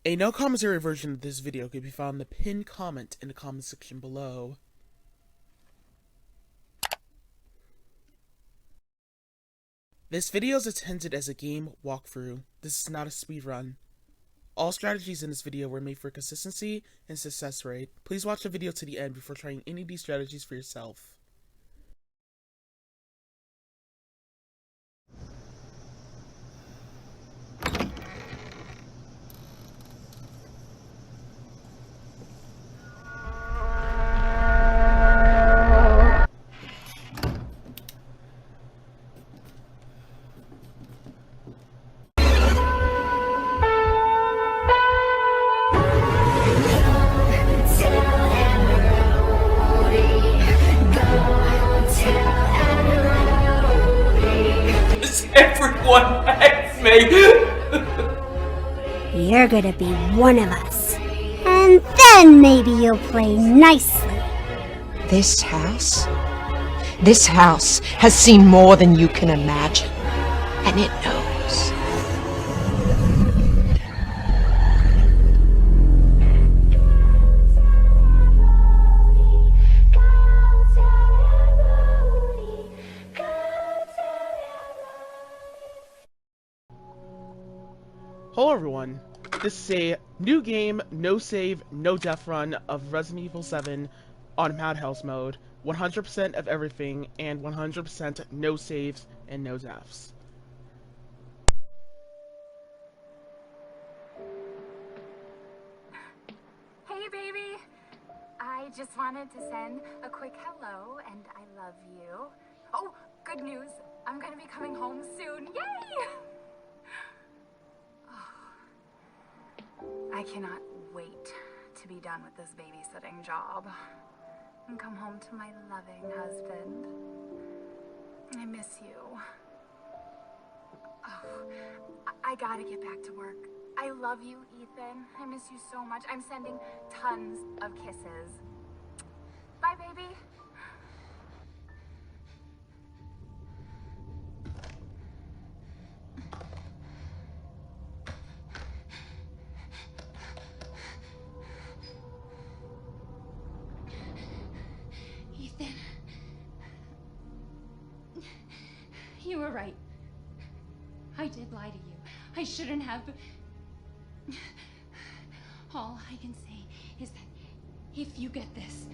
A no commentary version of this video can be found in the pinned comment in the comment section below. This video is intended as a game walkthrough. This is not a speedrun. All strategies in this video were made for consistency and success rate. Please watch the video to the end before trying any of these strategies for yourself. Everyone hates me! You're gonna be one of us. And then maybe you'll play nicely. This house? This house has seen more than you can imagine. And it knows. Hello everyone, this is a new game, no save, no death run of Resident Evil 7 on Madhouse mode, 100% of everything, and 100% no saves and no deaths. Hey baby! I just wanted to send a quick hello and I love you. Oh, good news! I'm gonna be coming home soon. Yay! I cannot wait to be done with this babysitting job and come home to my loving husband. I miss you. Oh, I gotta get back to work. I love you, Ethan. I miss you so much. I'm sending tons of kisses. Bye, baby. Ethan. You were right. I did lie to you. I shouldn't have. All I can say is that if you get this,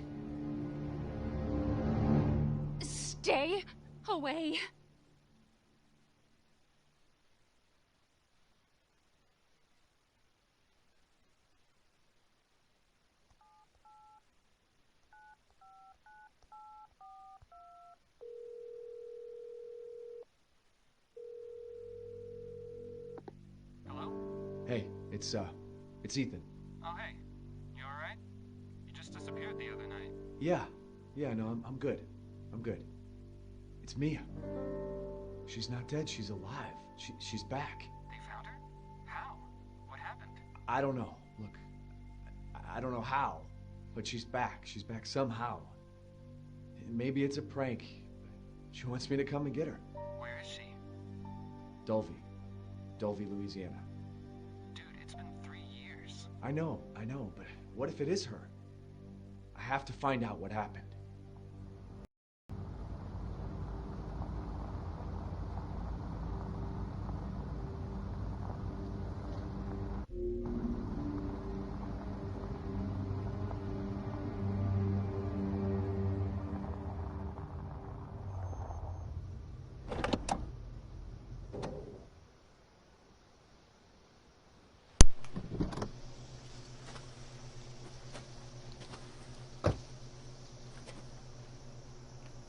stay away. Hey, it's Ethan. Oh, hey. You alright? You just disappeared the other night. Yeah, no, I'm good. I'm good. It's Mia. She's not dead, she's alive. She's back. They found her? How? What happened? I don't know. Look, I don't know how, but she's back. She's back somehow. Maybe it's a prank. She wants me to come and get her. Where is she? Dulvey, Louisiana. Dude, it's been 3 years. I know, but what if it is her? I have to find out what happened.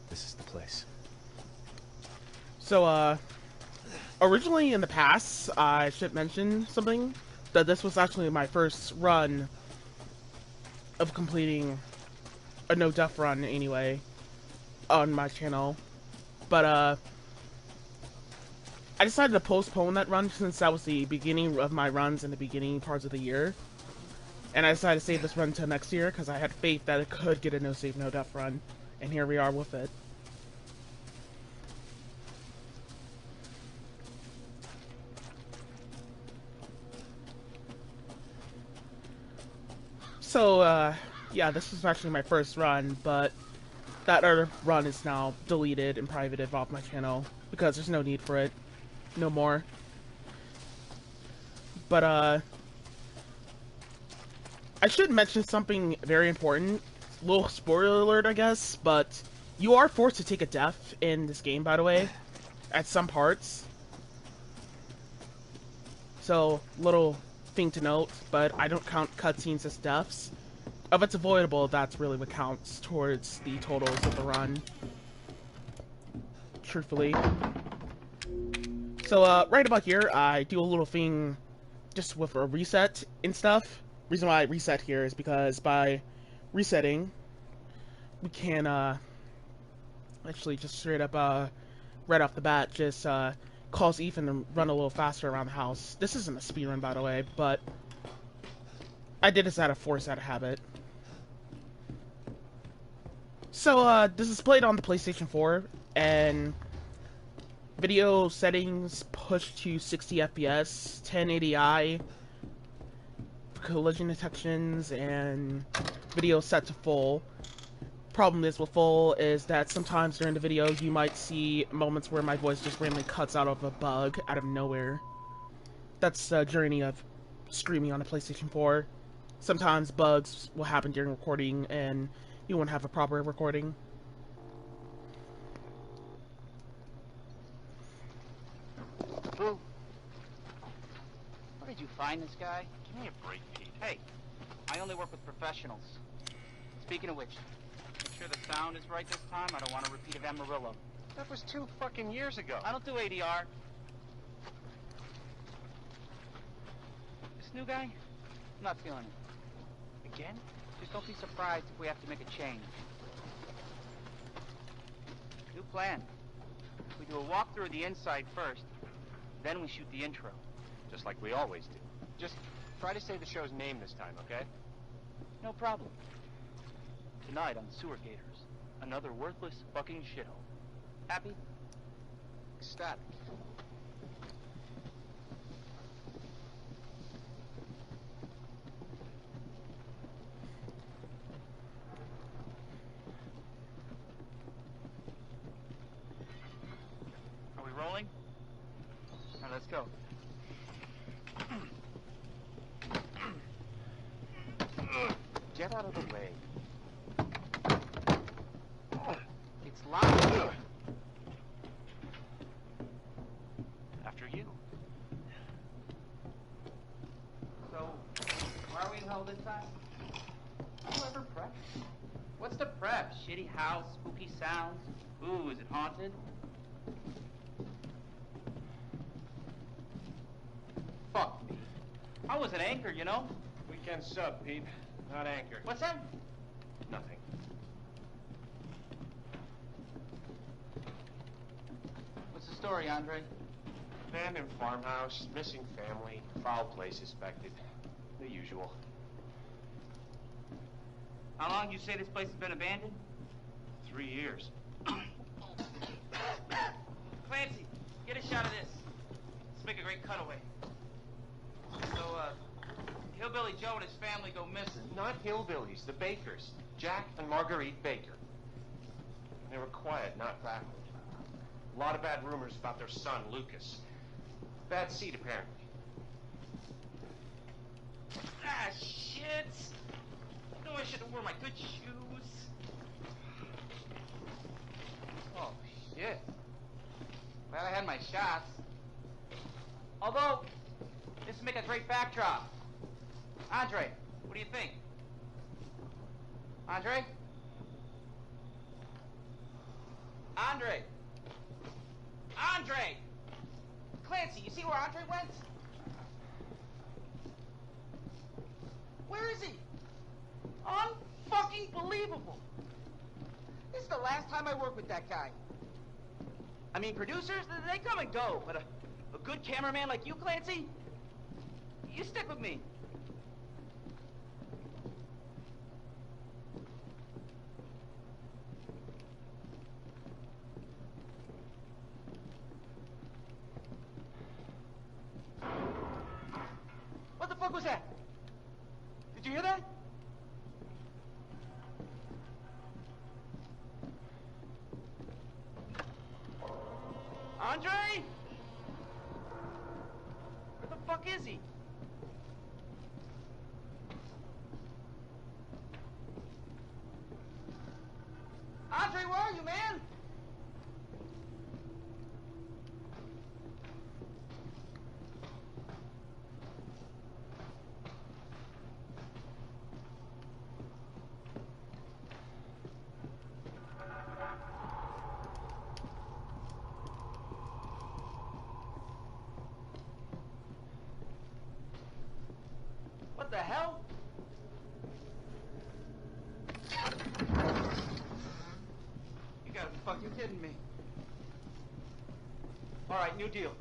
This is the place. So, originally in the past, I should mention something, that this was actually my first run of completing a no death run anyway, on my channel. But, I decided to postpone that run since that was the beginning of my runs in the beginning parts of the year. And I decided to save this run until next year because I had faith that it could get a no save, no death run. And here we are with it. So, yeah, this was actually my first run, but that other run is now deleted and privated off my channel because there's no need for it. No more. But, I should mention something very important. Little spoiler alert, I guess, but you are forced to take a death in this game, by the way, at some parts. So, little thing to note, but I don't count cutscenes as deaths. If it's avoidable, that's really what counts towards the totals of the run. Truthfully. So, right about here, I do a little thing just with a reset and stuff. Reason why I reset here is because by resetting, we can, actually just straight up, right off the bat, just, cause Ethan to run a little faster around the house. This isn't a speedrun, by the way, but I did this out of force, out of habit. So, this is played on the PlayStation 4, and video settings pushed to 60 FPS, 1080i, collision detections, and video set to full. Problem is with full is that sometimes during the video you might see moments where my voice just randomly cuts out of a bug out of nowhere. That's the journey of streaming on a PlayStation 4. Sometimes bugs will happen during recording and you won't have a proper recording. Boo. Where did you find this guy? Give me a break, Pete. Hey, I only work with professionals. Speaking of which, make sure the sound is right this time. I don't want a repeat of Amarillo. That was 2 fucking years ago. I don't do ADR. This new guy? I'm not feeling it. Again? Just don't be surprised if we have to make a change. New plan. We do a walkthrough of the inside first, then we shoot the intro. Just like we always do. Just try to say the show's name this time, okay? No problem. Tonight on Sewer Gators, another worthless fucking shithole. Happy? Ecstatic. Are we rolling? All right, let's go. Get out of the way. It's loud. After you. So, why are we in hell this time? Do you ever prep? What's the prep? Shitty house, spooky sounds? Ooh, is it haunted? Fuck me. I was an anchor, you know? Weekend sub, Pete. Not anchor. What's that? Nothing. What's the story, Andre? Abandoned farmhouse, missing family, foul play suspected. The usual. How long you say this place has been abandoned? 3 years. Clancy, get a shot of this. Let's make a great cutaway. So, Hillbilly Joe and his family go missing. Not hillbillies, the Bakers. Jack and Marguerite Baker. They were quiet, not backward. A lot of bad rumors about their son, Lucas. Bad seed, apparently. Ah, shit! No, I should have worn my good shoes. Oh, shit. Glad I had my shots. Although, this would make a great backdrop. Andre, what do you think? Andre? Andre! Andre! Clancy, you see where Andre went? Where is he? Unfucking believable! This is the last time I work with that guy. I mean, producers, they come and go, but a good cameraman like you, Clancy, you stick with me. What the fuck was that? Did you hear that? Andre? Where the fuck is he? Andre, where are you, man? What the hell? You gotta be fucking kidding me. Alright, new deal.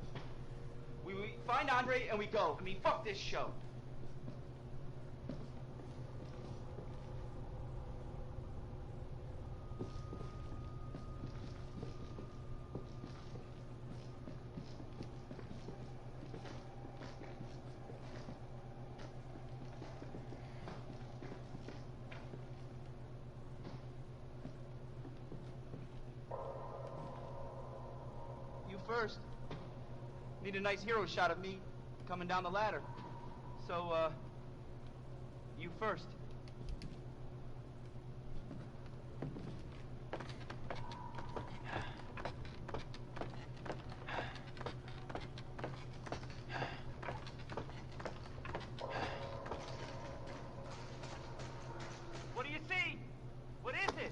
We find Andre and we go. I mean, fuck this show. First. Need a nice hero shot of me coming down the ladder. So, you first. What do you see? What is it?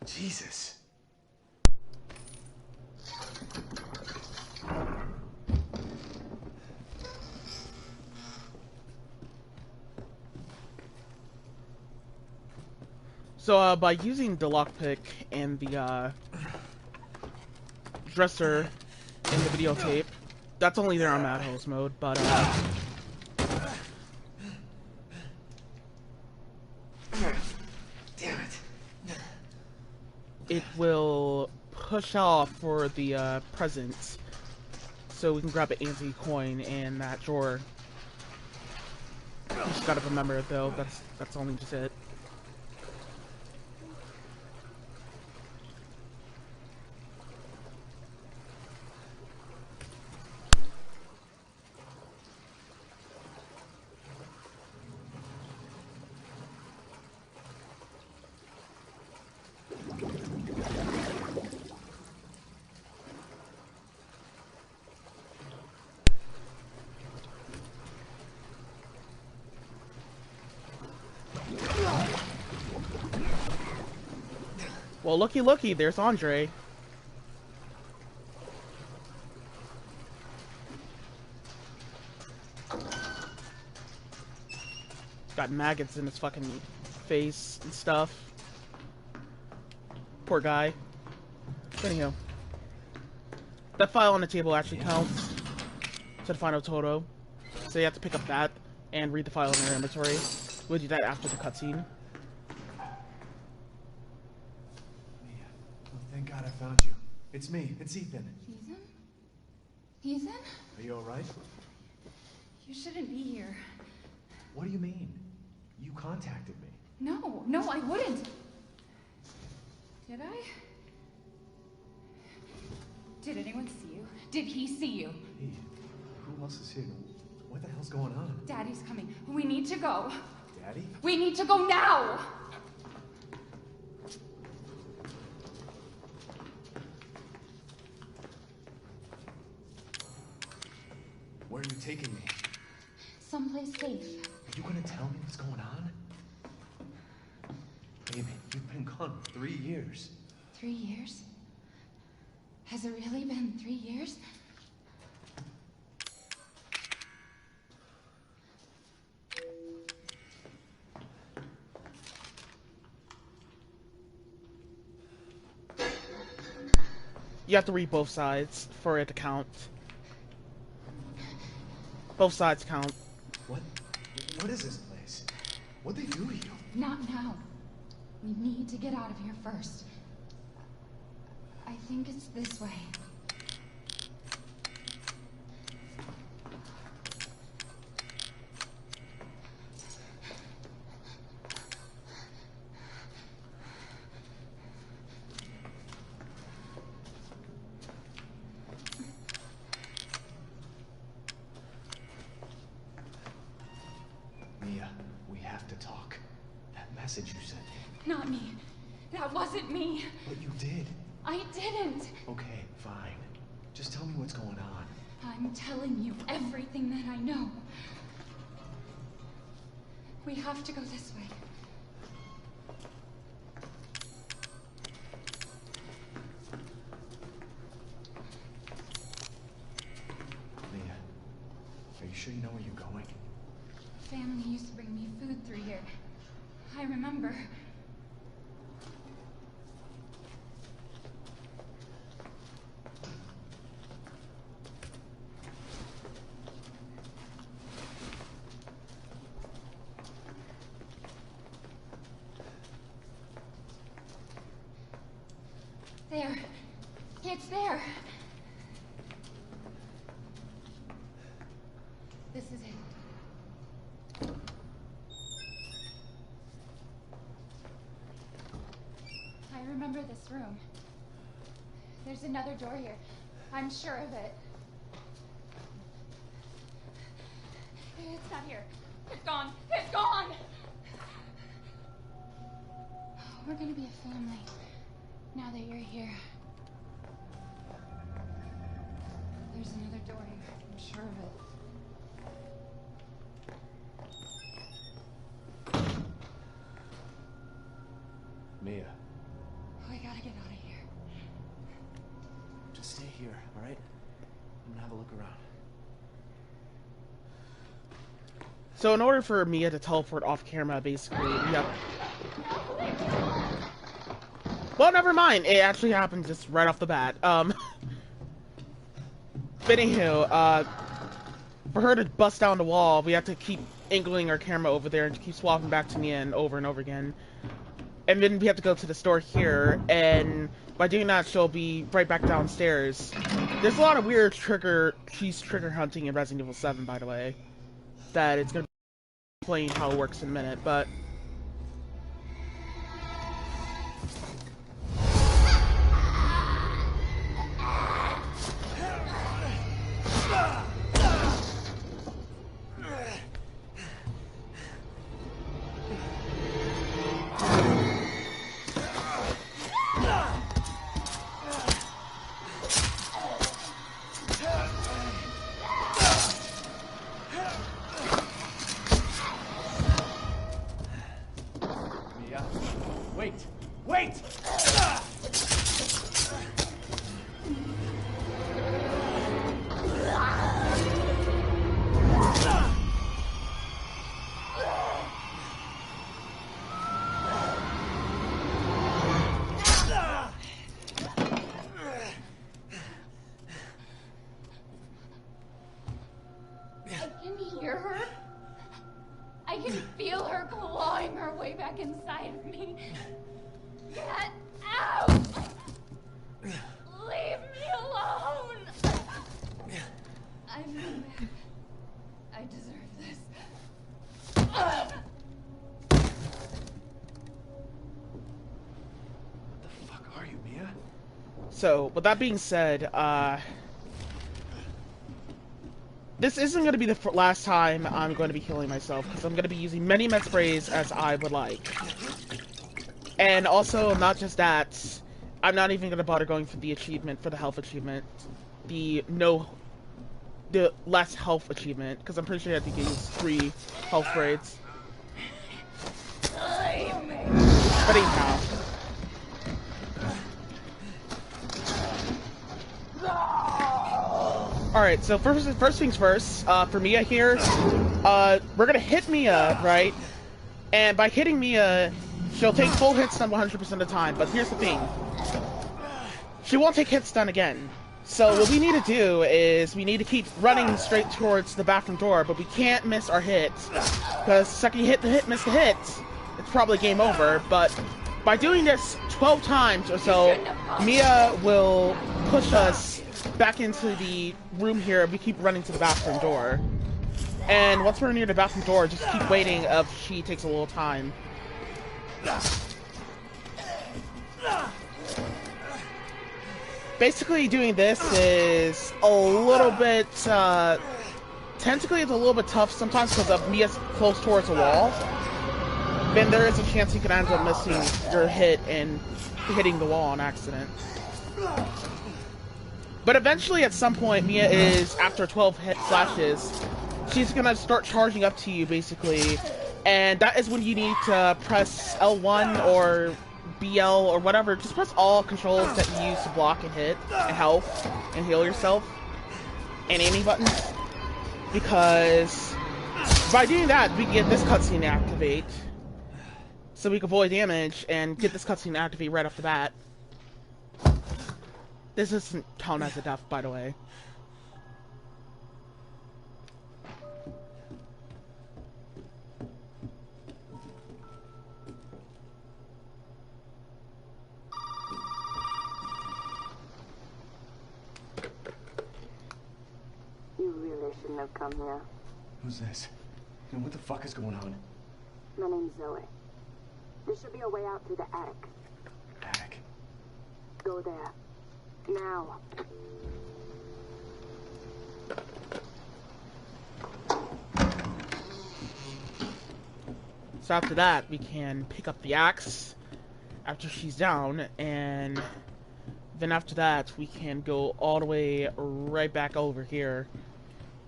Jesus. So, by using the lockpick and the, dresser in the videotape, that's only there on madhouse mode, but, Damn it. it will push off for the, presents, so we can grab an anti-coin in that drawer. Just gotta remember it, though, that's only just it. Well, looky, there's Andre. Got maggots in his fucking face and stuff. Poor guy. Anyhow. That file on the table actually counts to the final total. So you have to pick up that and read the file in your inventory. We'll do that after the cutscene. Thank God I found you. It's me. It's Ethan. Ethan? Ethan? Are you alright? You shouldn't be here. What do you mean? You contacted me. No, I wouldn't. Did I? Did anyone see you? Did he see you? Hey, who else is here? What the hell's going on? Daddy's coming. We need to go. Daddy? We need to go now! Where are you taking me? Someplace safe. Are you gonna tell me what's going on? Baby, you've been gone for 3 years. 3 years? Has it really been 3 years? You have to read both sides for it to count. Both sides count. What is this place? What'd they do to you? Not now. We need to get out of here first. I think it's this way. Mia, we have to talk. That message you sent. Not me. That wasn't me. But you did. I didn't. Okay, fine. Just tell me what's going on. I'm telling you everything that I know. We have to go this way. Mia, are you sure you know where you're going? Family used to bring me food through here. I remember. There. It's there. This is it. I remember this room. There's another door here. I'm sure of it. It's not here. It's gone. It's gone! We're gonna be a family. Now that you're here. There's another door here. I'm sure of it. Mia, We gotta get out of here. just stay here, all right? I'm gonna have a look around. So in order for Mia to teleport off camera, basically, yep. Well, never mind. It actually happened just right off the bat. But anywho, for her to bust down the wall, we have to keep angling our camera over there and keep swapping back to Mia and over again. And then we have to go to the store here, and by doing that, she'll be right back downstairs. There's a lot of weird trigger hunting in Resident Evil 7, by the way. That it's gonna be explain how it works in a minute, but... Wait! I can hear her. I can feel her clawing her way back inside of me. Get out! Leave me alone! I'm mad. I deserve this. What the fuck are you, Mia? So, with that being said, this isn't going to be the last time I'm going to be killing myself, because I'm going to be using many med sprays as I would like. And also, not just that, I'm not even going to bother going for the achievement, for the health achievement. The less health achievement, because I'm pretty sure I have to use 3 health grades. But anyhow. Alright, so first things first, for Mia here, we're gonna hit Mia, right? And by hitting Mia, she'll take full hit stun 100% of the time, but here's the thing. She won't take hit stun again. So what we need to do is we need to keep running straight towards the bathroom door, but we can't miss our hit. Because the second you hit the hit, miss the hit, it's probably game over, but by doing this 12 times or so, Mia will push us back into the room here. We keep running to the bathroom door. And once we're near the bathroom door, just keep waiting if she takes a little time. Basically, doing this is a little bit, technically it's a little bit tough sometimes because of Mia's close towards the wall. Then there is a chance you could end up missing your hit and hitting the wall on accident. But eventually, at some point, Mia is, after 12 hit flashes, she's gonna start charging up to you, basically. And that is when you need to press L1 or BL or whatever. Just press all controls that you use to block and hit, and health, and heal yourself. And aiming buttons. Because by doing that, we can get this cutscene to activate. So we can avoid damage and get this cutscene to activate right off the bat. This isn't counted as a death, by the way. You really shouldn't have come here. Who's this? And what the fuck is going on? My name's Zoe. There should be a way out through the attic. Attic. Go there. Now. So after that, we can pick up the axe after she's down, and then after that, we can go all the way right back over here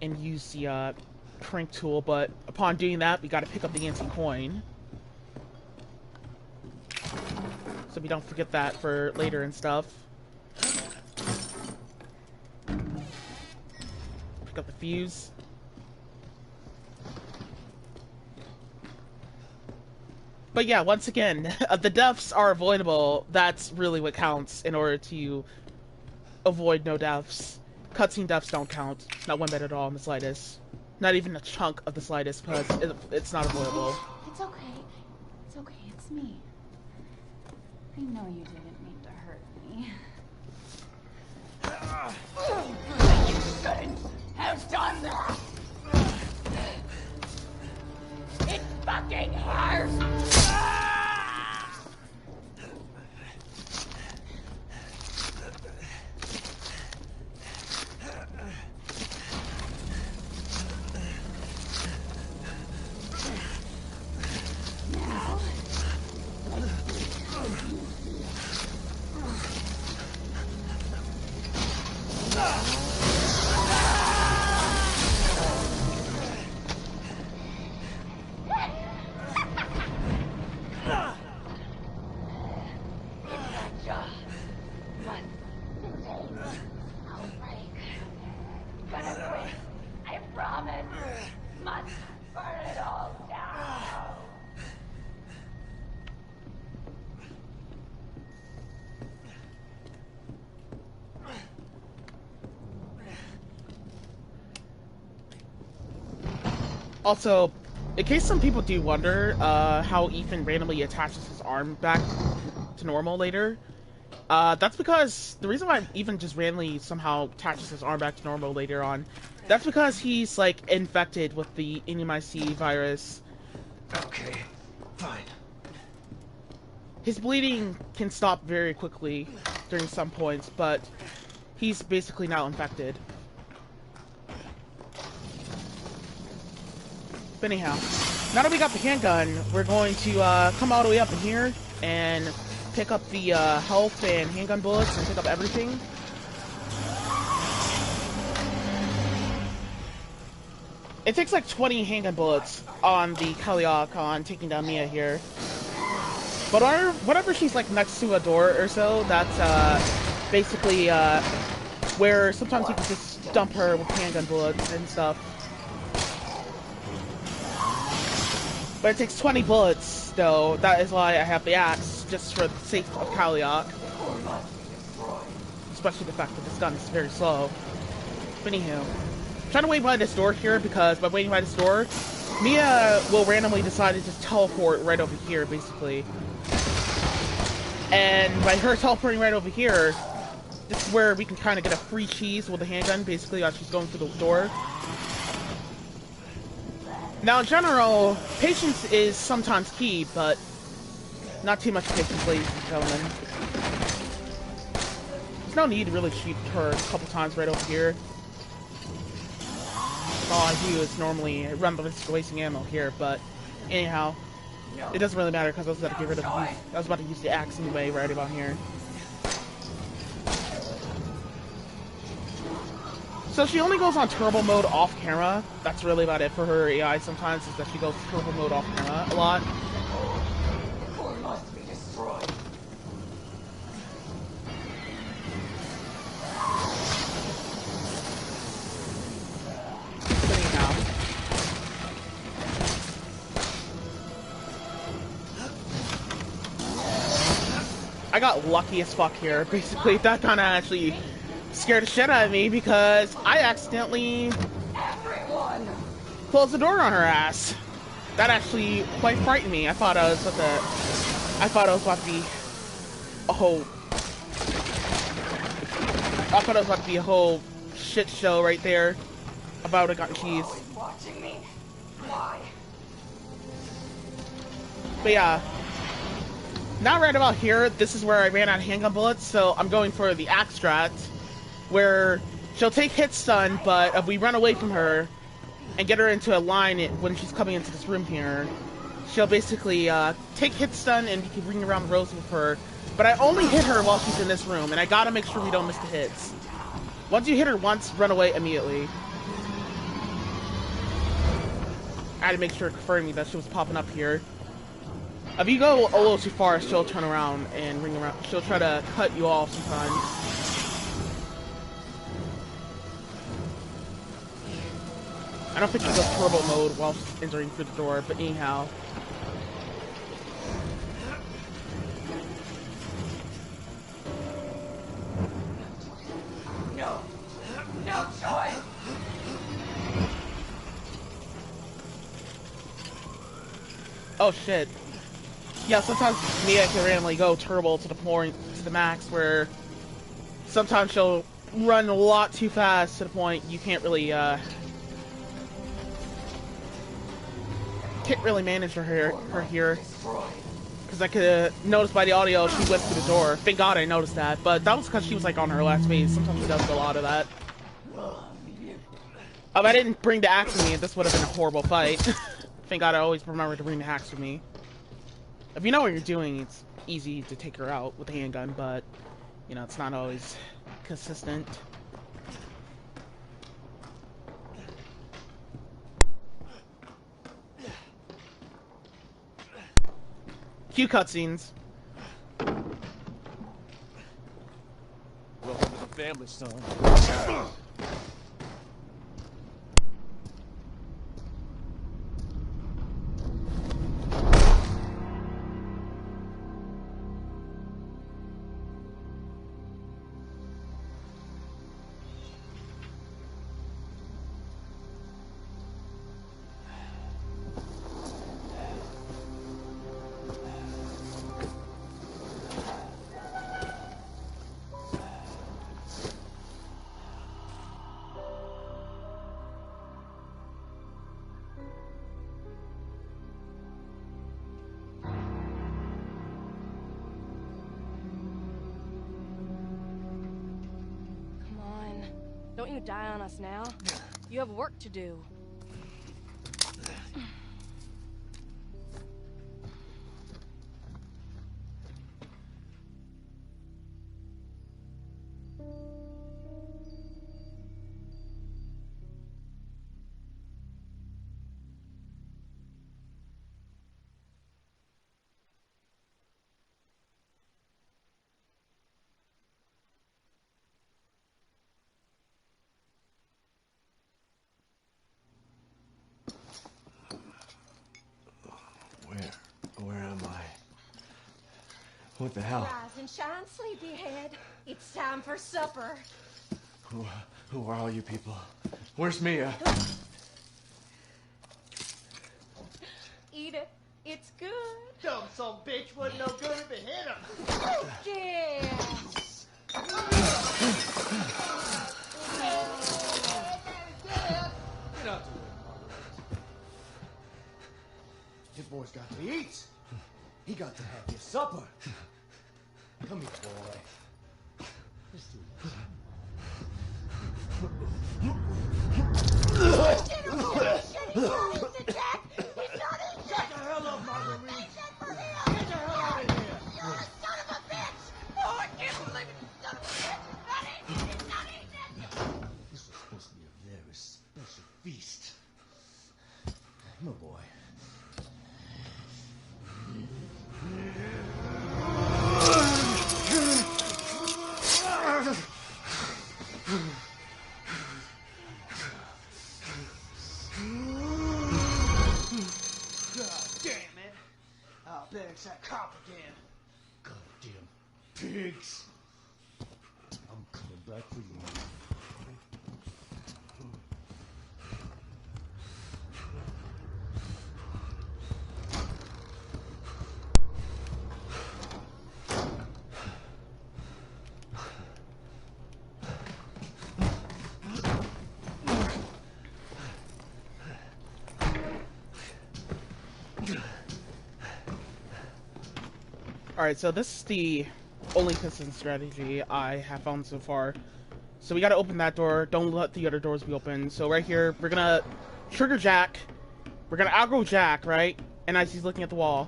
and use the crank tool, but upon doing that, we gotta pick up the antique coin. So we don't forget that for later and stuff. Pick up the fuse. But yeah, once again, the deaths are avoidable. That's really what counts in order to avoid no deaths. Cutscene deaths don't count. Not one bit at all in the slightest. Not even a chunk of the slightest, because it's not avoidable. It's okay. It's okay. It's me. I know you didn't mean to hurt me. You shouldn't have done that! It fucking hurts! Also, in case some people do wonder how Ethan randomly attaches his arm back to normal later, that's because the reason why Ethan just randomly somehow attaches his arm back to normal later on, that's because he's like infected with the NMIC virus. Okay, fine. His bleeding can stop very quickly during some points, but he's basically now infected. But anyhow, now that we got the handgun, we're going to come all the way up in here and pick up the health and handgun bullets and pick up everything. It takes like 20 handgun bullets on the Kaliak on taking down Mia here. But whatever she's like next to a door or so, that's basically where sometimes you can just dump her with handgun bullets and stuff. But it takes 20 bullets, though. That is why I have the axe, just for the sake of Kaliak. Especially the fact that this gun is very slow. But anywho, I'm trying to wait by this door here, because by waiting by this door, Mia will randomly decide to just teleport right over here, basically. And by her teleporting right over here, this is where we can kind of get a free cheese with a handgun, basically, as she's going through the door. Now, in general, patience is sometimes key, but not too much patience, ladies and gentlemen. There's no need to really shoot her a couple times right over here. All I do is normally run the risk of wasting ammo here, but anyhow, it doesn't really matter because I was about to get rid of I was about to use the axe anyway right about here. So she only goes on turbo mode off camera. That's really about it for her AI sometimes, is that she goes turbo mode off camera a lot. Core must be destroyed. But anyhow. I got lucky as fuck here. Basically, that kind of actually scared the shit out of me because I accidentally closed the door on her ass. That actually quite frightened me. I thought I was about to be a whole shit show right there about a got cheese. Watching me. Why? But yeah. Now right about here, this is where I ran out of handgun bullets, so I'm going for the axe strat, where she'll take hit stun, but if we run away from her and get her into a line when she's coming into this room here, she'll basically take hit stun and you can ring around the rosy with her. But I only hit her while she's in this room, and I gotta make sure we don't miss the hits. Once you hit her once, run away immediately. I had to make sure confirming that she was popping up here. If you go a little too far, she'll turn around and ring around. She'll try to cut you off sometimes. I don't think she goes turbo mode while she's entering through the door, but anyhow. No. No choice. Oh shit. Yeah, sometimes Mia can randomly go turbo to the point, to the max, where sometimes she'll run a lot too fast to the point you can't really manage her here. Because I could notice by the audio she went through the door. Thank God I noticed that, but that was because she was like on her last phase. Sometimes she does a lot of that. If I didn't bring the axe with me, this would have been a horrible fight. Thank God I always remember to bring the axe with me. If you know what you're doing, it's easy to take her out with a handgun, but, you know, it's not always consistent. Cue cutscenes. Welcome to the family, son. Don't you die on us now. You have work to do. Where am I? What the hell? Rise and shine, sleepyhead. It's time for supper. Who are all you people? Where's Mia? Eat it. It's good. Dumb son of a bitch wasn't no good if it hit him. Yeah. Get out the way, Margaret. This boy's got to eat. He got to have his supper. Come here, boy. Let's do this. Shut the hell up, Marguerite! Get the hell out of here! You're a son of a bitch! Oh, I can't believe it, you son of a bitch! He's not eating! This was supposed to be a very special feast. My boy. God damn it! I'll bet it's that cop again. Goddamn pigs! I'm coming back for you. Alright, so this is the only consistent strategy I have found so far. So we gotta open that door, don't let the other doors be open. So right here, we're gonna trigger Jack, we're gonna aggro Jack, right? And as he's looking at the wall.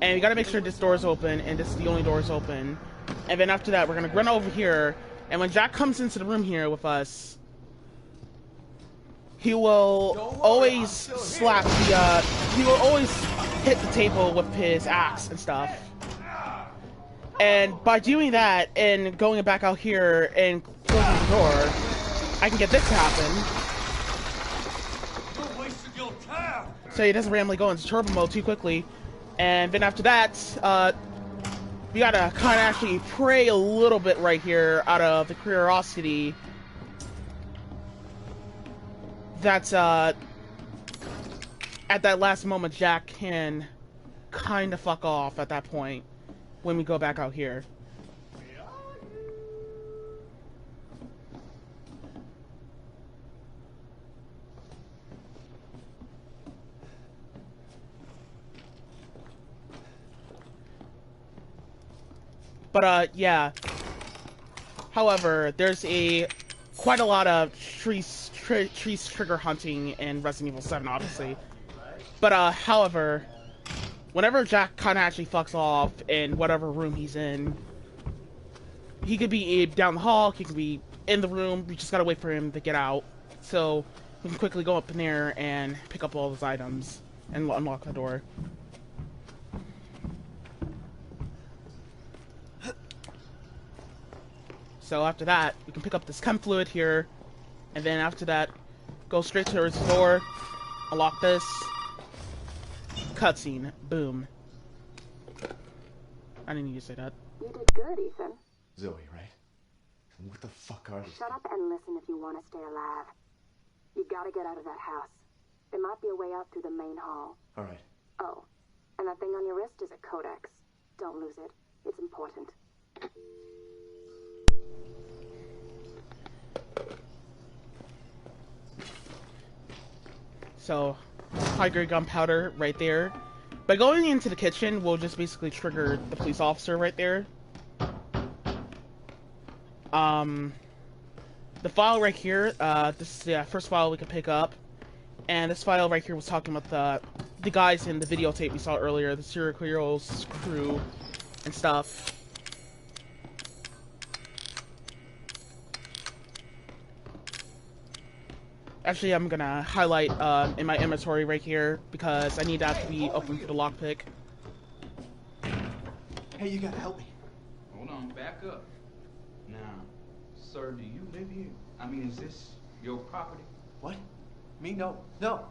And we gotta make sure this door is open, and this is the only door is open. And then after that, we're gonna run over here, and when Jack comes into the room here with us, he will always slap the, he will always hit the table with his axe and stuff. And by doing that, and going back out here and closing the door, I can get this to happen. You're wasting your time. So he doesn't randomly go into turbo mode too quickly. And then after that, we gotta kind of actually pray a little bit right here out of the curiosity that's, at that last moment, Jack can kind of fuck off at that point when we go back out here. But, yeah. However, there's quite a lot of trees trigger hunting in Resident Evil 7, obviously. But, however, whenever Jack kind of actually fucks off in whatever room he's in, he could be down the hall, he could be in the room, we just gotta wait for him to get out. So, we can quickly go up in there and pick up all those items and unlock the door. So after that, we can pick up this chem fluid here, and then after that, go straight towards the door, unlock this, cutscene, boom. I didn't need to say that. You did good, Ethan. Zoe, right? What the fuck are these? Shut up and listen if you want to stay alive. You gotta get out of that house. There might be a way out through the main hall. All right. Oh, and that thing on your wrist is a codex. Don't lose it. It's important. So, high-grade gunpowder right there. By going into the kitchen, we'll just basically trigger the police officer right there. The file right here, this is the first file we can pick up. And this file right here was talking about the guys in the videotape we saw earlier, the serial killer's crew and stuff. Actually, I'm gonna highlight in my inventory right here because I need that to be open for the lockpick. Hey, you gotta help me. Hold on, back up. Now, sir, do you live here? I mean, is this your property? What? Me? No. No.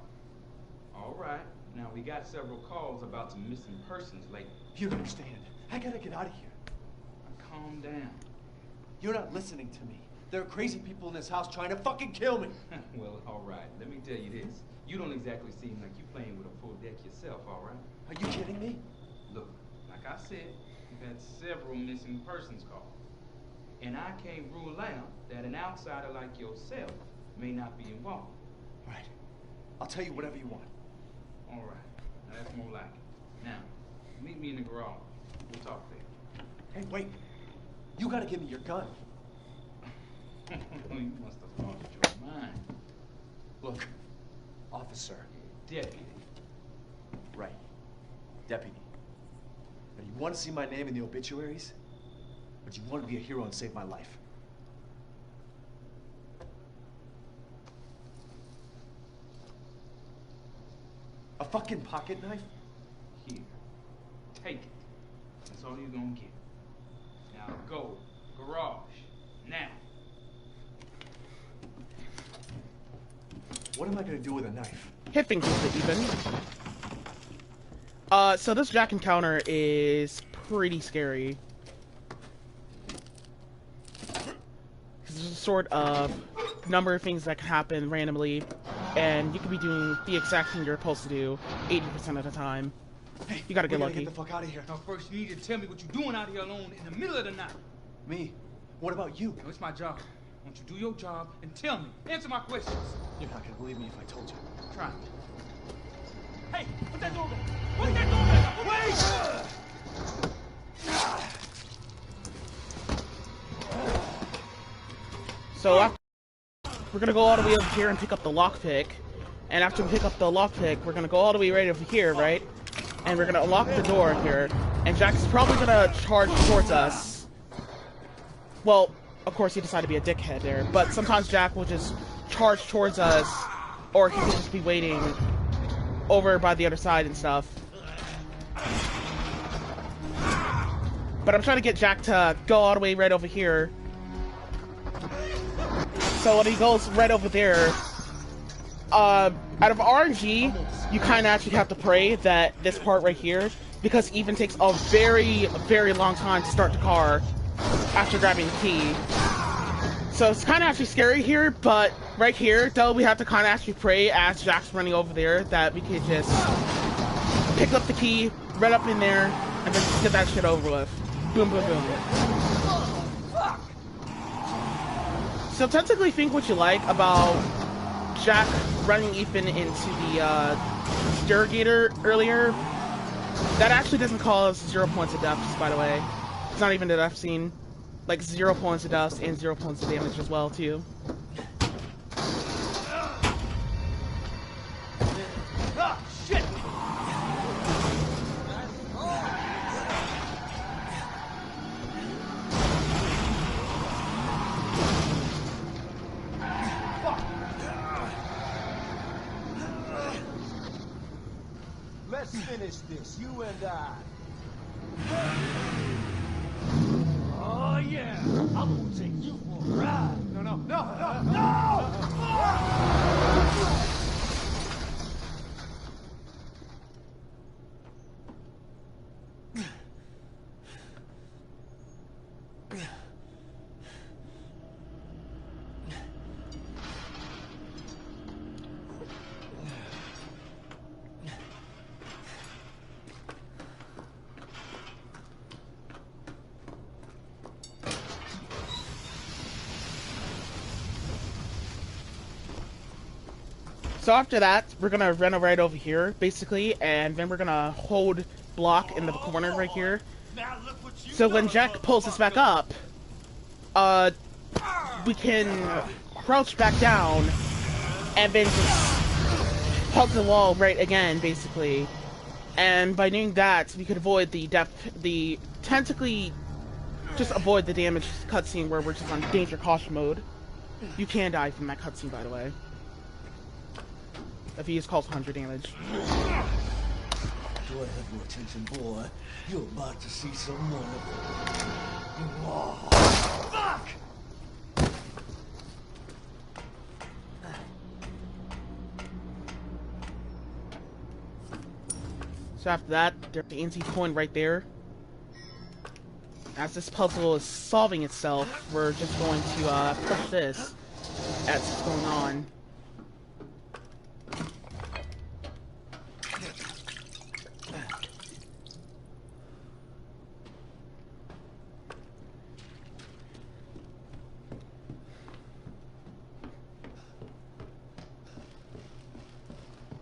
All right. Now, we got several calls about some missing persons lately. You don't understand. I gotta get out of here. Calm down. You're not listening to me. There are crazy people in this house trying to fucking kill me. Well, all right. Let me tell you this. You don't exactly seem like you playing with a full deck yourself, all right? Are you kidding me? Look, like I said, we've had several missing persons calls. And I can't rule out that an outsider like yourself may not be involved. Right. I'll tell you whatever you want. All right. Now that's more like it. Now, meet me in the garage. We'll talk there. Hey, wait. You gotta give me your gun. You must have lost your mind. Look, officer. Deputy. Right. Deputy. Now, you want to see my name in the obituaries? But you want to be a hero and save my life. A fucking pocket knife? Here. Take it. That's all you're gonna get. Now go. Garage. Now. What am I gonna do with a knife? Hit things with it, even. So this Jack encounter is pretty scary. There's a sort of number of things that can happen randomly, and you could be doing the exact thing you're supposed to do 80% of the time. Hey, you gotta get lucky. Get the fuck out of here. Now first you need to tell me what you're doing out here alone in the middle of the night. Me? What about you? No, it's my job. Why don't you do your job and tell me? Answer my questions. You're not gonna believe me if I told you. Try me. Hey, put that door back! Put that door back! Wait! So we're gonna go all the way over here and pick up the lockpick, and after we pick up the lockpick, we're gonna go all the way right over here, right? And we're gonna unlock the door here, and Jack's probably gonna charge towards us. Well, of course he decided to be a dickhead there, but sometimes Jack will just charge towards us, or he could just be waiting over by the other side and stuff. But I'm trying to get Jack to go all the way right over here. So when he goes right over there, out of RNG, you kind of actually have to pray that this part right here, because it even takes a very, very long time to start the car after grabbing the key. So it's kind of actually scary here, but right here, though, we have to kind of actually pray as Jack's running over there that we could just pick up the key, run up in there, and then just get that shit over with. Boom, boom, boom. So technically think what you like about Jack running Ethan into the Interrogator earlier. That actually doesn't cause 0 points of deaths, by the way. It's not even a death scene. Like 0 points of deaths and 0 points of damage as well, too. Ah, shit! Let's finish this, you and I. Oh yeah, I'm gonna take you for a ride. No, no, no, no, no! So after that, we're gonna run right over here, basically, and then we're gonna hold block in the corner right here. So when Jack pulls us back up, we can crouch back down and then just hug the wall right again, basically. And by doing that, we could avoid the technically just avoid the damage cutscene where we're just on danger caution mode. You can die from that cutscene, by the way. If he is called 100 damage. Go ahead, your attention, boy. You're about to see some wonderful. Oh, fuck! So after that, there's the NC point right there. As this puzzle is solving itself, we're just going to push this as it's going on.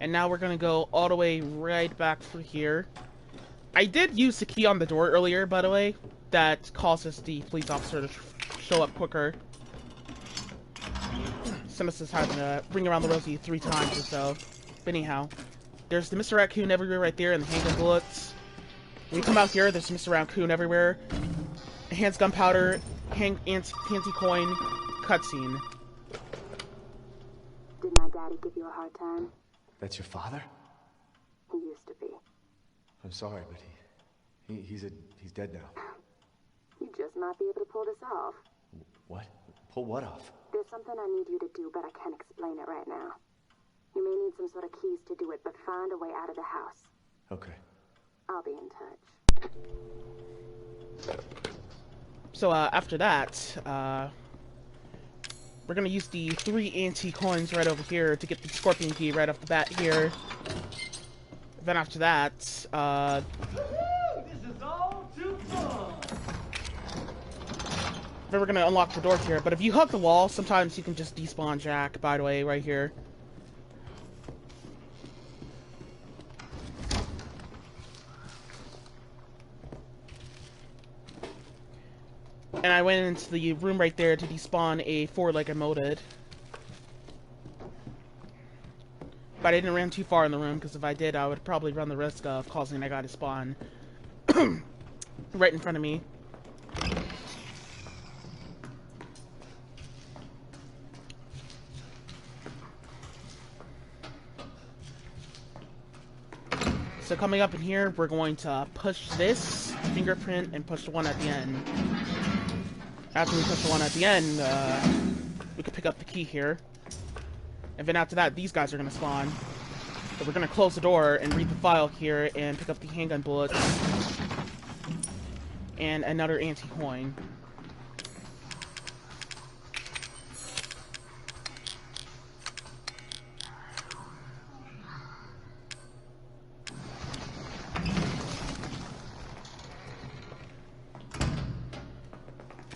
And now we're gonna go all the way right back through here. I did use the key on the door earlier, by the way. That causes the police officer to show up quicker. Simus is having to ring around the rosy 3 times or so. But anyhow, there's the Mr. Raccoon everywhere right there and the handgun bullets. When you come out here, there's Mr. Raccoon everywhere. Hands gunpowder, anti-coin, cutscene. Did my daddy give you a hard time? That's your father? He used to be. I'm sorry, but he's dead now. You just might be able to pull this off. What? Pull what off? There's something I need you to do, but I can't explain it right now. You may need some sort of keys to do it, but find a way out of the house. Okay. I'll be in touch. So, after that, we're gonna use the 3 anti-coins right over here to get the scorpion key right off the bat here. Then after that, This is all too fun. then we're gonna unlock the door here. But if you hug the wall, sometimes you can just despawn Jack, by the way, right here. And I went into the room right there to despawn a 4-legged molded. But I didn't run too far in the room, because if I did, I would probably run the risk of causing that guy to spawn right in front of me. So coming up in here, we're going to push this fingerprint and push the one at the end. After we push the one at the end, we can pick up the key here. And then after that, these guys are going to spawn. So we're going to close the door and read the file here and pick up the handgun bullets. And another anti-coin.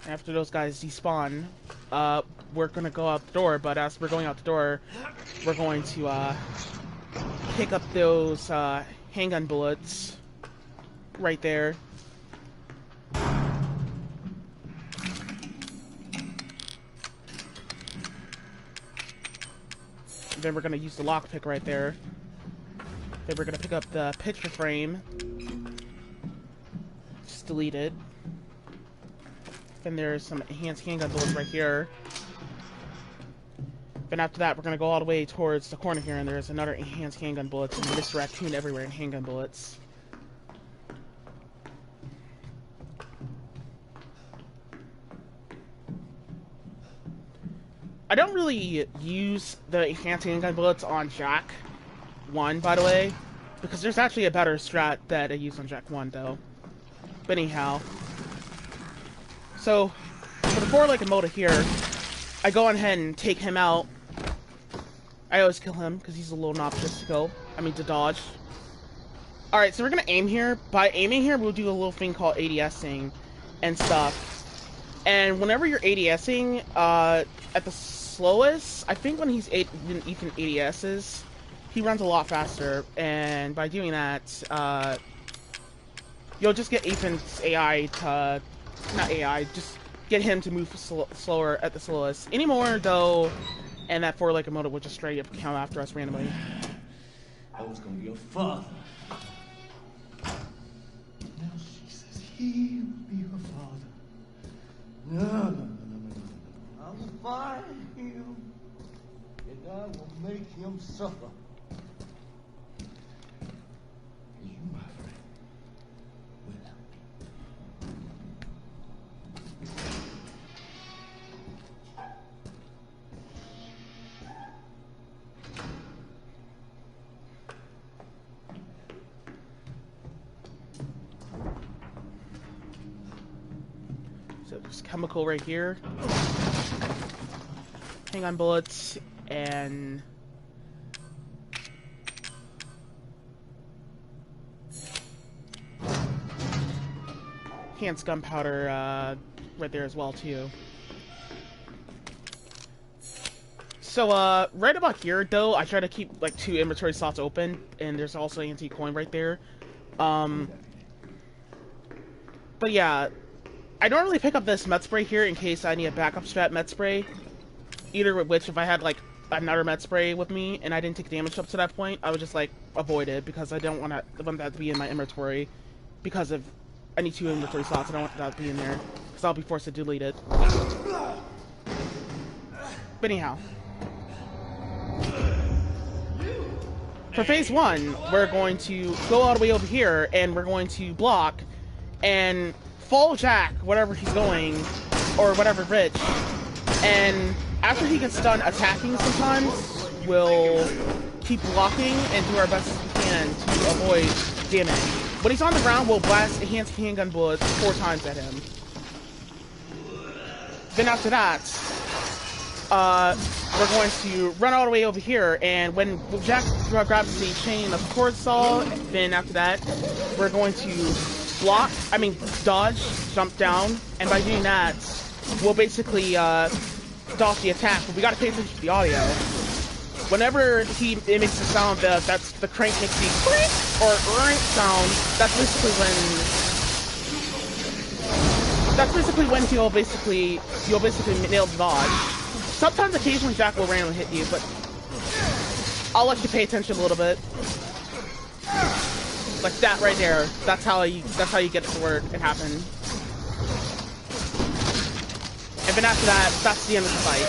After those guys despawn, we're gonna go out the door, but as we're going out the door, we're going to pick up those handgun bullets right there. Then we're gonna use the lockpick right there. Then we're gonna pick up the picture frame. Just delete it. Then there's some enhanced handgun bullets right here. Then after that, we're gonna go all the way towards the corner here, and there's another enhanced handgun bullets, and Mr. Raccoon everywhere in handgun bullets. I don't really use the enhanced handgun bullets on Jack 1, by the way, because there's actually a better strat that I use on Jack 1, though. But anyhow. So, for the 4-legged motor here, I go on ahead and take him out. I always kill him, because he's a little obnoxious to dodge. Alright, so we're gonna aim here. By aiming here, we'll do a little thing called ADSing and stuff. And whenever you're ADSing, at the slowest, I think when he's even ADSs, he runs a lot faster. And by doing that, you'll just get Ethan's AI to... not AI, just get him to move slower at the slowest. Anymore, though, and that 4-legged motor will just straight up come after us randomly. I was gonna be your father. Now she says he will be her father. No. I will find him, and I will make him suffer. You, my friend, So there's chemical right here. Handgun bullets and enhanced gunpowder right there as well too. So, right about here, though, I try to keep, like, 2 inventory slots open, and there's also an antique coin right there. But yeah, I normally pick up this med spray here in case I need a backup strat med spray. Either of which, if I had, like, another med spray with me, and I didn't take damage up to that point, I would just, like, avoid it, because I don't want that to be in my inventory, because of I need 2 inventory slots, I don't want that to be in there, because I'll be forced to delete it. But anyhow. For phase 1, we're going to go all the way over here, and we're going to block, and follow Jack, wherever he's going, or whatever bridge, and after he gets done attacking sometimes, we'll keep blocking and do our best as we can to avoid damage. When he's on the ground, we'll blast handgun bullets 4 times at him. Then after that, we're going to run all the way over here, and when Jack grabs the chain of cord saw, then after that, we're going to dodge, jump down, and by doing that, we'll basically, dodge the attack, but we gotta pay attention to the audio. Whenever it makes the sound, that's the crank makes the click or sound, that's basically when you'll basically nail the dodge. Sometimes occasionally Jack will randomly hit you, but I'll let you pay attention a little bit. Like that right there. That's how you get it to work and happen. And then after that, that's the end of the fight.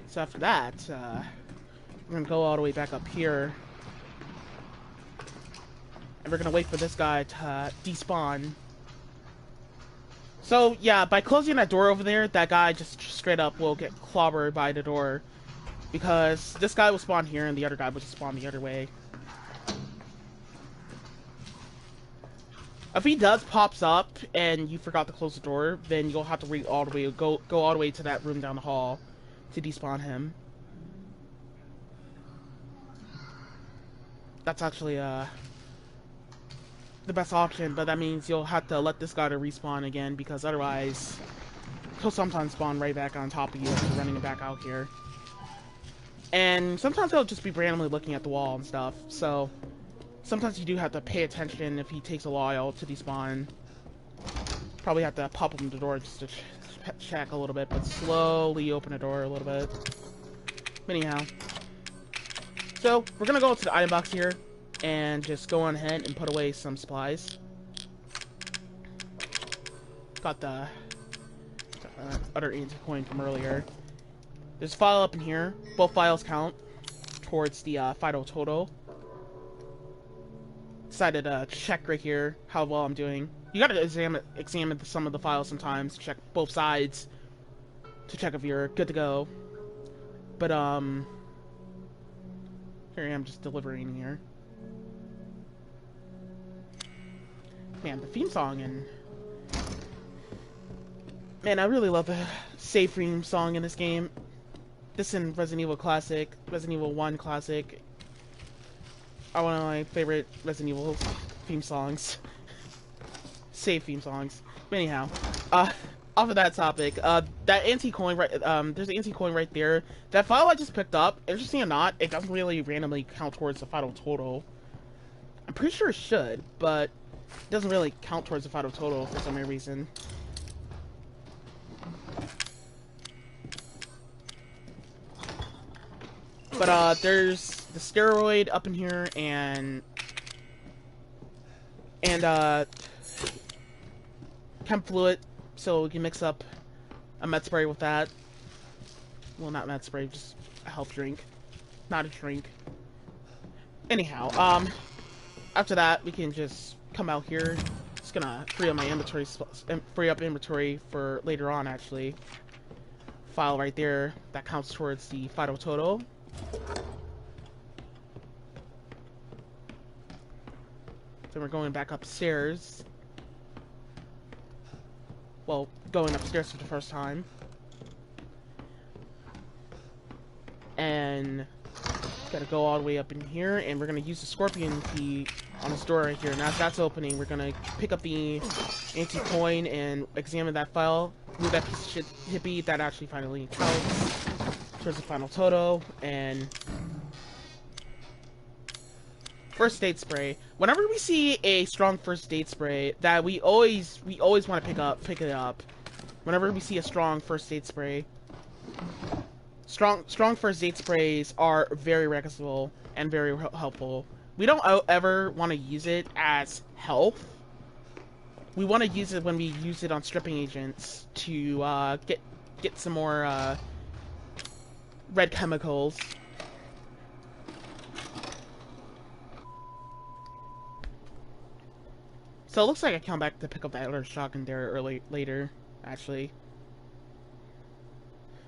So after that, we're gonna go all the way back up here. And we're gonna wait for this guy to despawn. So yeah, by closing that door over there, that guy just straight up will get clobbered by the door. Because this guy will spawn here and the other guy will just spawn the other way. If he pops up and you forgot to close the door, then you'll have to go all the way to that room down the hall to despawn him. That's actually the best option, but that means you'll have to let this guy to respawn again, because otherwise he'll sometimes spawn right back on top of you after running back out here. And sometimes he'll just be randomly looking at the wall and stuff, so sometimes you do have to pay attention if he takes a while to despawn. Probably have to pop open the door just to check a little bit, but slowly open the door a little bit. Anyhow. So, we're gonna go to the item box here and just go on ahead and put away some supplies. Got the other antique coin from earlier. There's a file up in here. Both files count towards the final total. Decided to check right here how well I'm doing. You gotta examine some of the files sometimes, check both sides to check if you're good to go. But here I am just delivering here. Man, the theme song and man, I really love the save theme song in this game. This and Resident Evil Classic, Resident Evil 1 Classic are one of my favorite Resident Evil theme songs. Save theme songs. But anyhow, off of that topic, that antique coin right, there's an antique coin right there. That file I just picked up, interesting or not, it doesn't really randomly count towards the final total. I'm pretty sure it should, but it doesn't really count towards the final total for some reason. But there's the steroid up in here and chem fluid, so we can mix up a med spray with that. Well, not med spray, just a health drink, not a drink. Anyhow, after that we can just come out here. It's gonna free up my inventory, free up inventory for later on. Actually, file right there that counts towards the final total. Then we're going back upstairs. Well, going upstairs for the first time. And gotta go all the way up in here, and we're gonna use the scorpion key on this door right here. And as that's opening, we're gonna pick up the anti-coin and examine that file. Move that piece of shit hippie that actually finally counts towards the final total. And first aid spray. Whenever we see a strong first aid spray, that we always want to pick it up. Whenever we see a strong first aid spray, strong first aid sprays are very recommendable and very helpful. We don't ever want to use it as health. We want to use it when we use it on stripping agents to get some more red chemicals. So it looks like I come back to pick up that other shotgun there later, actually.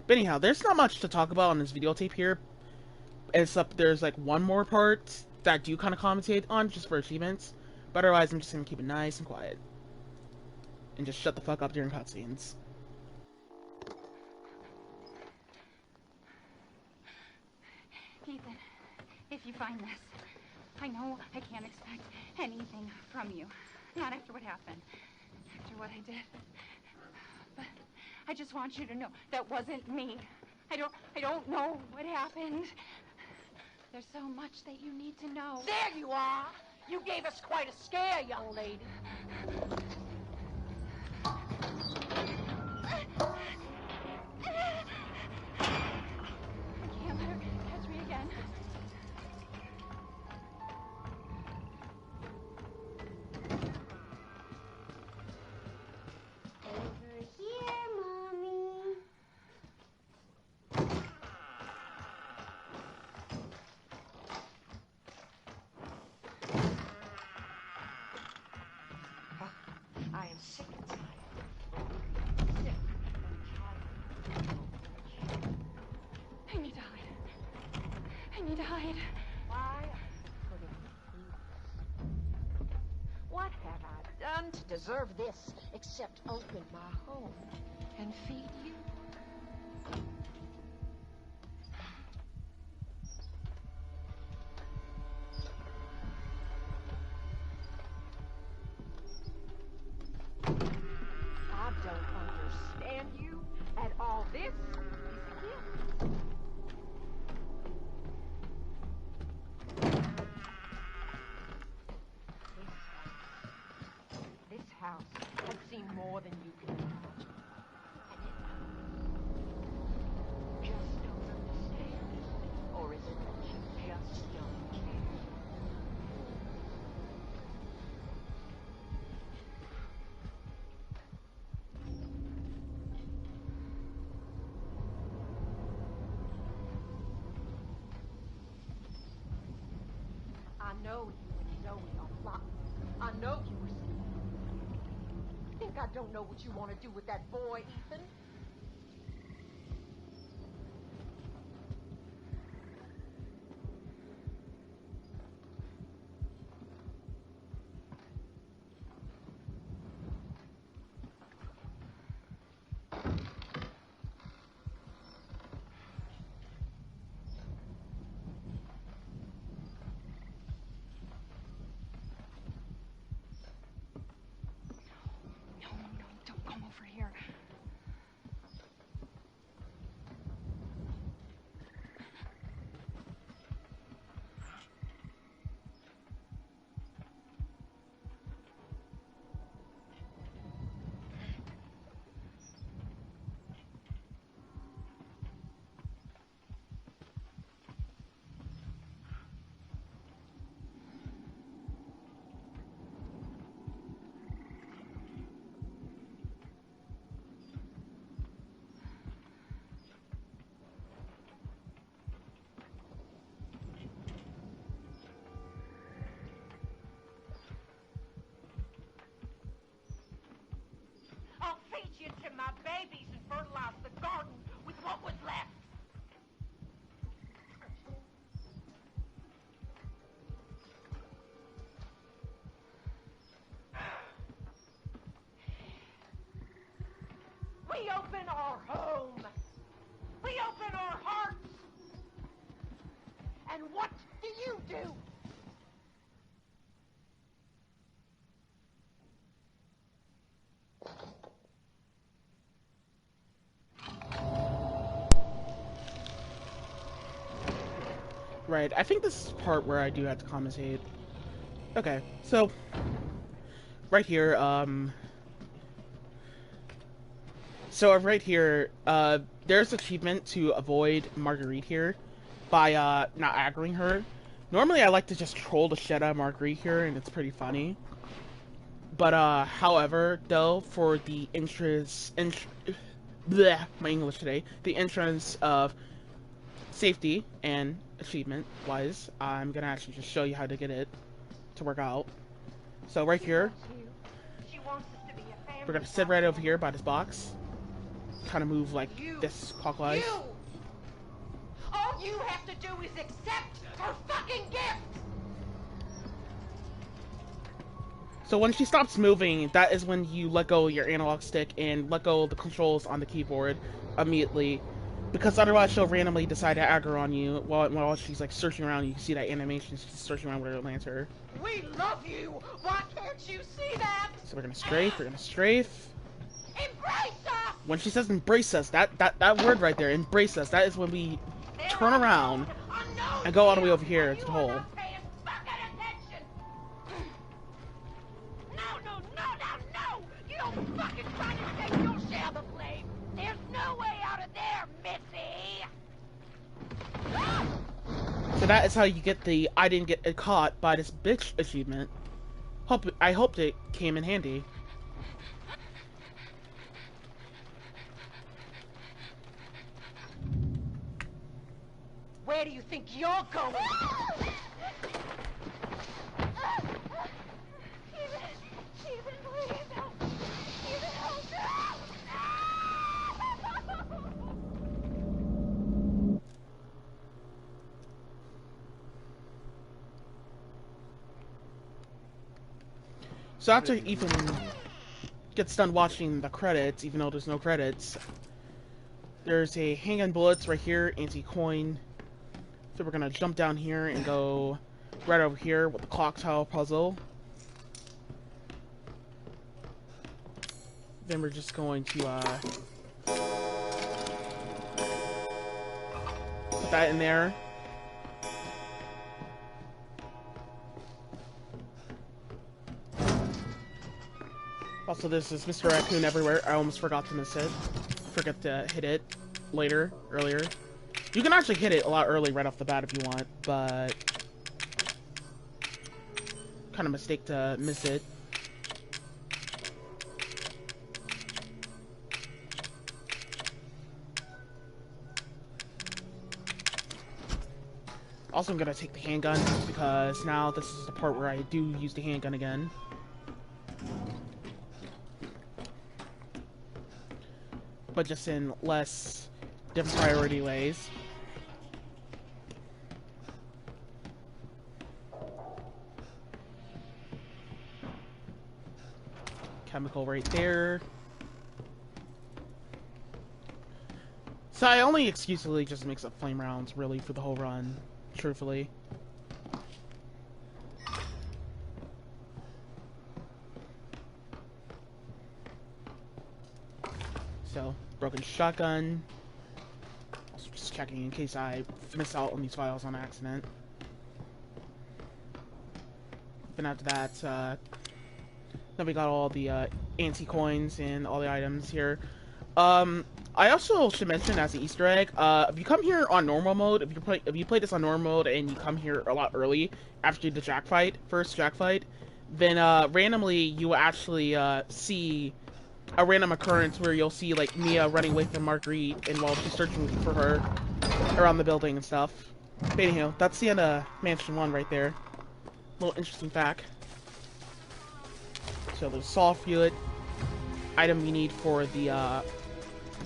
But anyhow, there's not much to talk about on this videotape here, except there's like one more part that I do kind of commentate on, just for achievements. But otherwise, I'm just gonna keep it nice and quiet. And just shut the fuck up during cutscenes. Ethan, if you find this, I know I can't expect anything from you. Not after what happened. After what I did. But I just want you to know that wasn't me. I don't know what happened. There's so much that you need to know. There you are! You gave us quite a scare, young lady. I can't let her catch me again. Over here, Mommy. I am sick and tired. I need to hide. I need to hide. Why could it What have I done to deserve this except open my home and feed you? I don't understand you at all. This is a gift. This house has seen more than you can imagine. And it just don't understand. Or is it that you just don't care? I know you and Zoe are plotting. I know you were think I don't know what you want to do with that boy, Ethan? Don't come over here. We open our home. We open our hearts. And what do you do? Right, I think this is the part where I do have to commentate. Okay, so right here, there's achievement to avoid Marguerite here by not aggroing her. Normally I like to just troll the shit out of Marguerite here, and it's pretty funny. But however, though, for the my English today, the entrance of safety and achievement wise, I'm gonna actually just show you how to get it to work out. So right here, we're gonna sit right over here by this box, kind of move like this clockwise. All you have to do is accept her fucking gift. So when she stops moving, that is when you let go of your analog stick and let go of the controls on the keyboard immediately. Because otherwise she'll randomly decide to aggro on you while she's like searching around. You can see that animation, she's searching around where it lands her. We love you. Why can't you see that? So we're gonna strafe, Embrace us. When she says embrace us, that word right there, embrace us, that is when we turn around and go all the way over here to the hole. No! You don't fucking try to take your share of the blame. There's no way out of there, Missy. So that is how you get the I didn't get caught by this bitch achievement. I hoped it came in handy. Where do you think you're going? So after Ethan gets done watching the credits, even though there's no credits, there's a handgun bullets right here, anti-coin. So we're gonna jump down here and go right over here with the clock tile puzzle. Then we're just going to put that in there. Also, this is Mr. Raccoon everywhere. I almost forgot to miss it. Forget to hit it earlier. You can actually hit it a lot early right off the bat if you want, but kind of mistake to miss it. Also, I'm gonna take the handgun because now this is the part where I do use the handgun again. But just in less different priority ways. Chemical right there. So I only exclusively just mix up flame rounds really for the whole run, truthfully. So, broken shotgun. Also just checking in case I miss out on these files on accident. Then after that, then we got all the anti-coins and all the items here. I also should mention as an Easter egg, if you come here on normal mode, if you play this on normal mode and you come here a lot early after the first Jack fight, then randomly you will actually see a random occurrence where you'll see like Mia running away from Marguerite and while she's searching for her around the building and stuff. But anyhow, that's the end of Mansion 1 right there. Little interesting fact. So there's saw fluid, item you need for the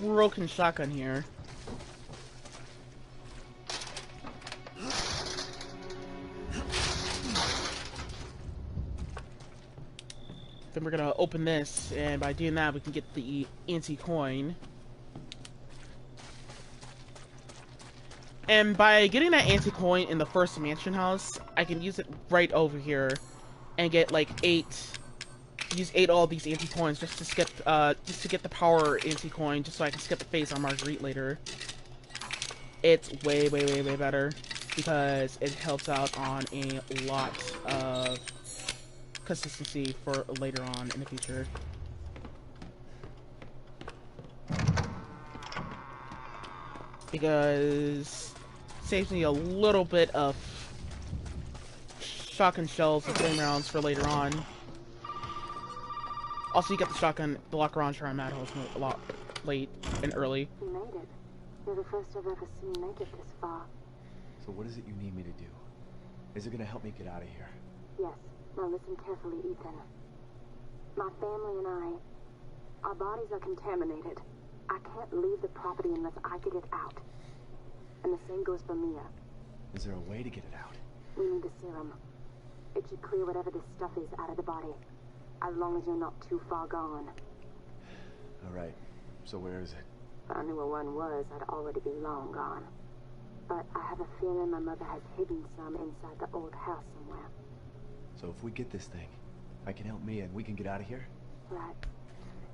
broken shotgun here. Then we're gonna open this, and by doing that, we can get the anti-coin. And by getting that anti-coin in the first mansion house, I can use it right over here and get like 8. Use 8 all these anti-coins just to get the power anti-coin, just so I can skip the face on Marguerite later. It's way better because it helps out on a lot of consistency for later on in the future. Because it saves me a little bit of shotgun shells and flame rounds for later on. Also, you get the locker launcher on Madhouse a lot late and early. You made it. You're the first I've ever seen make it this far. So what is it you need me to do? Is it gonna help me get out of here? Yes. Now listen carefully, Ethan. My family and I, our bodies are contaminated. I can't leave the property unless I get it out. And the same goes for Mia. Is there a way to get it out? We need the serum. It should clear whatever this stuff is out of the body. As long as you're not too far gone. Alright, so where is it? If I knew where one was, I'd already be long gone. But I have a feeling my mother has hidden some inside the old house somewhere. So if we get this thing, I can help Mia and we can get out of here? Right.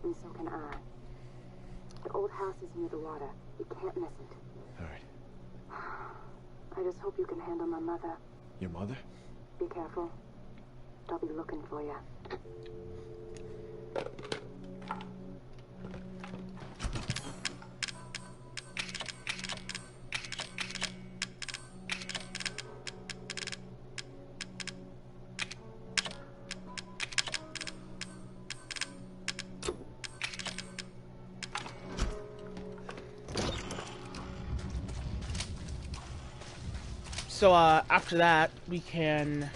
And so can I. The old house is near the water. We can't miss it. Alright. I just hope you can handle my mother. Your mother? Be careful. I'll be looking for you. So, after that, we can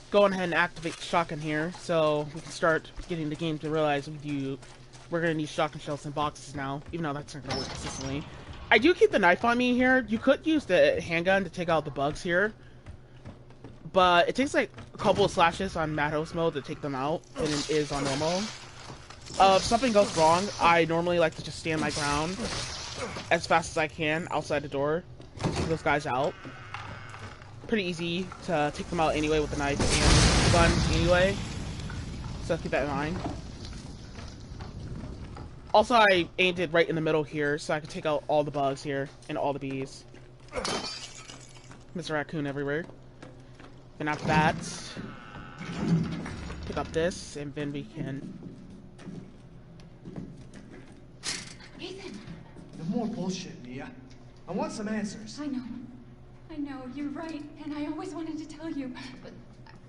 go ahead and activate the shotgun here, so we can start getting the game to realize we're gonna need shotgun shells in boxes now, even though that's not gonna work consistently. I do keep the knife on me here. You could use the handgun to take out the bugs here, but it takes like a couple of slashes on madhouse mode to take them out, and it is on normal. If something goes wrong, I normally like to just stand my ground as fast as I can outside the door to take those guys out. Pretty easy to take them out anyway with the knife and gun anyway, so keep that in mind. Also, I aimed it right in the middle here so I could take out all the bugs here and all the bees. Mr. Raccoon everywhere. And after that, pick up this, and then we can... Ethan! No more bullshit, Mia. I want some answers. I know, you're right, and I always wanted to tell you,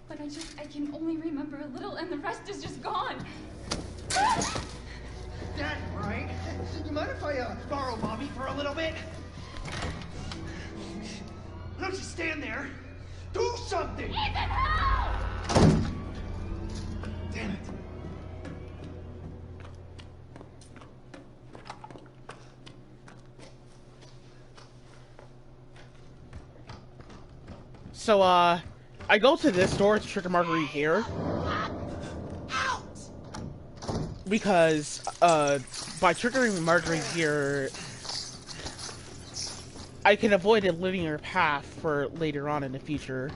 but I can only remember a little, and the rest is just gone. That right? You mind if I borrow Mommy for a little bit? Don't you stand there. Do something! Ethan, help! Damn it. So, I go to this door to trigger Marguerite here. Because, by triggering Marguerite here, I can avoid a linear path for later on in the future.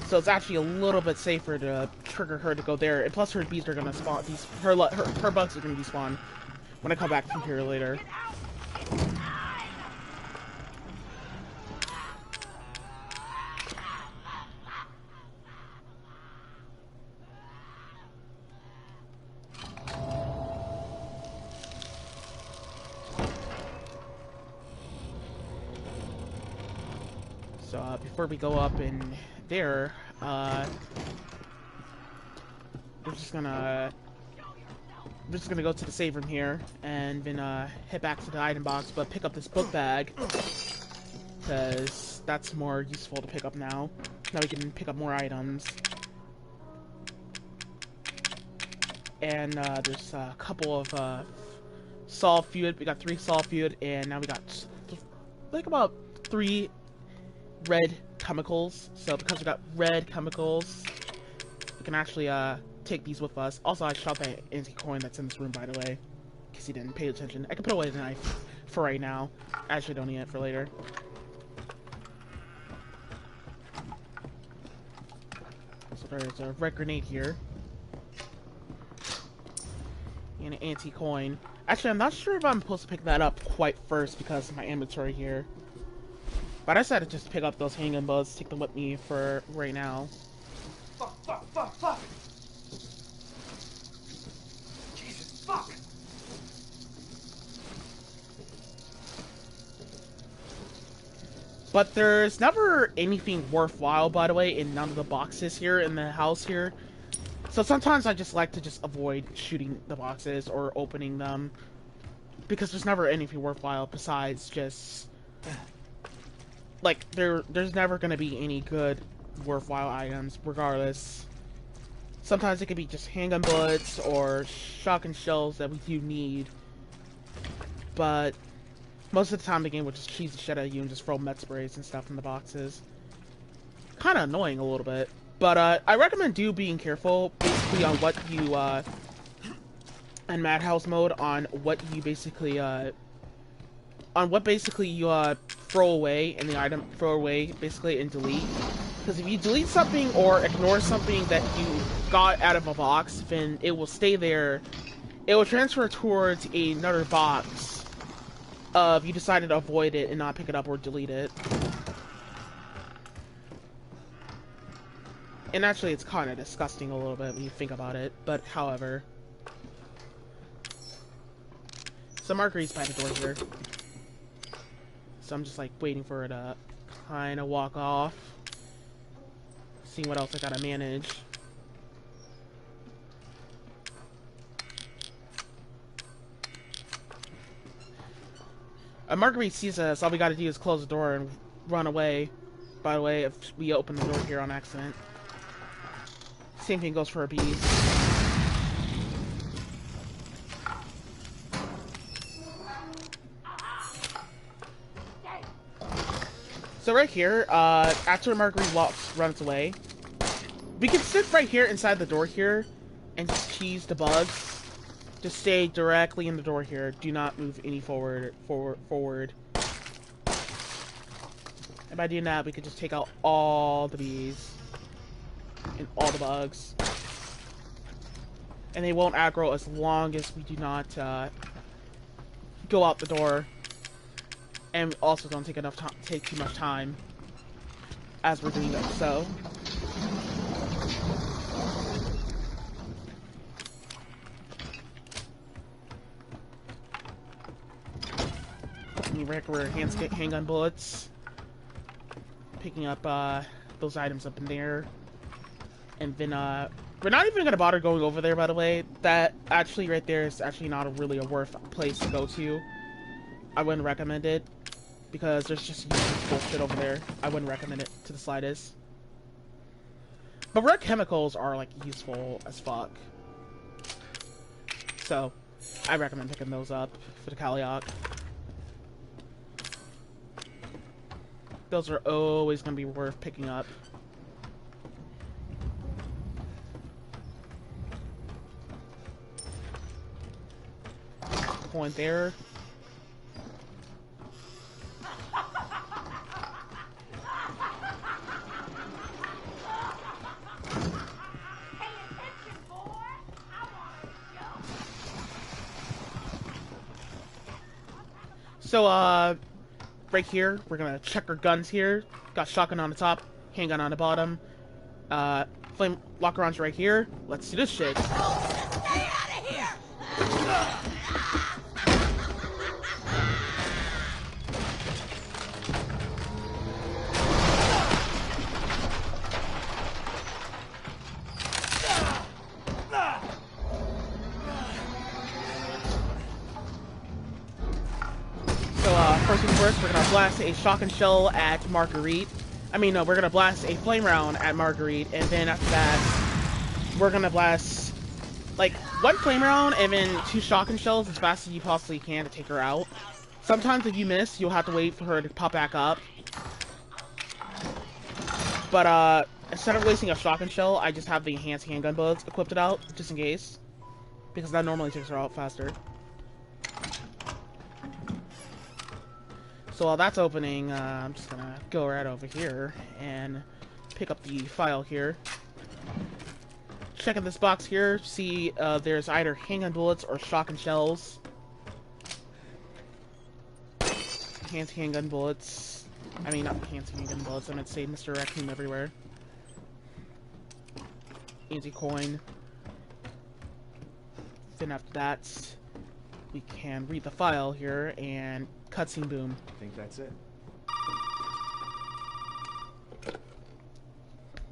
So it's actually a little bit safer to trigger her to go there, and plus her bees are gonna spawn, her bugs are gonna despawn when I come back from here later. So before we go up in there, we're just gonna go to the save room here and then head back to the item box, but pick up this book bag because that's more useful to pick up now. Now we can pick up more items. And there's a couple of saw fluid. We got 3 saw fluid, and now we got like about 3 red chemicals. So because we got red chemicals, we can actually take these with us. Also, I shot that anti-coin that's in this room, by the way, in case you didn't pay attention. I can put away the knife for right now. I actually don't need it for later. So there's a red grenade here. And an anti-coin. Actually, I'm not sure if I'm supposed to pick that up quite first because of my inventory here. But I decided to just pick up those handgun bullets, take them with me for right now. Fuck, fuck, fuck, fuck! Jesus, fuck! But there's never anything worthwhile, by the way, in none of the boxes here in the house here. So sometimes I just like to just avoid shooting the boxes or opening them. Because there's never anything worthwhile besides just... like, there's never going to be any good, worthwhile items, regardless. Sometimes it could be just handgun bullets or shotgun shells that we do need. But most of the time the game will just cheese the shit out of you and just throw med sprays and stuff in the boxes. Kind of annoying a little bit. But I recommend being careful, basically, on what you, in madhouse mode, on what you basically, throw away in the item, basically, and delete. Because if you delete something or ignore something that you got out of a box, then it will stay there. It will transfer towards another box if you decided to avoid it and not pick it up or delete it. And actually, it's kind of disgusting a little bit when you think about it, but however. So Marguerite's by the door here. So I'm just like waiting for her to kind of walk off. Seeing what else I gotta manage. Marguerite sees us, all we gotta do is close the door and run away. By the way, if we open the door here on accident. Same thing goes for a bees. So right here, after Marguerite runs away, we can sit right here inside the door here and just cheese the bugs. Just stay directly in the door here. Do not move any forward. And by doing that, we can just take out all the bees and all the bugs. And they won't aggro as long as we do not go out the door. And also don't take too much time as we're doing that. So regular handgun bullets. Picking up those items up in there. And then we're not even gonna bother going over there, by the way. That actually right there is actually not really a worth place to go to. I wouldn't recommend it because there's just useless bullshit over there. I wouldn't recommend it to the slightest. But red chemicals are like useful as fuck. So I recommend picking those up for the Kaliak. Those are always gonna be worth picking up. Point there. So, right here, we're gonna check our guns here. Got shotgun on the top, handgun on the bottom. Flame locker rounds right here. Let's do this shit. Stay out of here! First things first, we're gonna blast a shotgun shell at Marguerite. I mean, no, we're gonna blast a flame round at Marguerite, and then after that, we're gonna blast, like, one flame round and then 2 shotgun shells as fast as you possibly can to take her out. Sometimes if you miss, you'll have to wait for her to pop back up. But, instead of wasting a shotgun shell, I just have the enhanced handgun bullets equipped it out, just in case. Because that normally takes her out faster. So while that's opening, I'm just gonna go right over here and pick up the file here. Check in this box here, see there's either handgun bullets or shotgun shells. Enhanced handgun bullets. I mean, not enhanced handgun bullets, I meant to say Mr. Raccoon everywhere. Easy coin. Then after that, we can read the file here and cutscene boom. I think that's it.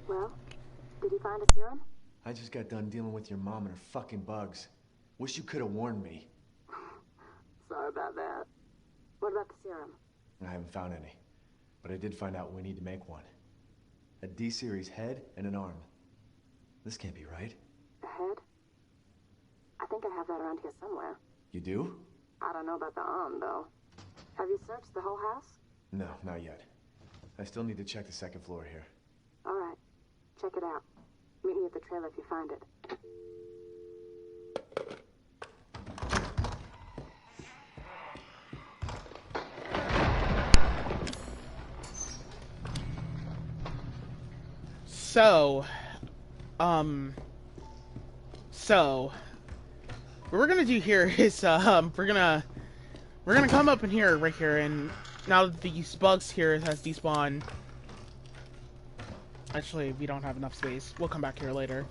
Well, did you find a serum? I just got done dealing with your mom and her fucking bugs. Wish you could have warned me. Sorry about that. What about the serum? I haven't found any. But I did find out we need to make one. A D-series head and an arm. This can't be right. A head? I think I have that around here somewhere. You do? I don't know about the arm, though. Have you searched the whole house? No, not yet. I still need to check the second floor here. All right. Check it out. Meet me at the trailer if you find it. So, what we're gonna do here is, we're gonna come up in here, right here, and now that these bugs here has despawned. Actually, we don't have enough space. We'll come back here later.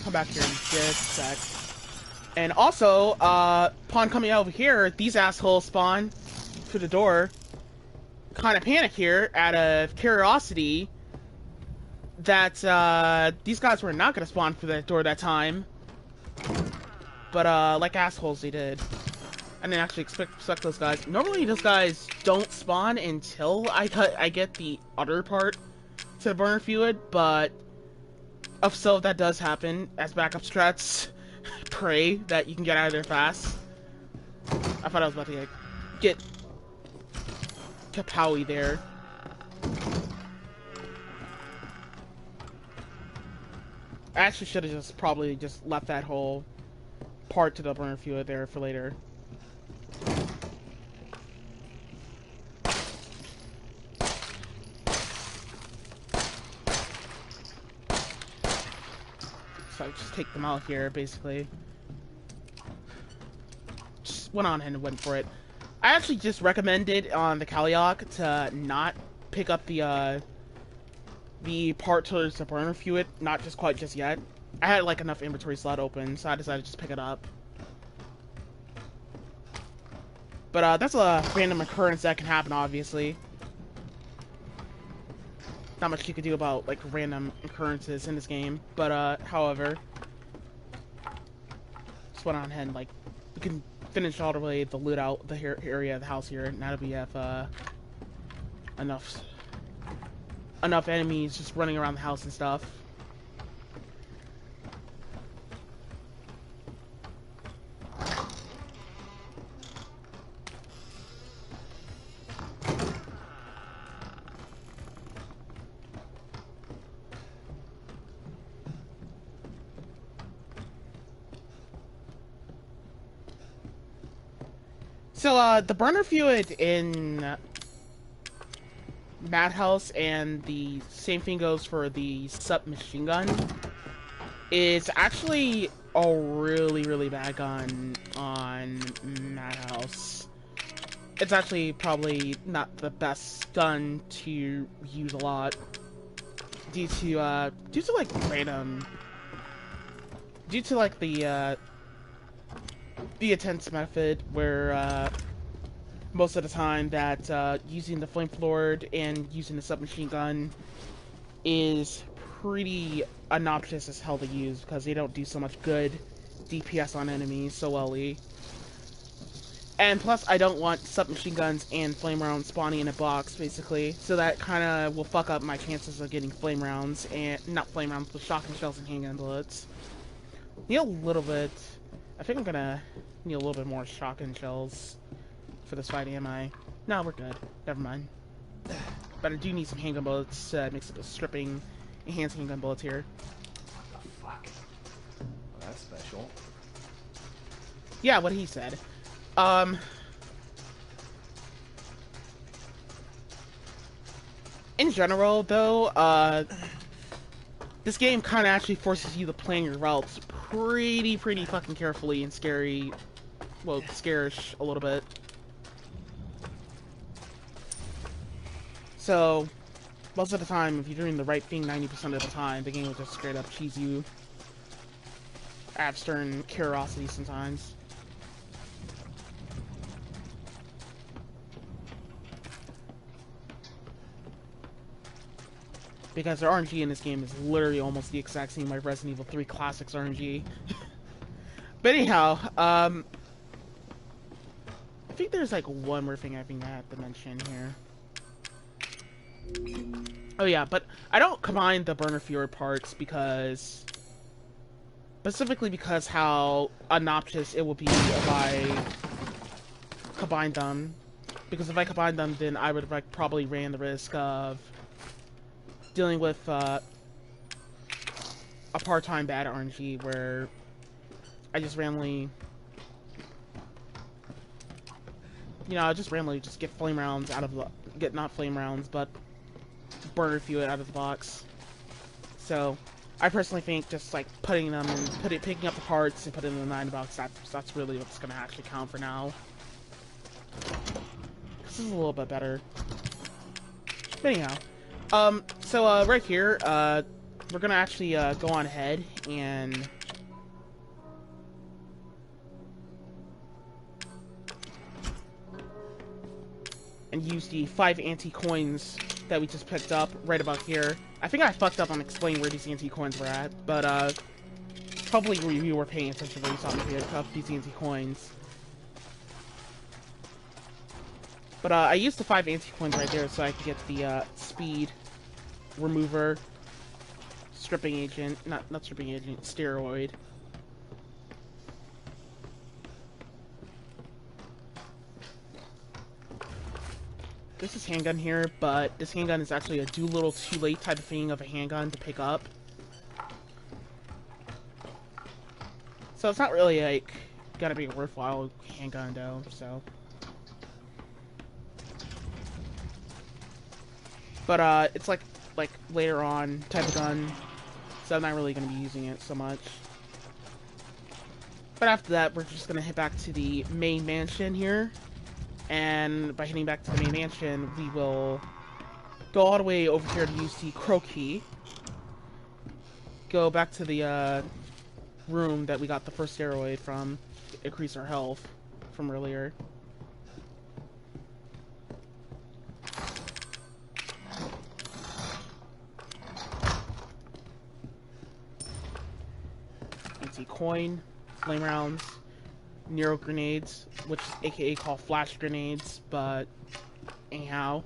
Come back here in just a sec. And also, upon coming over here, these assholes spawn through the door. Kind of panic here out of curiosity that these guys were not going to spawn through that door that time. But like assholes they did. I didn't actually expect those guys. Normally those guys don't spawn until I get the other part to the burner fluid, but so if that does happen, as backup strats, pray that you can get out of there fast. I thought I was about to get Kapowie there. I actually should have probably just left that whole part to the burner fluid there for later. So I just take them out here, basically. Just went on and went for it. I actually just recommended on the Kaliak to not pick up the part towards the burner fluid, not just quite just yet. I had like enough inventory slot open, so I decided to just pick it up. But that's a random occurrence that can happen, obviously. Not much you could do about like random occurrences in this game, but however, just went on ahead and like we can finish all the way the loot out the area of the house here. Now that we have enough enemies just running around the house and stuff. So, the burner fluid in Madhouse, and the same thing goes for the submachine gun, is actually a really, really bad gun on Madhouse. It's actually probably not the best gun to use a lot, due to like random, due to like the intense method where most of the time that using the flamethrower and using the submachine gun is pretty obnoxious as hell to use because they don't do so much good DPS on enemies so wellly. And plus, I don't want submachine guns and flame rounds spawning in a box, basically, so that kind of will fuck up my chances of getting flame rounds, and not flame rounds, but shotgun shells and handgun bullets. Need a little bit. I think I'm gonna need a little bit more shotgun shells for this fight, am I? No, we're good. Never mind. but I do need some handgun bullets to mix up the stripping enhanced handgun bullets here. What the fuck? Well, that's special. Yeah, what he said. In general, though, this game kind of actually forces you to plan your routes pretty fucking carefully and scary, well, scarish a little bit. So, most of the time, if you're doing the right thing 90% of the time, the game will just straight up cheese you. I have stern curiosity sometimes. Because the RNG in this game is literally almost the exact same like Resident Evil 3 Classics RNG. But anyhow, I think there's like one more thing I think I have to mention here. Oh yeah, but I don't combine the burner fjord parts because... Specifically because how obnoxious it would be if I combined them. Because if I combined them, then I would like probably ran the risk of dealing with a part-time bad RNG where I just randomly, you know, I just randomly just get flame rounds out of the, get not flame rounds, but burner fuel out of the box. So I personally think just like putting them and picking up the parts and putting them in the 9 box, that's really what's gonna actually count for now. This is a little bit better. But anyhow. So, right here, we're gonna actually, go on ahead and use the 5 antique coins that we just picked up right about here. I think I fucked up on explaining where these antique coins were at, but, hopefully you were paying attention where you saw me pick up these antique coins. But, I used the 5 antique coins right there so I could get the, speed remover, stripping agent, not stripping agent, steroid. This is handgun here, but this handgun is actually a do little too late type of thing of a handgun to pick up. So it's not really like gotta be a worthwhile handgun though, so. But it's like later on type of gun, so I'm not really going to be using it so much. But after that, we're just going to hit back to the main mansion here, and by hitting back to the main mansion, we will go all the way over here to use the crow key, go back to the room that we got the first steroid from, increase our health from earlier. Coin, flame rounds, Nero grenades, which is aka called flash grenades, but anyhow.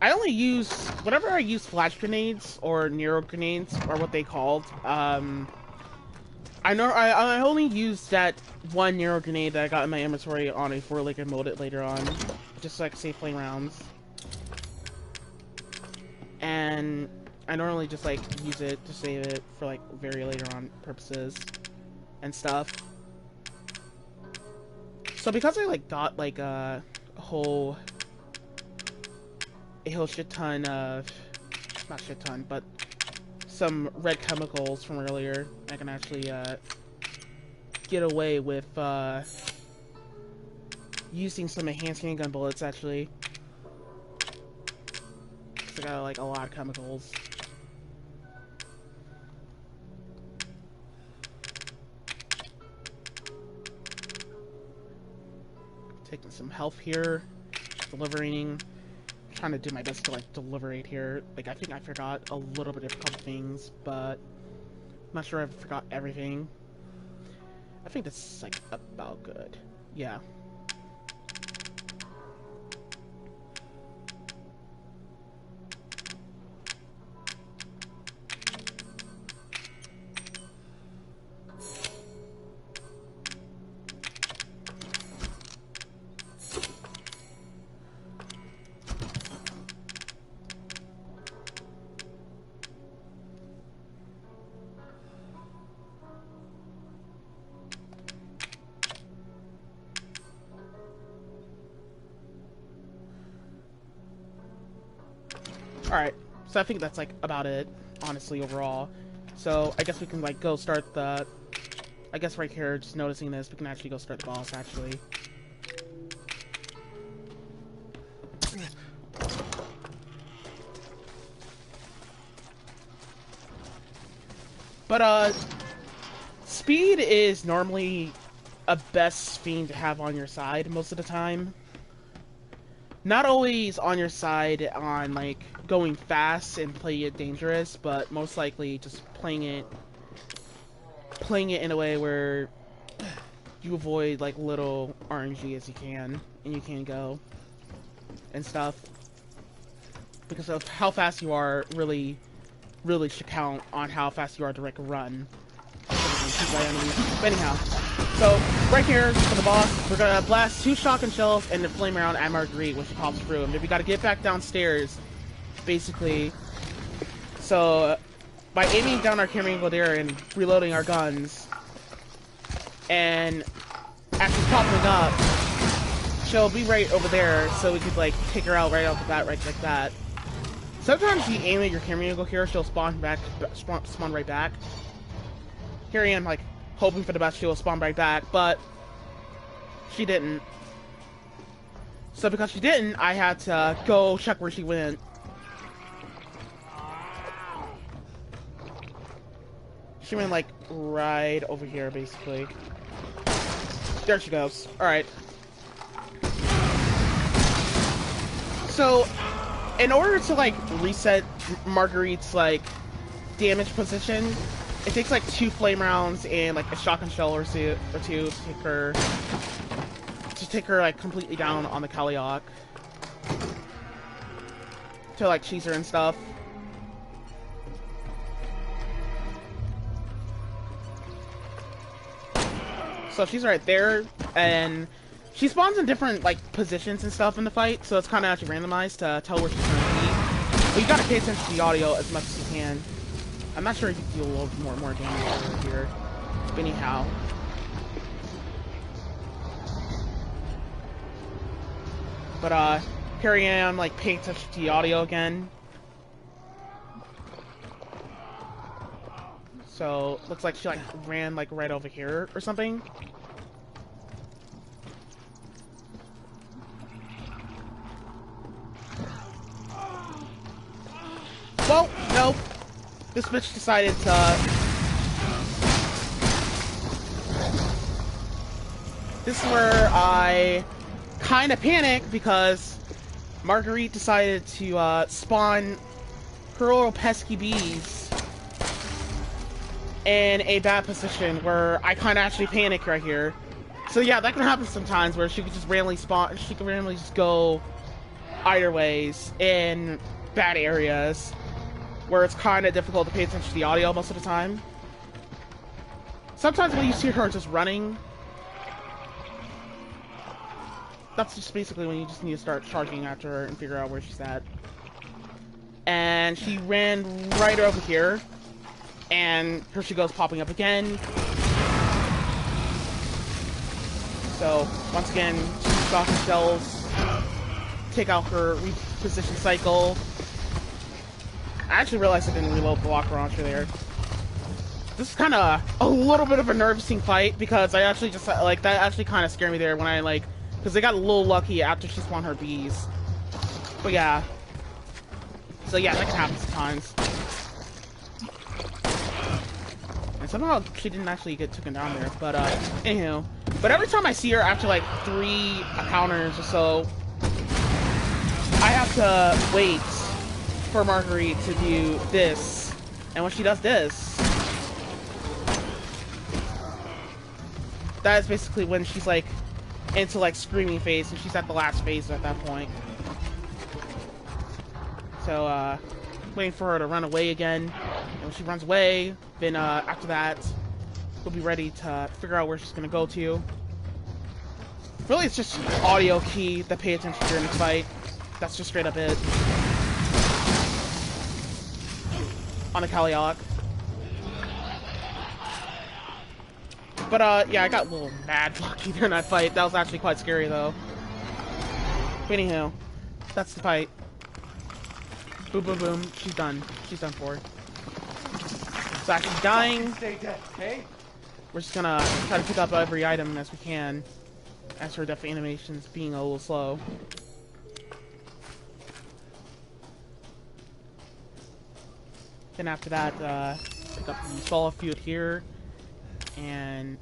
I only use, whenever I use flash grenades or Nero grenades, or what they called, I know I only use that one Nero grenade that I got in my inventory on a 4-legged molded later on, just so I can save flame rounds. And I normally just like use it to save it for like very later on purposes and stuff. So because I like got like a whole shit ton of, not shit ton, but some red chemicals from earlier, I can actually get away with using some enhanced handgun bullets actually. I got like a lot of chemicals. Taking some health here, delivering. Trying to do my best to like deliberate here. Like I think I forgot a little bit of a couple things, but I'm not sure I forgot everything. I think that's like about good. Yeah. Alright, so I think that's like about it, honestly, overall. So I guess we can like go start the, I guess right here, just noticing this, we can actually go start the boss, actually. But speed is normally a best fiend to have on your side most of the time. Not always on your side on like going fast and playing it dangerous, but most likely just playing it in a way where you avoid like little RNG as you can, and you can go and stuff, because of how fast you are really should count on how fast you are to like run. But anyhow, so right here for the boss, we're gonna blast 2 shotgun shells and the flame round at Marguerite when she pops through, and then we gotta get back downstairs, basically. So by aiming down our camera angle there and reloading our guns, and after popping up, she'll be right over there, so we could like take her out right off the bat, right like that. Sometimes you aim at your camera angle here, she'll spawn right back. Here I am, like, hoping for the best she'll spawn right back, but she didn't. So because she didn't, I had to go check where she went. She went, like, right over here, basically. There she goes. Alright. So, in order to, like, reset Marguerite's, like, damage position, it takes like 2 flame rounds and like a shotgun shell or two to take her like completely down on the Kaliak, to like cheese her and stuff. So she's right there, and she spawns in different like positions and stuff in the fight, so it's kind of actually randomized to tell where she's going to be. But you gotta pay attention to the audio as much as you can. I'm not sure if you can deal a little more damage over here. But anyhow. But here I am, like, paying attention to the audio again. So, looks like she, like, ran, like, right over here or something. Well, nope. This bitch decided to... This is where I kind of panicked, because Marguerite decided to spawn her little pesky bees in a bad position where I kind of actually panicked right here. So yeah, that can happen sometimes, where she could just randomly spawn, she could randomly just go either ways in bad areas, where it's kind of difficult to pay attention to the audio most of the time. Sometimes when you see her just running, that's just basically when you just need to start charging after her and figure out where she's at. And she ran right over here, and here she goes popping up again. So, once again, shoot off the shells, take out her reposition cycle. I actually realized I didn't reload the rocket launcher there. This is kind of a little bit of a nerve-wracking fight, because I actually just, like, that actually kind of scared me there when I, like, because they got a little lucky after she spawned her bees. But yeah. So yeah, that can happen sometimes. And somehow she didn't actually get taken down there, but anywho. But every time I see her after like 3 encounters or so, I have to wait for Marguerite to do this. And when she does this, that is basically when she's like into like screaming phase, and she's at the last phase at that point. So waiting for her to run away again, and when she runs away, then after that we'll be ready to figure out where she's gonna go to. Really, it's just audio key that pay attention during this fight. That's just straight up it. On the Kaliak. But yeah, I got a little mad lucky during that fight. That was actually quite scary though. But anyhow, that's the fight. Boom, boom, boom. She's done. She's done for. So she's dying. Stay dead, okay? We're just gonna try to pick up every item as we can. As her death animations being a little slow. Then after that, pick up the solid field here. And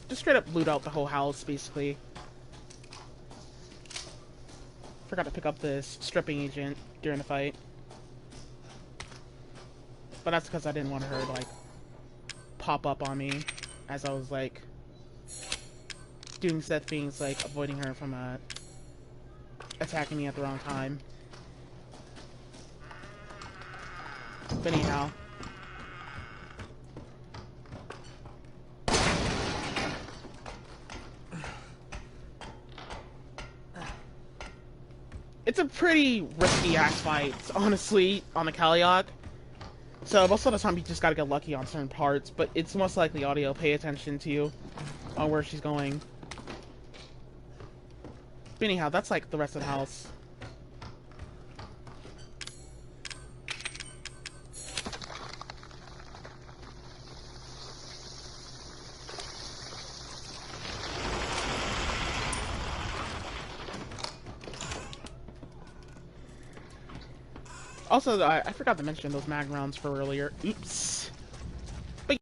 just straight up loot out the whole house, basically. Forgot to pick up this stripping agent during the fight. But that's because I didn't want her to, like, pop up on me as I was, like, doing said things, like avoiding her from attacking me at the wrong time. But anyhow. It's a pretty risky axe fight, honestly, on the Kaliak. So most of the time you just gotta get lucky on certain parts, but it's most likely audio. Pay attention to you on where she's going. But anyhow, that's like the rest of the house. Also, I forgot to mention those mag rounds for earlier. Oops. But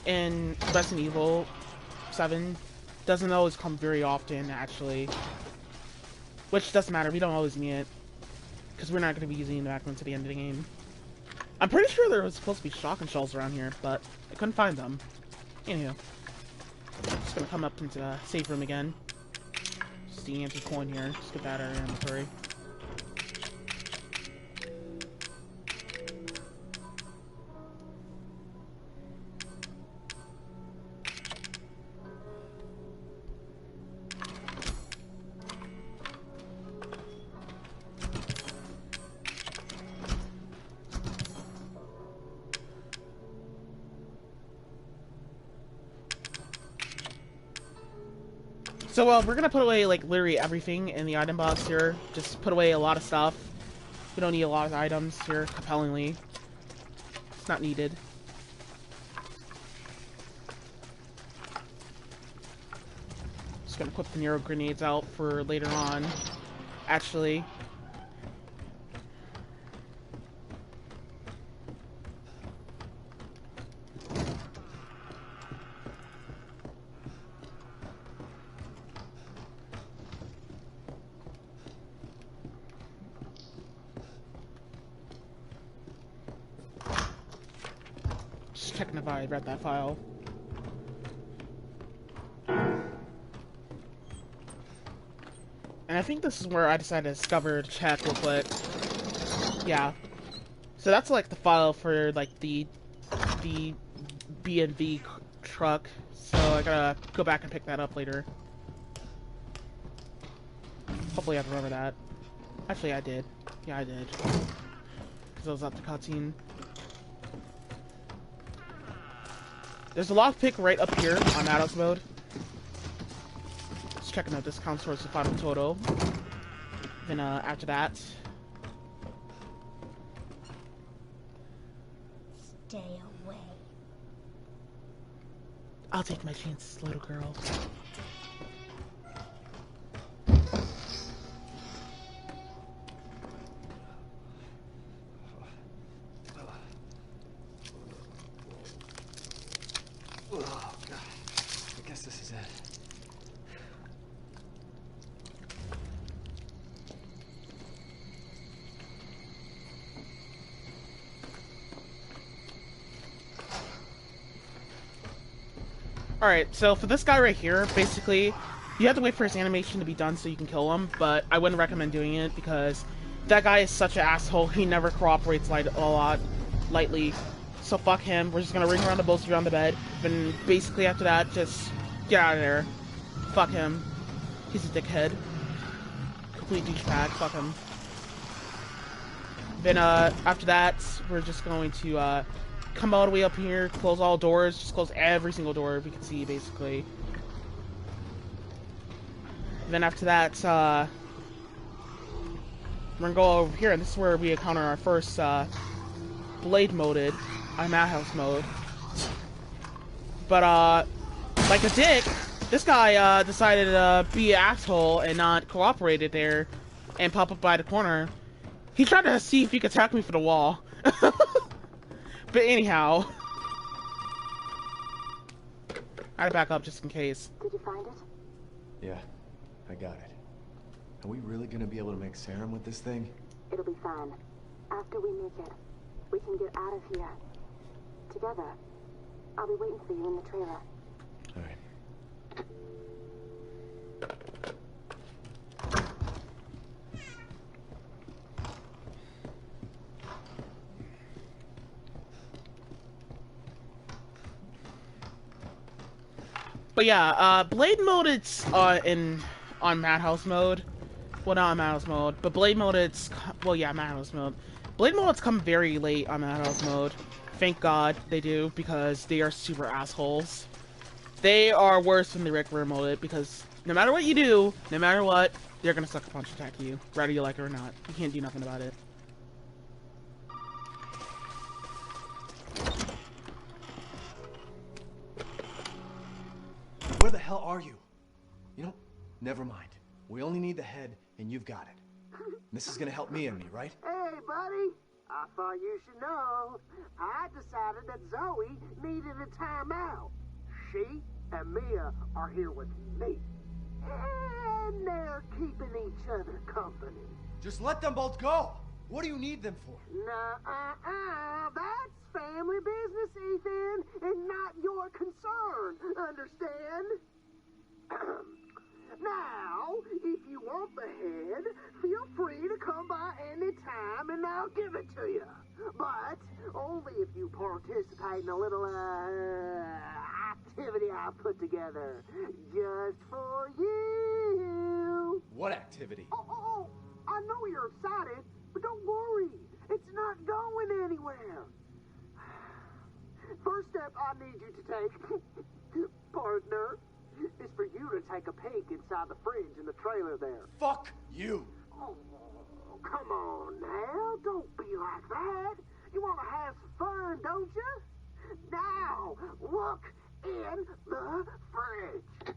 in Resident Evil 7, doesn't always come very often, actually. Which doesn't matter, we don't always need it. Because we're not going to be using the magnum to the end of the game. I'm pretty sure there was supposed to be shotgun shells around here, but I couldn't find them. Anywho. Just going to come up into the safe room again. Just the anti-coin here. Just get that out of our inventory. So, we're gonna put away, like, literally everything in the item box here. Just put away a lot of stuff. We don't need a lot of items here, compellingly. It's not needed. Just gonna put the Nero grenades out for later on. Actually. Checking if I read that file. And I think this is where I decided to discover to check real quick. Yeah. So that's like the file for like the B&V truck. So I gotta go back and pick that up later. Hopefully I remember that. Actually I did. Yeah, I did. Because I was at the cutscene. There's a lockpick right up here on madhouse mode. Just checking out discounts towards the final total. Then after that, Stay away. I'll take my chances, little girl. Oh, God. I guess this is it. Alright, so for this guy right here, basically, you have to wait for his animation to be done so you can kill him, but I wouldn't recommend doing it because that guy is such an asshole. He never cooperates lightly. So fuck him. We're just gonna ring around the bullshit around the bed. And basically after that, just get out of there. Fuck him. He's a dickhead. Complete douchebag. Fuck him. Then after that, we're just going to come all the way up here, close all doors, just close every single door we can see, basically. Then after that, we're gonna go over here, and this is where we encounter our first blade moded, madhouse mode. But like a dick, this guy decided to be an asshole and not cooperated there, and pop up by the corner. He tried to see if he could attack me for the wall. But anyhow, I had to back up just in case. Did you find it? Yeah, I got it. Are we really gonna be able to make serum with this thing? It'll be fine. After we make it, we can get out of here. Together. I'll be waiting for you in the trailer. All right. But yeah, blade mode it's on madhouse mode. Well, not on madhouse mode, but blade mode it's madhouse mode. Blade modes come very late on madhouse mode. Thank God they do, because they are super assholes. They are worse than the regular mode, because no matter what you do, no matter what, they're gonna sucker punch attack you, whether you like it or not. You can't do nothing about it. Where the hell are you? You know, never mind. We only need the head, and you've got it. This is gonna help me and me, right? Hey, buddy. I thought you should know. I decided that Zoe needed a timeout. She and Mia are here with me. And they're keeping each other company. Just let them both go. What do you need them for? That's family business, Ethan, and not your concern. Understand? Now, if you want the head, feel free to come by any time and I'll give it to you. But only if you participate in a little activity I put together just for you. What activity? Oh, I know you're excited, but don't worry. It's not going anywhere. First step I need you to take, partner, is for you to take a peek inside the fridge in the trailer there. Fuck you! Oh, come on now. Don't be like that. You want to have some fun, don't you? Now, look in the fridge.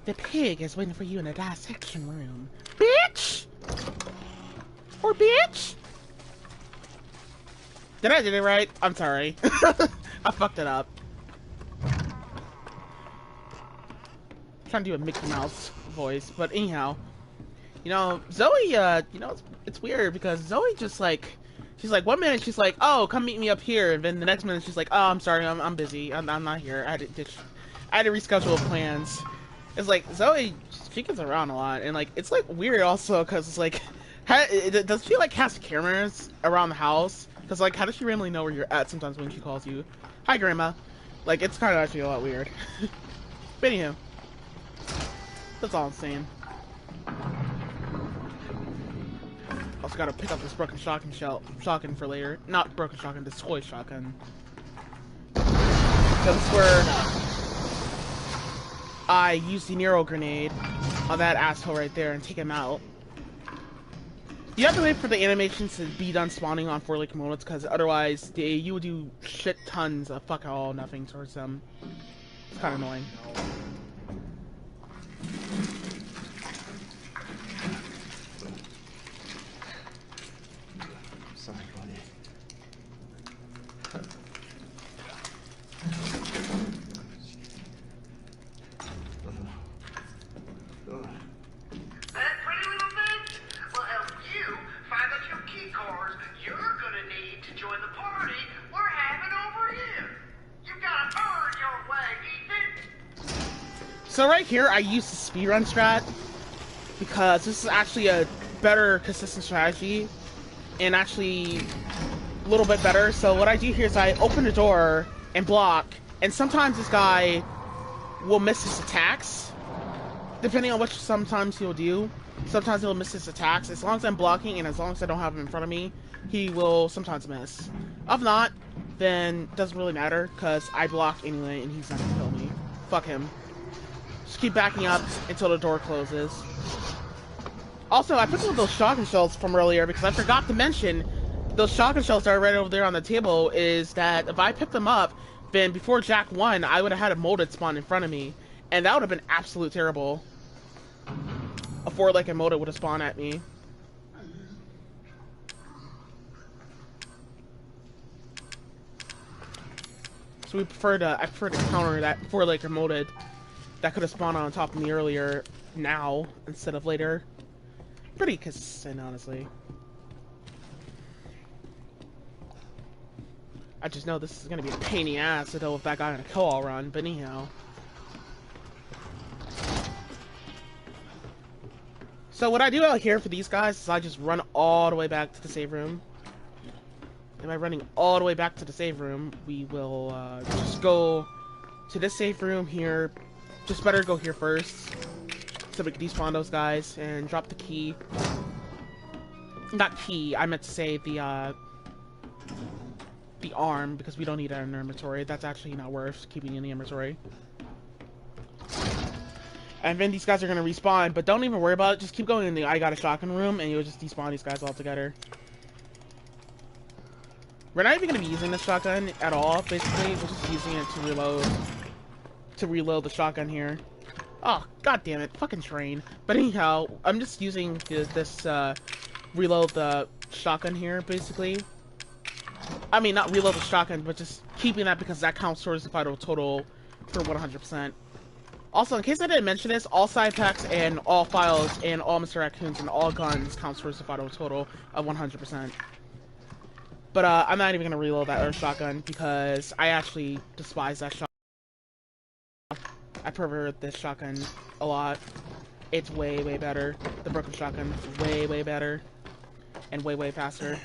The pig is waiting for you in the dissection room. Bitch! Or bitch? Did I do it right? I'm sorry. I fucked it up. Trying to do a Mickey Mouse voice, but anyhow. You know, Zoe, you know, it's weird because Zoe just like, she's like, 1 minute she's like, oh, come meet me up here, and then the next minute she's like, oh, I'm sorry, I'm busy, I'm not here, I had to reschedule plans. It's like, Zoe, she gets around a lot, and like, it's like weird also, because it's like, does she like have cameras around the house? Because like, how does she randomly know where you're at sometimes when she calls you? Hi, Grandma. Like, it's kind of actually a lot weird. But anywho, that's all I'm saying. Also gotta pick up this broken shotgun for later. Not broken shotgun, this toy shotgun. That's where I use the Nero grenade on that asshole right there and take him out. You have to wait for the animations to be done spawning on 4 like moments, because otherwise you would do shit tons of fuck all nothing towards them. It's kind of annoying. Sorry, buddy. That pretty little thing will help you find the few key cards you're gonna need to join the party we're having over here. You gotta earn your way, Ethan. So right here, I use the speedrun strat because this is actually a better consistent strategy and actually a little bit better. So what I do here is I open the door and block, and sometimes this guy will miss his attacks, depending on what sometimes he'll do. Sometimes he'll miss his attacks. As long as I'm blocking and as long as I don't have him in front of me, he will sometimes miss. If not, then it doesn't really matter, because I block anyway and he's not gonna kill me. Fuck him. Just keep backing up until the door closes. Also, I picked up those shotgun shells from earlier because I forgot to mention those shotgun shells that are right over there on the table is that if I picked them up, then before Jack won, I would have had a molded spawn in front of me. And that would have been absolute terrible. A 4-legged molded would have spawned at me. So I prefer to counter that 4-legged molded that could have spawned on top of me earlier now instead of later. Pretty consistent, honestly. I just know this is gonna be a pain in the ass to deal with that guy on a kill-all run, but anyhow. So what I do out here for these guys is I just run all the way back to the save room. And by running all the way back to the save room, we will just go to this save room here. Just better go here first, so we can despawn those guys and drop the key. Not key, I meant to say the arm, because we don't need that in our inventory. That's actually not worth keeping in the inventory. And then these guys are gonna respawn, but don't even worry about it. Just keep going in the I got a shotgun room, and you'll just despawn these guys all together. We're not even gonna be using this shotgun at all. Basically, we're just using it to reload the shotgun here. Oh, god damn it, fucking train. But anyhow, I'm just using this reload the shotgun here, basically. I mean, not reload the shotgun, but just keeping that because that counts towards the final total for 100%. Also, in case I didn't mention this, all side packs and all files and all Mr. Raccoons and all guns counts towards the final total of 100%. But I'm not even going to reload that other shotgun because I actually despise that shotgun. I prefer this shotgun a lot. It's way, way better. The broken shotgun is way, way better. And way, way faster.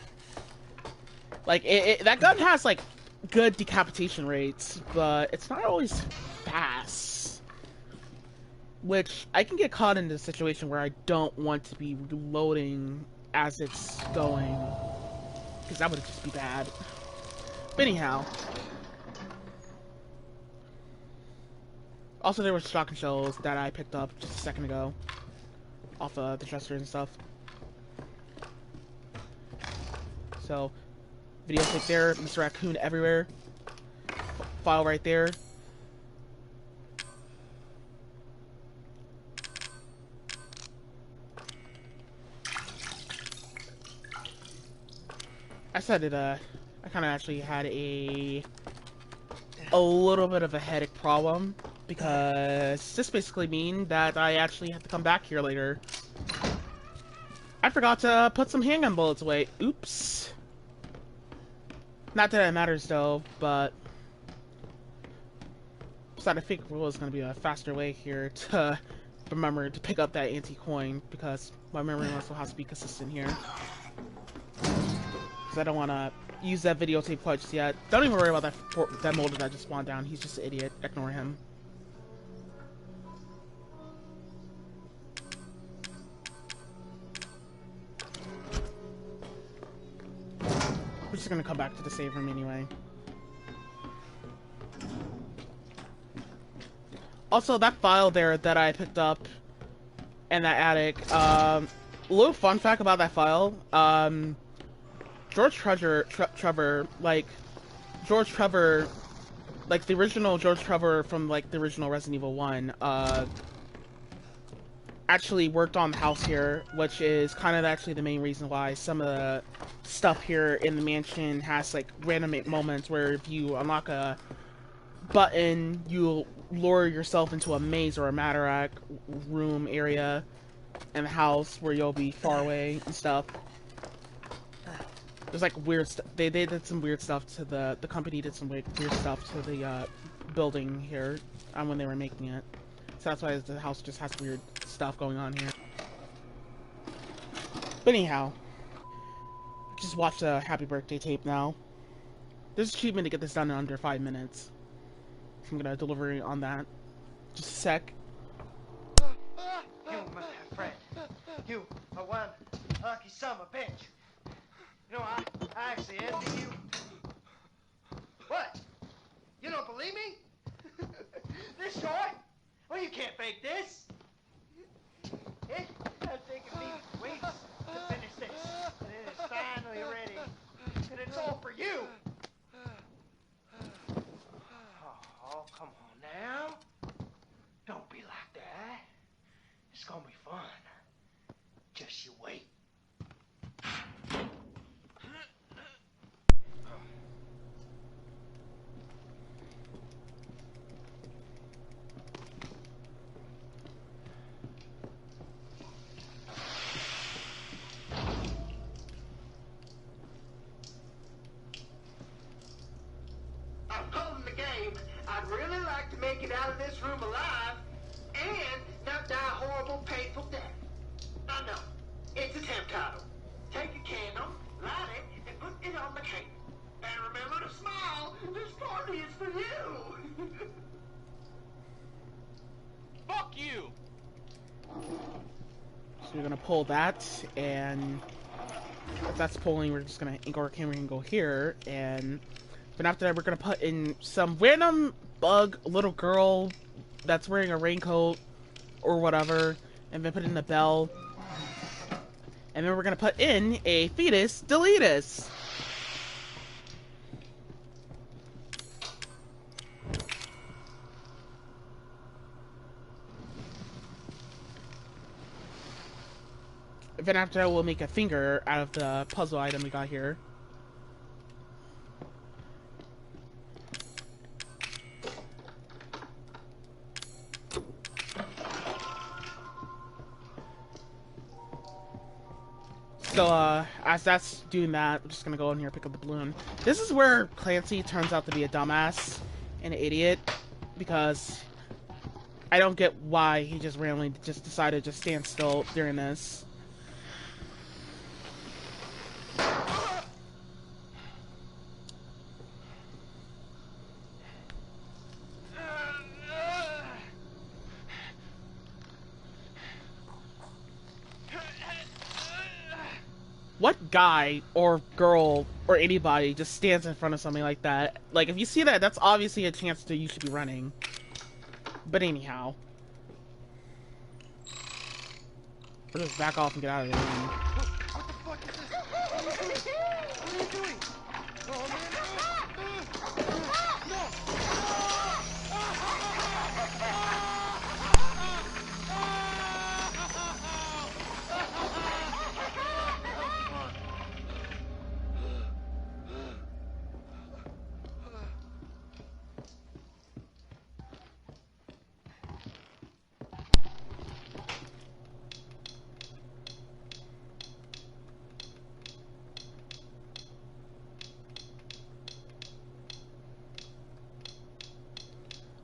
Like, that gun has, like, good decapitation rates, but it's not always fast. Which, I can get caught in a situation where I don't want to be reloading as it's going. Because that would just be bad. But anyhow. Also, there were shotgun shells that I picked up just a second ago. Off the dresser and stuff. So, videotape there, Mr. Raccoon everywhere. File right there. I said it, I kind of actually had a little bit of a headache problem, because this basically means that I actually have to come back here later. I forgot to put some handgun bullets away. Oops. Not that it matters though, but I think it was going to be a faster way here to remember to pick up that anti-coin, because my memory also has to be consistent here. Because I don't want to use that videotape quite just yet. Don't even worry about that molder that just spawned down. He's just an idiot. Ignore him. We're just gonna come back to the save room anyway. Also, that file there that I picked up in that attic, a little fun fact about that file, George Trevor, like the original George Trevor from, like, the original Resident Evil 1, actually worked on the house here, which is kind of actually the main reason why some of the stuff here in the mansion has, like, random moments where if you unlock a button, you'll lure yourself into a maze or a Madhouse room area in the house where you'll be far away and stuff. There's, like, weird stuff. They did some weird stuff to the company did some weird stuff to the building here when they were making it. So that's why the house just has weird stuff going on here. But anyhow, just watch the happy birthday tape now. There's an achievement to get this done in under 5 minutes. I'm gonna deliver on that. Just a sec. You, my friend. You are one lucky son of a bitch. You know, I actually envy you. What? You don't believe me? This toy? Well, you can't fake this. It's taken me weeks to finish this. And it is finally ready. And it's all for you. Oh, come on now. Don't be like that. It's gonna be fun. Just you wait. I'm calling the game. I'd really like to make it out of this room alive and not die a horrible, painful death. I know. It's a temp title. Take a candle, light it, and put it on the cake. And remember to smile. This party is for you. Fuck you! So we're gonna pull that, and if that's pulling, we're just gonna angle our camera and go here, and then after that, we're gonna put in some random bug little girl that's wearing a raincoat or whatever, and then put in the bell, and then we're gonna put in a fetus deletus. Then after that, we'll make a finger out of the puzzle item we got here. So, as that's doing that, I'm just gonna go in here and pick up the balloon. This is where Clancy turns out to be a dumbass and an idiot, because I don't get why he just randomly just decided to stand still during this. What guy or girl or anybody just stands in front of something like that? Like, if you see that, that's obviously a chance that you should be running. But anyhow. We'll just back off and get out of there. What the fuck is this? What are you doing? Oh, man.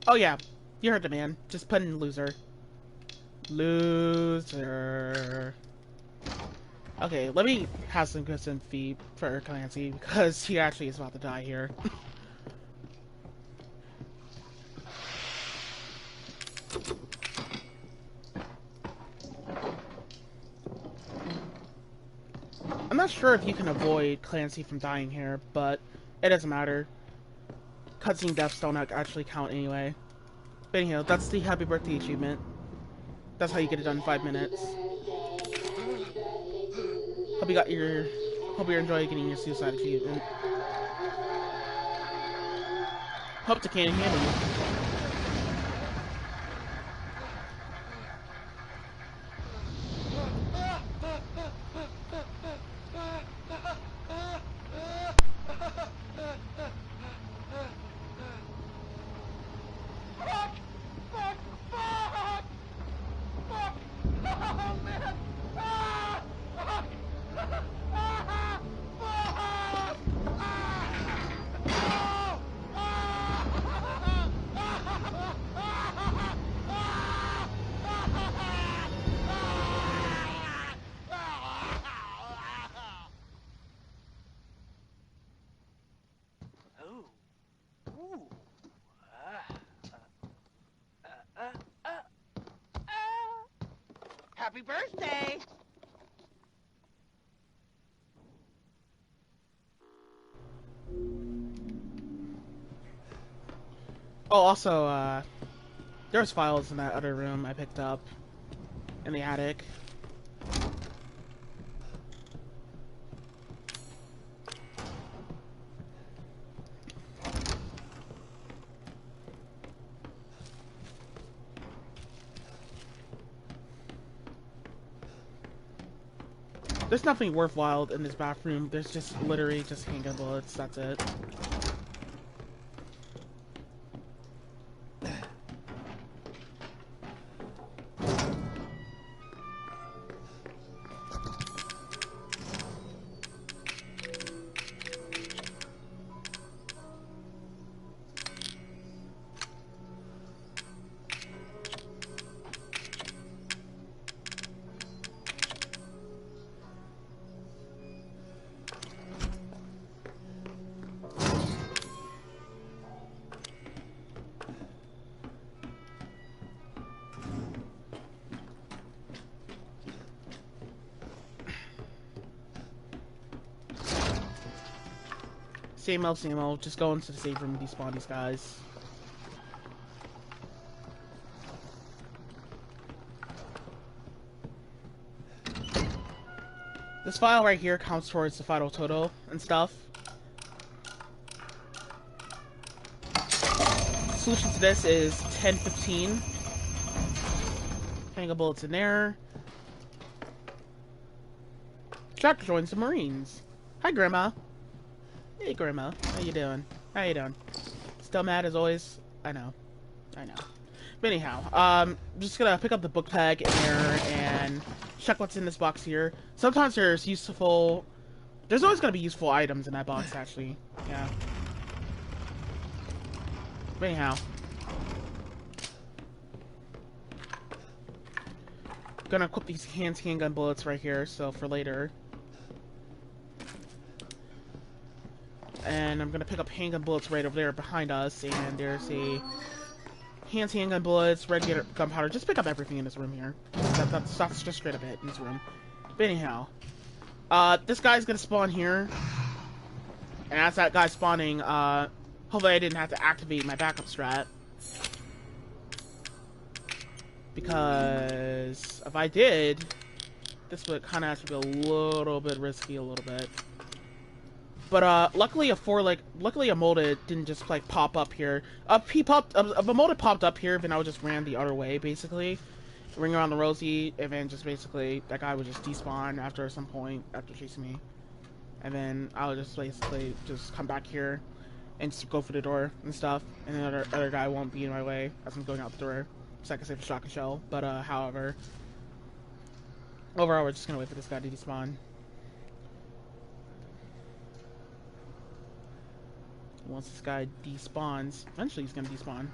Oh yeah, you heard the man. Just put in loser. Loser. Okay, let me have some good sympathy for Clancy, because he actually is about to die here. I'm not sure if you can avoid Clancy from dying here, but it doesn't matter. Cutscene deaths don't actually count anyway. But anyhow, that's the happy birthday achievement. That's how you get it done in 5 minutes. Hope you're enjoying getting your suicide achievement. Hope to can't handle you. Happy birthday! Oh, also, there's files in that other room I picked up in the attic. There's nothing worthwhile in this bathroom. There's just literally just handgun bullets. That's it. Same old, same old. Just go into the safe room and despawn these guys. This file right here counts towards the final total and stuff. The solution to this is 10-15. Hang a bullets in there. Jack joins the Marines. Hi, Grandma. Hey, Grandma. How you doing? How you doing? Still mad as always? I know. I know. But anyhow, I'm just gonna pick up the book tag in there and check what's in this box here. Sometimes there's useful... There's always gonna be useful items in that box, actually. Yeah. But anyhow. Gonna equip these handgun bullets right here, so for later. And I'm gonna pick up handgun bullets right over there behind us, and there's a handgun bullets, regular gunpowder. Just pick up everything in this room here. That's just straight up it in this room. But anyhow, this guy's gonna spawn here, and as that guy's spawning, hopefully I didn't have to activate my backup strat, because if I did, this would kind of have to be a little bit risky, a little bit. But luckily a molded didn't just like pop up here. If a molded popped up here, then I would just ran the other way basically, ring around the rosy, and then just basically that guy would just despawn after some point after chasing me, and then I would just basically just come back here and just go for the door and stuff, and the other guy won't be in my way as I'm going out the door, so I can save a shotgun shell. But however, overall we're just gonna wait for this guy to despawn. Once this guy despawns, eventually he's gonna despawn.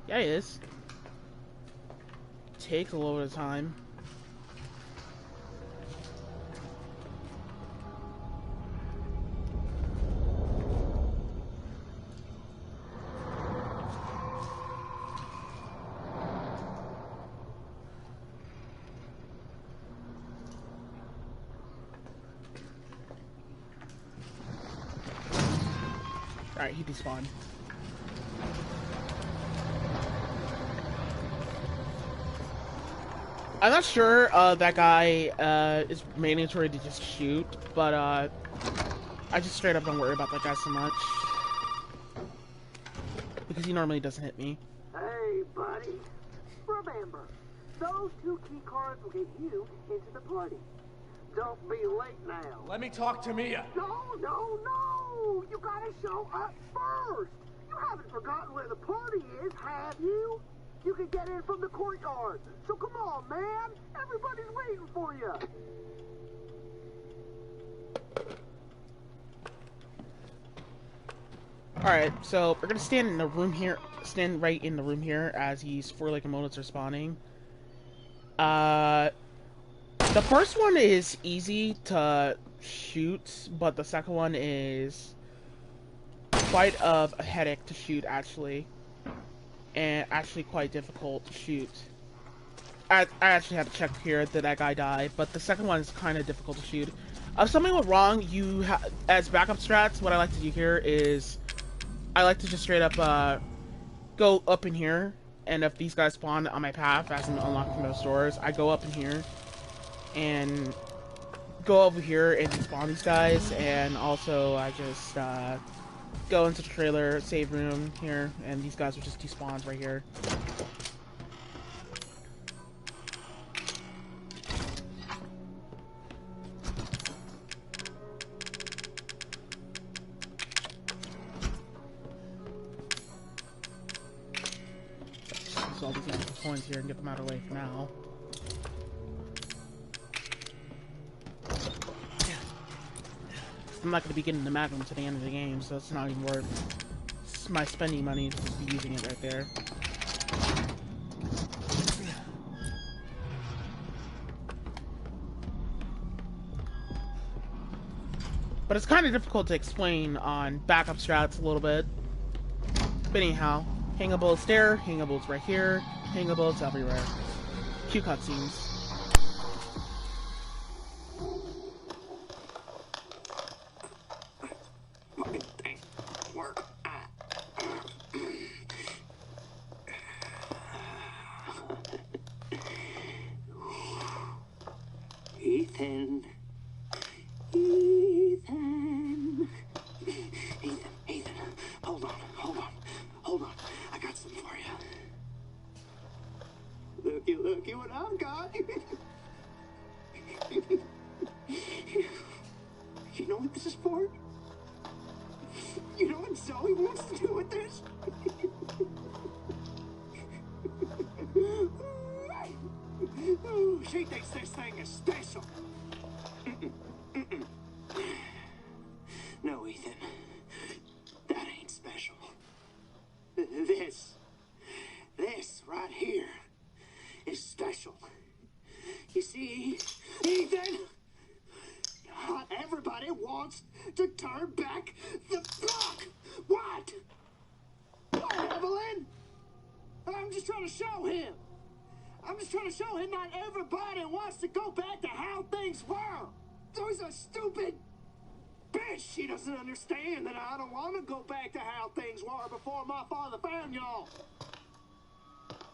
Yeah, he is. Takes a little bit of time. Alright, he despawned. I'm not sure that guy is mandatory to just shoot, but I just straight up don't worry about that guy so much, because he normally doesn't hit me. Hey, buddy. Remember, those 2 key cards will get you into the party. Don't be late now. Let me talk to Mia. No! You gotta show up first. You haven't forgotten where the party is, have you? You can get in from the courtyard. So come on, man. Everybody's waiting for you. Alright, so we're gonna stand in the room here, stand right in the room here as these 4-legged modelers are spawning. The first one is easy to shoot, but the second one is quite of a headache to shoot, actually. And actually quite difficult to shoot. I actually have to check here that that guy died, but the second one is kind of difficult to shoot. If something went wrong, as backup strats, what I like to do here is I like to just straight up go up in here, and if these guys spawn on my path as I'm unlocking those doors, I go up in here and go over here and despawn these guys, and also I just go into the trailer save room here, and these guys will just despawn right here. Use all these extra coins here and get them out of the way for now. I'm not going to be getting the Magnum to the end of the game, so it's not even worth my spending money to just be using it right there. But it's kind of difficult to explain on backup strats a little bit. But anyhow, hang bullets there, hang bullets right here, hang bullets everywhere. Cue cutscenes. Ethan. Ethan. Hold on. I got some for you. Looky what I've got. You know what this is for? You know what Zoe wants to do with this? She thinks this thing is special. No, Ethan. That ain't special. This right here is special. You see, Ethan, not everybody wants to turn back the clock. What? What, Evelyn? I'm just trying to show him. Not everybody wants to go back to how things were. Zoe's a stupid bitch. She doesn't understand that I don't want to go back to how things were before my father found y'all.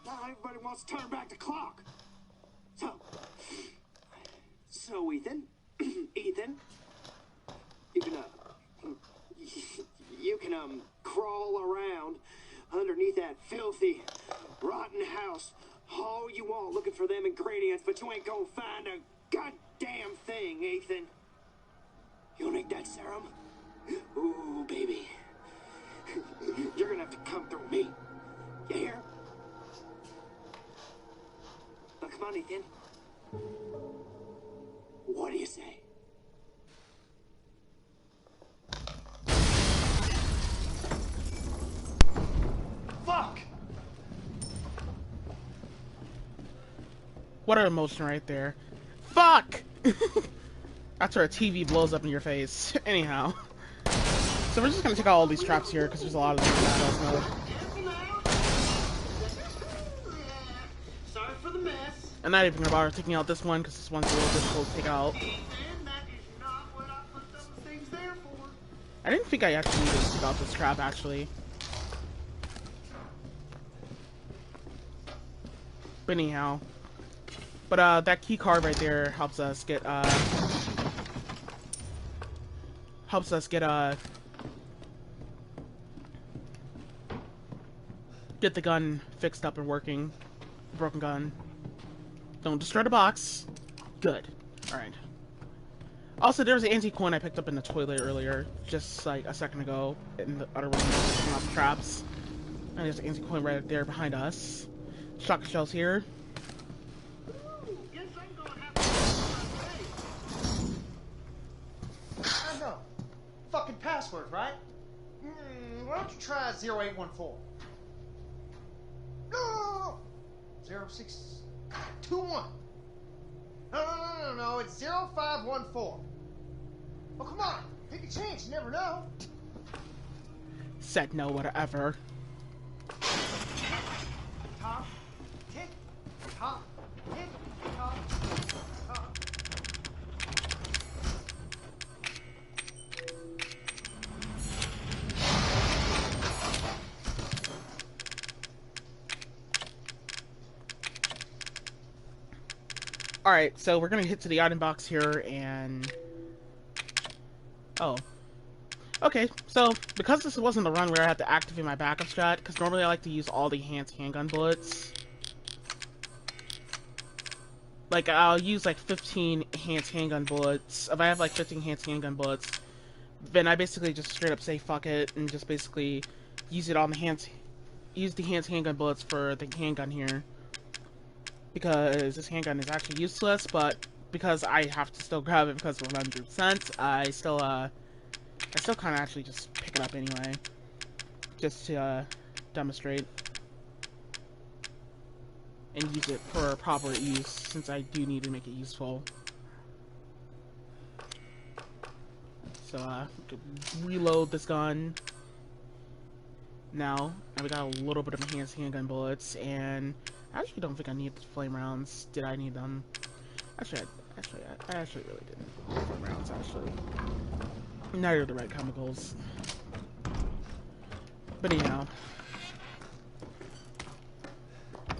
Not everybody wants to turn back the clock. So Ethan, you can crawl around underneath that filthy, rotten house all you want looking for them ingredients, but you ain't gonna find a goddamn thing, Ethan. You'll need that serum? Ooh, baby. You're gonna have to come through me. You hear? Now come on, Ethan. What do you say? Fuck! What an emotion right there. Fuck! After a TV blows up in your face. Anyhow. So we're just gonna take out all these traps here, because there's a lot of them in madhouse mode. Sorry for the mess. I'm not even gonna bother taking out this one, because this one's a little difficult to take out. I didn't think I actually needed to take out this trap, actually. But anyhow. But that key card right there helps us get get the gun fixed up and working. The broken gun. Don't destroy the box. Good. Alright. Also, there was an antique coin I picked up in the toilet earlier, just like a second ago, in the other room, picking up traps. And there's an antique coin right there behind us. Shotgun shells here. I know. Fucking password, right? Why don't you try 0814? No! 0621. No, it's 0514. Oh, come on. Take a chance, you never know. Said no, whatever. Top, tick, top, tick, top, top. Alright, so we're gonna hit to the item box here, and... Oh. Okay, so, because this wasn't the run where I had to activate my backup strat, because normally I like to use all the enhanced handgun bullets. Like, I'll use, like, 15 enhanced handgun bullets. If I have, like, 15 enhanced handgun bullets, then I basically just straight up say fuck it, and just basically use it on the use the enhanced handgun bullets for the handgun here. Because this handgun is actually useless, but because I have to still grab it because of 100%, I still kind of actually just pick it up anyway. Just to, demonstrate. And use it for proper use, since I do need to make it useful. So, reload this gun. Now, and we got a little bit of enhanced handgun bullets, and I actually don't think I need the flame rounds. Did I need them? Actually, I actually really didn't need flame rounds, actually. Neither of the right chemicals. But anyhow.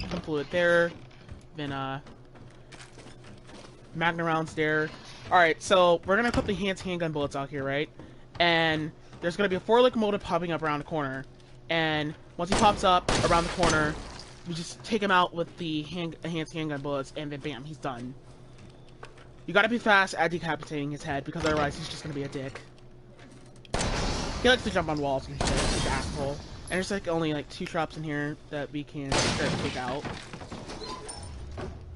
Some fluid there. Then, Magnum rounds there. Alright, so we're gonna put the enhanced handgun bullets out here, right? And there's gonna be a 4 locomotive popping up around the corner. And once he pops up around the corner, we just take him out with the enhanced handgun bullets, and then bam, he's done. You gotta be fast at decapitating his head, because otherwise he's just gonna be a dick. He likes to jump on walls and shit, he's an asshole. And there's like only like 2 traps in here that we can take out.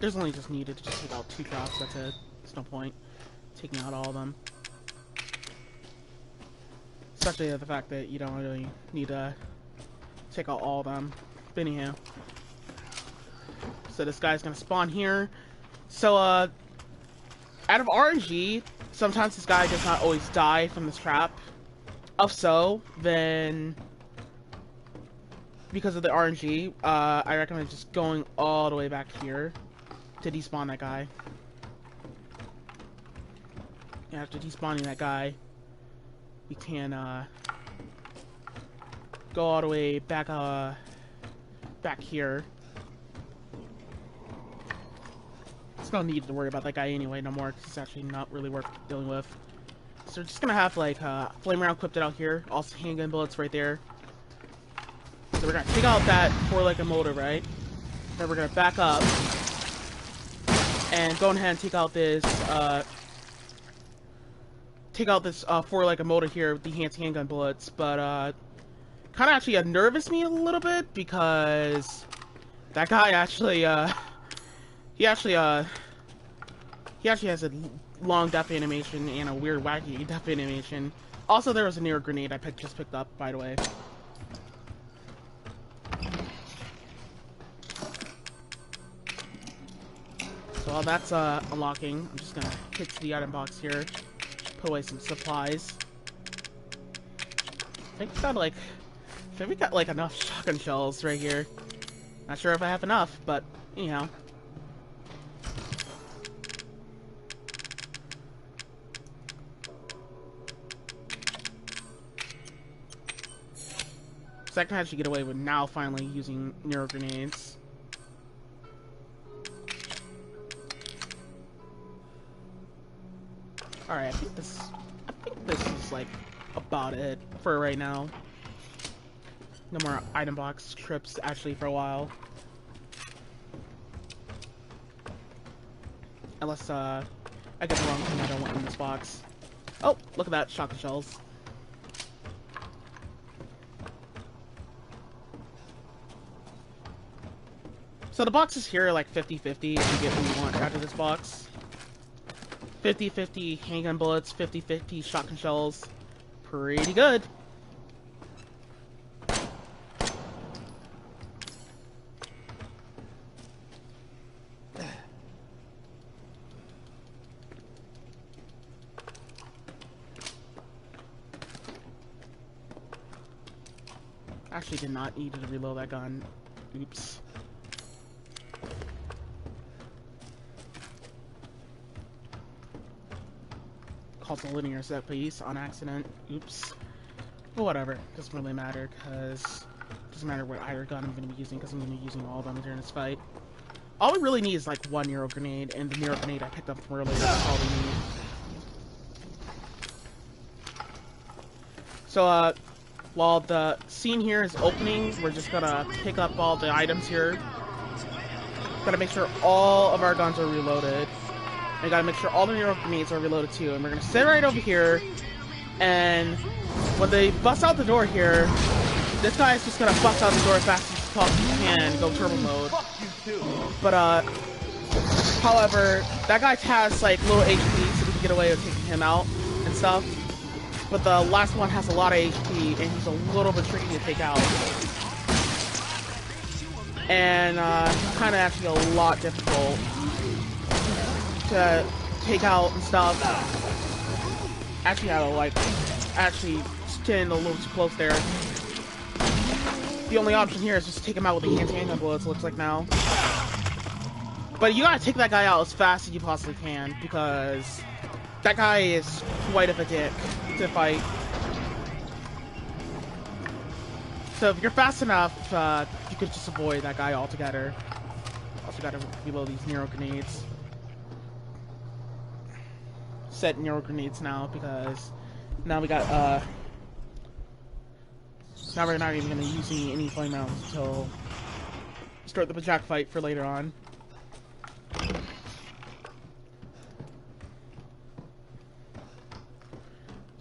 There's only just needed to just take out 2 traps, that's it. There's no point taking out all of them. Especially the fact that you don't really need to take out all of them. But anyhow. So this guy's gonna spawn here. So, out of RNG, sometimes this guy does not always die from this trap. If so, then... because of the RNG, I recommend just going all the way back here to despawn that guy. And after despawning that guy, we can, go all the way back, back here. There's no need to worry about that guy anyway no more, because it's actually not really worth dealing with. So we're just gonna have, like, flame round equipped out here, also handgun bullets right there. So we're gonna take out that 4 locomotive, right? Then we're gonna back up and go ahead and take out this 4 locomotive here with the enhanced handgun bullets. But kind of actually nervous me a little bit, because that guy actually he actually has a long death animation and a weird wacky death animation. Also, there was a near grenade I just picked up, by the way. So while that's unlocking, I'm just gonna hit to the item box here, put away some supplies. I think we got like enough shotgun shells right here. Not sure if I have enough, but anyhow. So I can actually get away with now finally using neuro grenades. Alright, I think this is like about it for right now. No more item box trips actually for a while. Unless I get the wrong thing I don't want in this box. Oh, look at that, shotgun shells. So the boxes here are like 50-50 if you get what you want out of this box. 50-50 handgun bullets, 50-50 shotgun shells. Pretty good. Actually did not need to reload that gun. Oops. Caused a linear set piece on accident. Oops. But whatever. Doesn't really matter, because it doesn't matter what either gun I'm going to be using, because I'm going to be using all of them during this fight. all we really need is like one Nero grenade, and the Nero grenade I picked up from earlier. That's all we need. So, while the scene here is opening, we're just gonna pick up all the items here. Gotta make sure all of our guns are reloaded. And gotta make sure all the Nero grenades are reloaded too. And we're gonna sit right over here, and when they bust out the door here, this guy is just gonna bust out the door as fast as he possibly can, go turbo mode. But however, that guy has like little HP, so we can get away with taking him out and stuff. But the last one has a lot of HP, and he's a little bit tricky to take out. And kind of actually a lot difficult to take out and stuff. Actually, I like getting a little too close there. The only option here is just take him out with the anti-handgun bullets, looks like now. But you gotta take that guy out as fast as you possibly can, because that guy is quite of a dick to fight. So if you're fast enough, you could just avoid that guy altogether. Also gotta reload these Nero grenades. Set Nero grenades now, because now we got, now we're not even gonna use any flame rounds until start the Jack fight for later on. So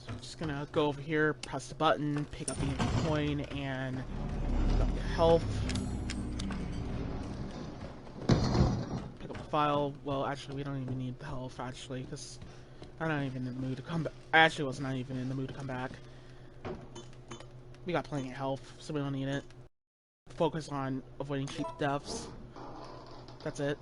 I'm just gonna go over here, press the button, pick up the coin, and pick up the health. Pick up the file. Well, actually, we don't even need the health, actually, because I'm not even in the mood to come back. I actually was not even in the mood to come back. We got plenty of health, so we don't need it. Focus on avoiding cheap deaths. That's it.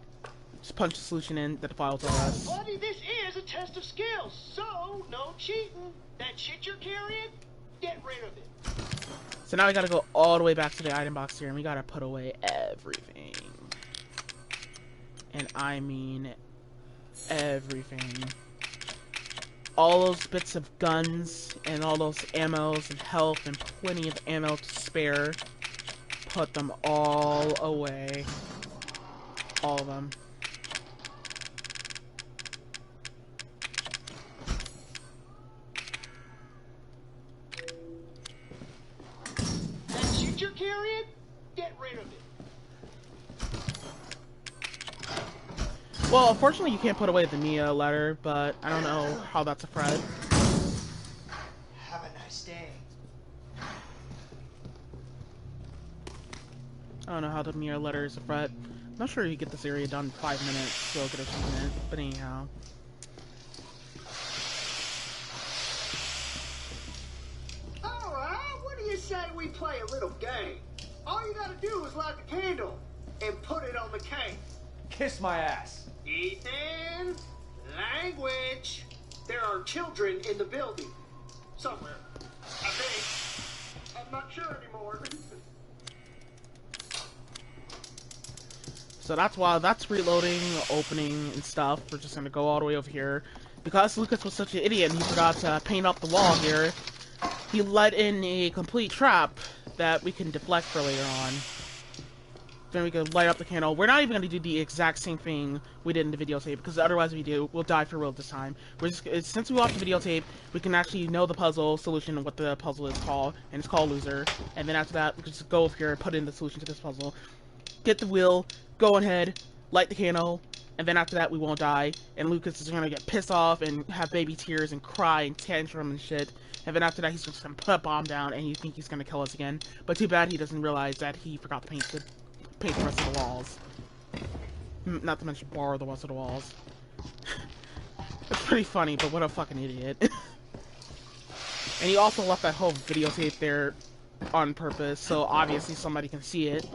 Just punch the solution in, that the file tells us. Buddy, this is a test of skills, so no cheating. That shit you're carrying, get rid of it. So now we gotta go all the way back to the item box here, and we gotta put away everything. And I mean everything. All those bits of guns, and all those ammos and health, and plenty of ammo to spare. Put them all away. All of them. That shit you're carrying, get rid of it. Well, unfortunately you can't put away the Mia letter, but I don't know how that's a threat. Have a nice day. I don't know how the Mia letter is a threat. I'm not sure you get this area done in 5 minutes, so I'll get achievement, but anyhow. Alright, what do you say we play a little game? All you gotta do is light the candle and put it on the cane. Kiss my ass. Ethan, language. There are children in the building. Somewhere. I think. I'm not sure anymore. So that's why that's reloading, opening, and stuff. We're just gonna go all the way over here. Because Lucas was such an idiot and he forgot to paint up the wall here, he let in a complete trap that we can deflect for later on. Then we can light up the candle. We're not even going to do the exact same thing we did in the videotape, because otherwise we'll die for real this time. We're just, since we watched the videotape, we can actually know the puzzle solution and what the puzzle is called, and it's called Loser. And then after that, we can just go over here and put in the solution to this puzzle. Get the wheel, go ahead, light the candle, and then after that we won't die. And Lucas is going to get pissed off and have baby tears and cry and tantrum and shit. And then after that he's just going to put a bomb down and you think he's going to kill us again. But too bad he doesn't realize that he forgot to paint the rest of the walls. Not to mention borrow the rest of the walls. It's pretty funny, but what a fucking idiot. And he also left that whole videotape there on purpose, so obviously somebody can see it.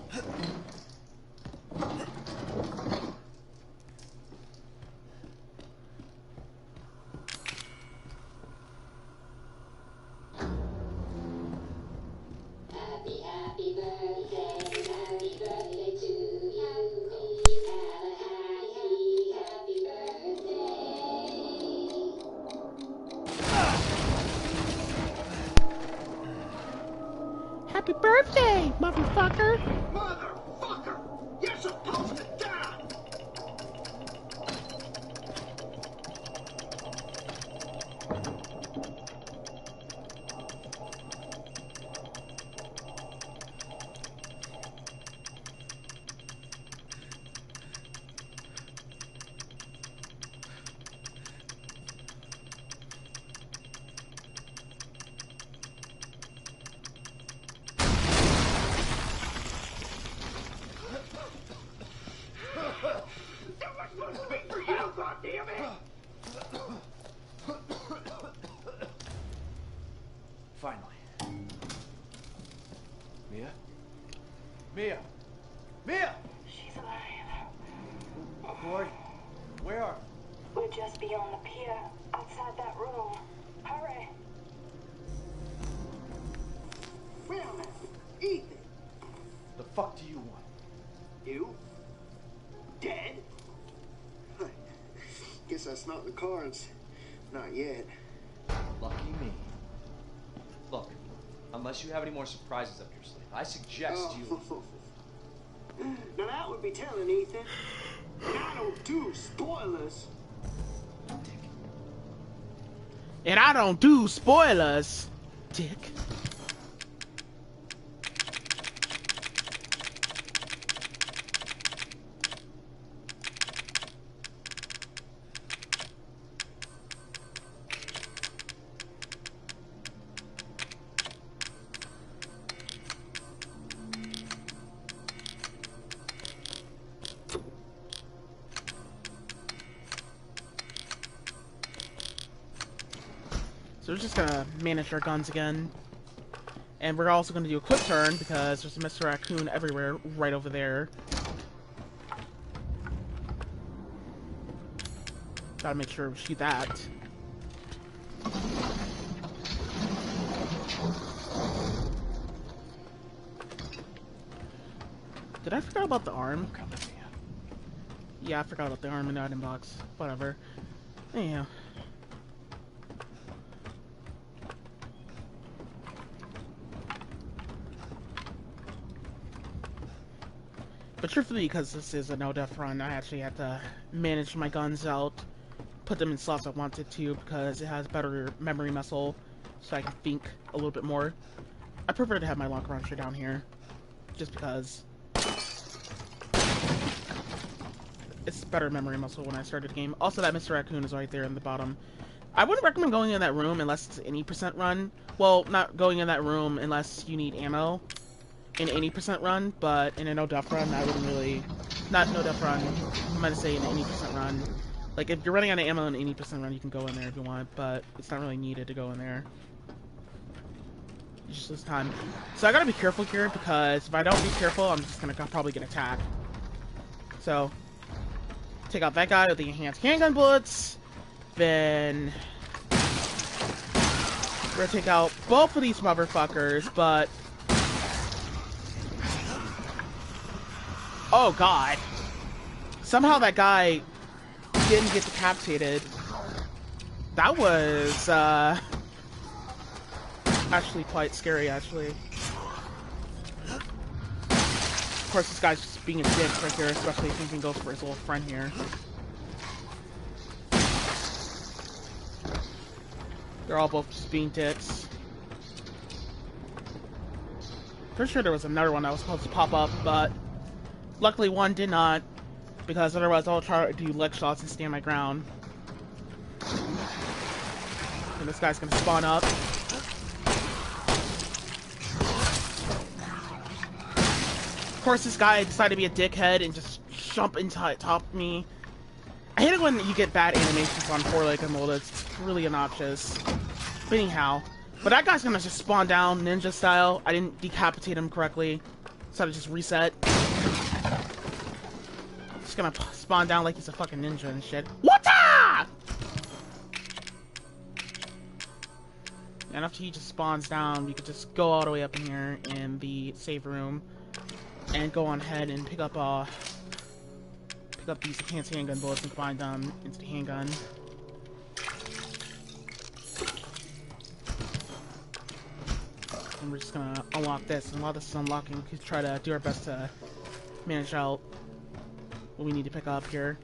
Happy birthday, motherfucker! Motherfucker! You're supposed to die! You? Dead? Guess that's not in the cards. Not yet. Lucky me. Look, unless you have any more surprises up your sleeve, I suggest you... Now that would be telling, Ethan. And I don't do spoilers. And I don't do spoilers, dick. So we're just gonna manage our guns again. And we're also gonna do a quick turn because there's a Mr. Raccoon everywhere right over there. Gotta make sure we shoot that. Did I forget about the arm? Yeah, I forgot about the arm in the item box. Whatever. Anyhow. But truthfully, because this is a no-death run, I actually had to manage my guns out, put them in slots I wanted to, because it has better memory muscle, so I can think a little bit more. I prefer to have my lock launcher down here, just because it's better memory muscle when I started the game. Also, that Mr. Raccoon is right there in the bottom. I wouldn't recommend going in that room unless it's any % run. Well, not going in that room unless you need ammo. In 80% run, but in a no-death run, I wouldn't really... Not no-death run, I'm gonna say in an 80% run. Like, if you're running out of ammo in an 80% run, you can go in there if you want, but it's not really needed to go in there. You just lose time. So I gotta be careful here, because if I don't be careful, I'm just gonna probably get attacked. So, take out that guy with the enhanced handgun bullets, then... we're gonna take out both of these motherfuckers, but... Oh god. Somehow that guy didn't get decapitated. That was, actually quite scary, actually. Of course, this guy's just being a dick right here, especially if he can go for his little friend here. They're all both just being dicks. Pretty sure there was another one that was supposed to pop up, but luckily one did not, because otherwise I'll try to do leg shots and stand my ground. And this guy's gonna spawn up. Of course, this guy decided to be a dickhead and just jump into top of me. I hate it when you get bad animations on 4-legged mold. It's really obnoxious. But anyhow. But that guy's gonna just spawn down ninja style. I didn't decapitate him correctly. So I just reset. Just gonna spawn down like he's a fucking ninja and shit. Wata! And after he just spawns down, we could just go all the way up in here in the save room and go on ahead and pick up these enhanced handgun bullets and combine them into the handgun. And we're just gonna unlock this, and while this is unlocking, we can try to do our best to manage out what we need to pick up here.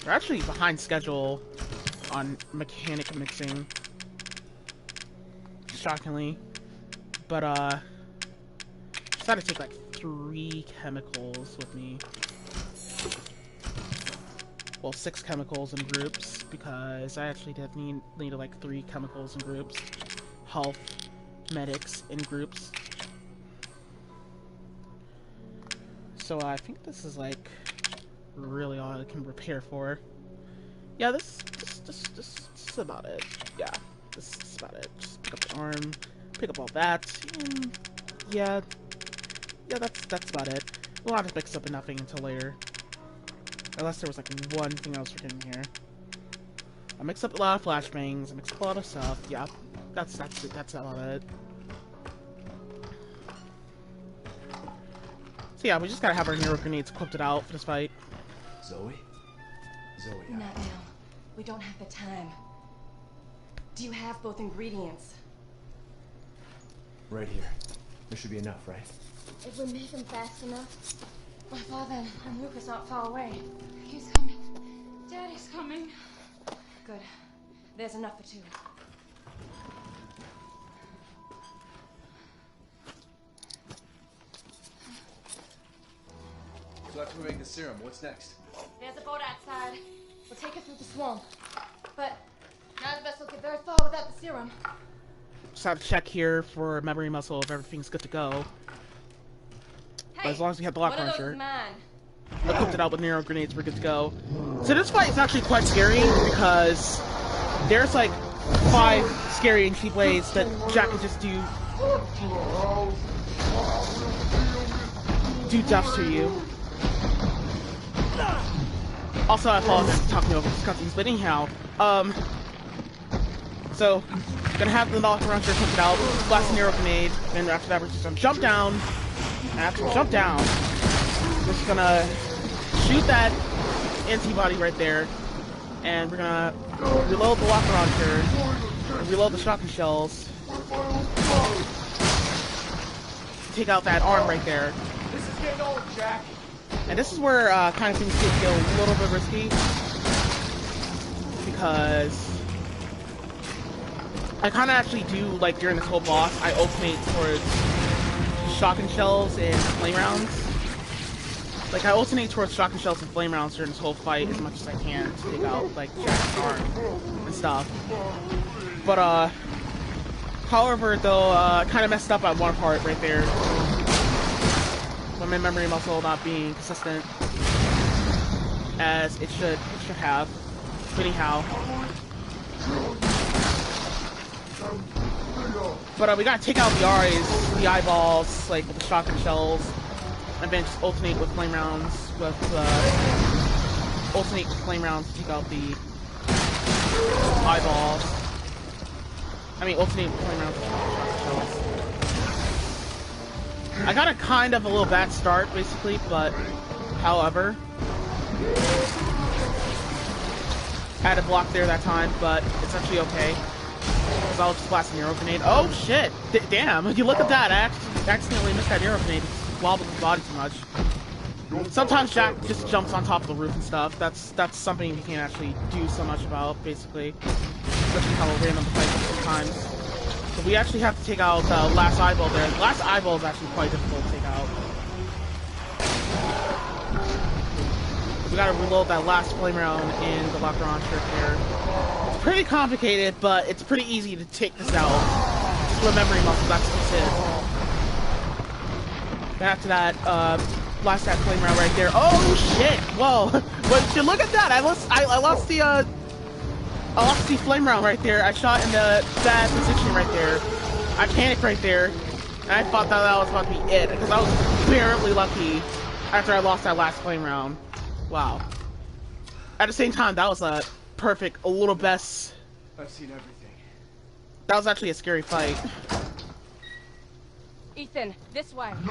We're actually behind schedule on mechanic mixing, shockingly, but just had to take like 3 chemicals with me. Well, 6 chemicals in groups, because I actually did need like 3 chemicals in groups. Health, medics in groups. So I think this is like really all I can prepare for. Yeah, this is about it. Yeah, this is about it. Just pick up the arm, pick up all that, and yeah, that's about it. We'll have to mix up nothing until later. Unless there was like one thing else forgetting here. I mixed up a lot of flashbangs, I mixed up a lot of stuff. Yeah, that's about it. So yeah, we just gotta have our hero grenades equipped out for this fight. Zoe? Zoe, Not now. We don't have the time. Do you have both ingredients? right here. There should be enough, right? If we make them fast enough. My father and Lucas aren't far away. He's coming. Daddy's coming. Good. There's enough for two. So after we make the serum, what's next? There's a boat outside. We'll take it through the swamp. But none of us will get very far without the serum. Just have to check here for memory muscle if everything's good to go. Hey, But as long as we have the lock one of those launcher, is mine. equipped it out with nano grenades, we're good to go. So this fight is actually quite scary because there's like 5 scary and cheap ways that Jack can just do deaths to you. Also, I apologize for talking over these cutscenes, but anyhow, so gonna have the lock launcher equipped out, blast a nano grenade, and after that we're just gonna jump down. And after we jump down, we're just gonna shoot that antibody right there, and we're gonna reload the lock launcher, reload the shotgun shells, take out that arm right there. This is getting old, Jack. And this is where kind of things get a little bit risky, because I kind of actually do, like, during this whole boss, I alternate towards shotgun shells and flame rounds. Like, I alternate towards shotgun shells and flame rounds during this whole fight as much as I can to take out, like, Jack's arm and stuff. But, however, though, I kind of messed up at one part right there. With my memory muscle not being consistent as it should have. But anyhow. But we gotta take out the eyes, the eyeballs, like with the shotgun shells, and then just alternate with flame rounds to take out the eyeballs. I mean, alternate with flame rounds with shotgun shells. I got a kind of a little bad start, basically, but however, had a block there that time, but it's actually okay. Because I'll just blast a nano grenade. Oh shit! Damn! You look at that! I accidentally missed that nano grenade. Wobbled his body too much. Sometimes Jack just jumps on top of the roof and stuff. That's something you can't actually do so much about, basically. Especially how random the fight is sometimes. So we actually have to take out the last eyeball there. The last eyeball is actually quite difficult to take out. We gotta reload that last flame round in the lock launcher here. It's pretty complicated, but it's pretty easy to take this out. Just with memory muscle, that's just it. Then after that, blast that flame round right there. Oh shit! Whoa! But you look at that! I lost the flame round right there. I shot in the bad position right there. I panicked right there. And I thought that was about to be it, because I was barely lucky after I lost that last flame round. Wow. At the same time, that was a perfect, a little best. I've seen everything. That was actually a scary fight. Ethan, this way. Serum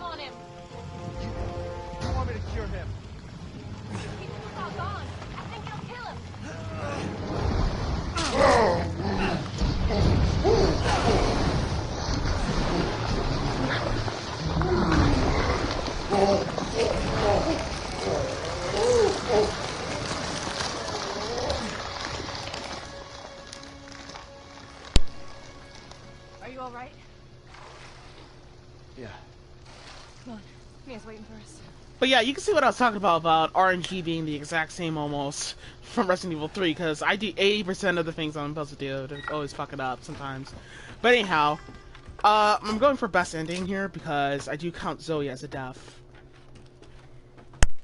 on him. You want me to cure him? He's too far gone. I think it'll kill him. Are you alright? Yeah. Come on. Mia's waiting for us. But yeah, you can see what I was talking about RNG being the exact same almost from Resident Evil 3, because I do 80% of the things I'm supposed to do. I always fuck it up sometimes. But anyhow, I'm going for best ending here because I do count Zoe as a death.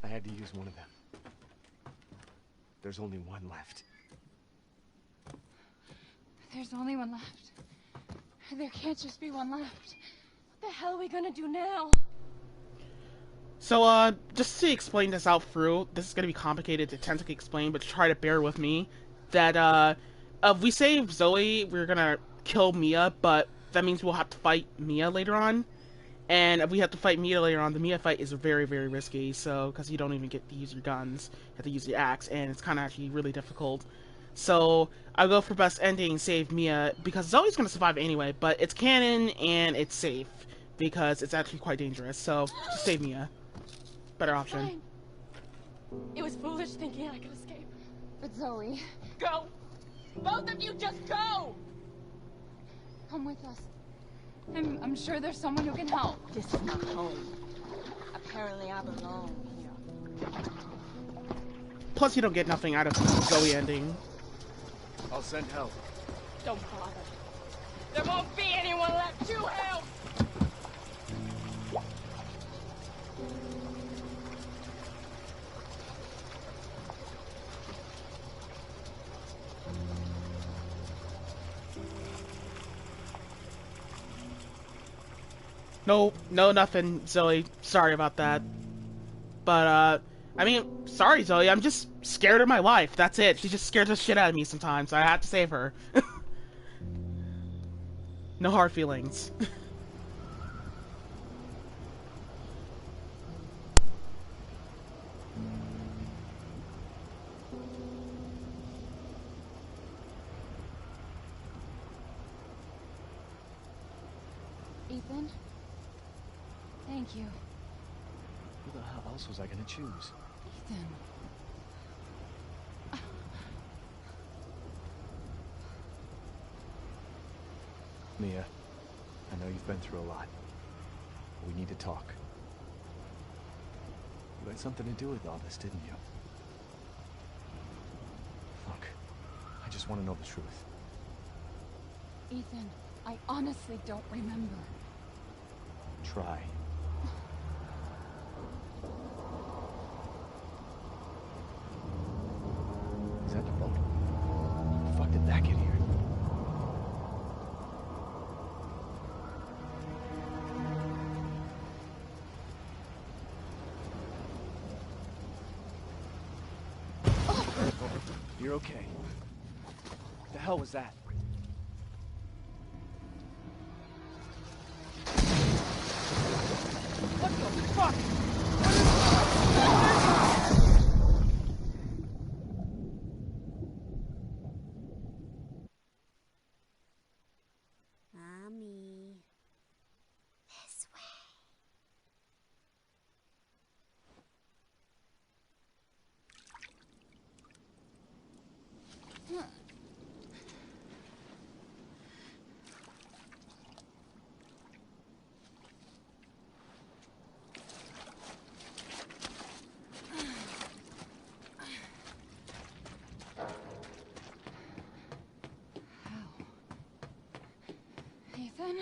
I had to use one of them. There's only one left. There's only one left. There can't just be one left. What the hell are we gonna do now? So, just to explain this out through, this is going to be complicated to technically explain, but try to bear with me, that, If we save Zoe, we're gonna kill Mia, but that means we'll have to fight Mia later on. And if we have to fight Mia later on, the Mia fight is very, very risky, so, because you don't even get to use your guns, you have to use your axe, and it's kind of actually really difficult. So, I'll go for best ending, save Mia, because Zoe's going to survive anyway, but it's canon, and it's safe, because it's actually quite dangerous, so, just save Mia. Better option. Fine. It was foolish thinking I could escape. But Zoe, Go! Both of you just go! come with us. I'm sure there's someone who can help. This is my home. Apparently I belong here. Plus, you don't get nothing out of Zoe ending. I'll send help. Don't bother. There won't be anyone left to help! No, nothing, Zoe. Sorry about that. But, I mean, sorry, Zoe. I'm just scared of my life. That's it. She just scares the shit out of me sometimes. I have to save her. No hard feelings. Ethan? Thank you. Who the hell else was I gonna choose? Ethan. Mia, I know you've been through a lot. We need to talk. You had something to do with all this, didn't you? Look, I just want to know the truth. Ethan, I honestly don't remember. Try. Is that the boat? How the fuck did that get here? You're okay. What the hell was that? What the fuck? Mommy. This way. Ethan?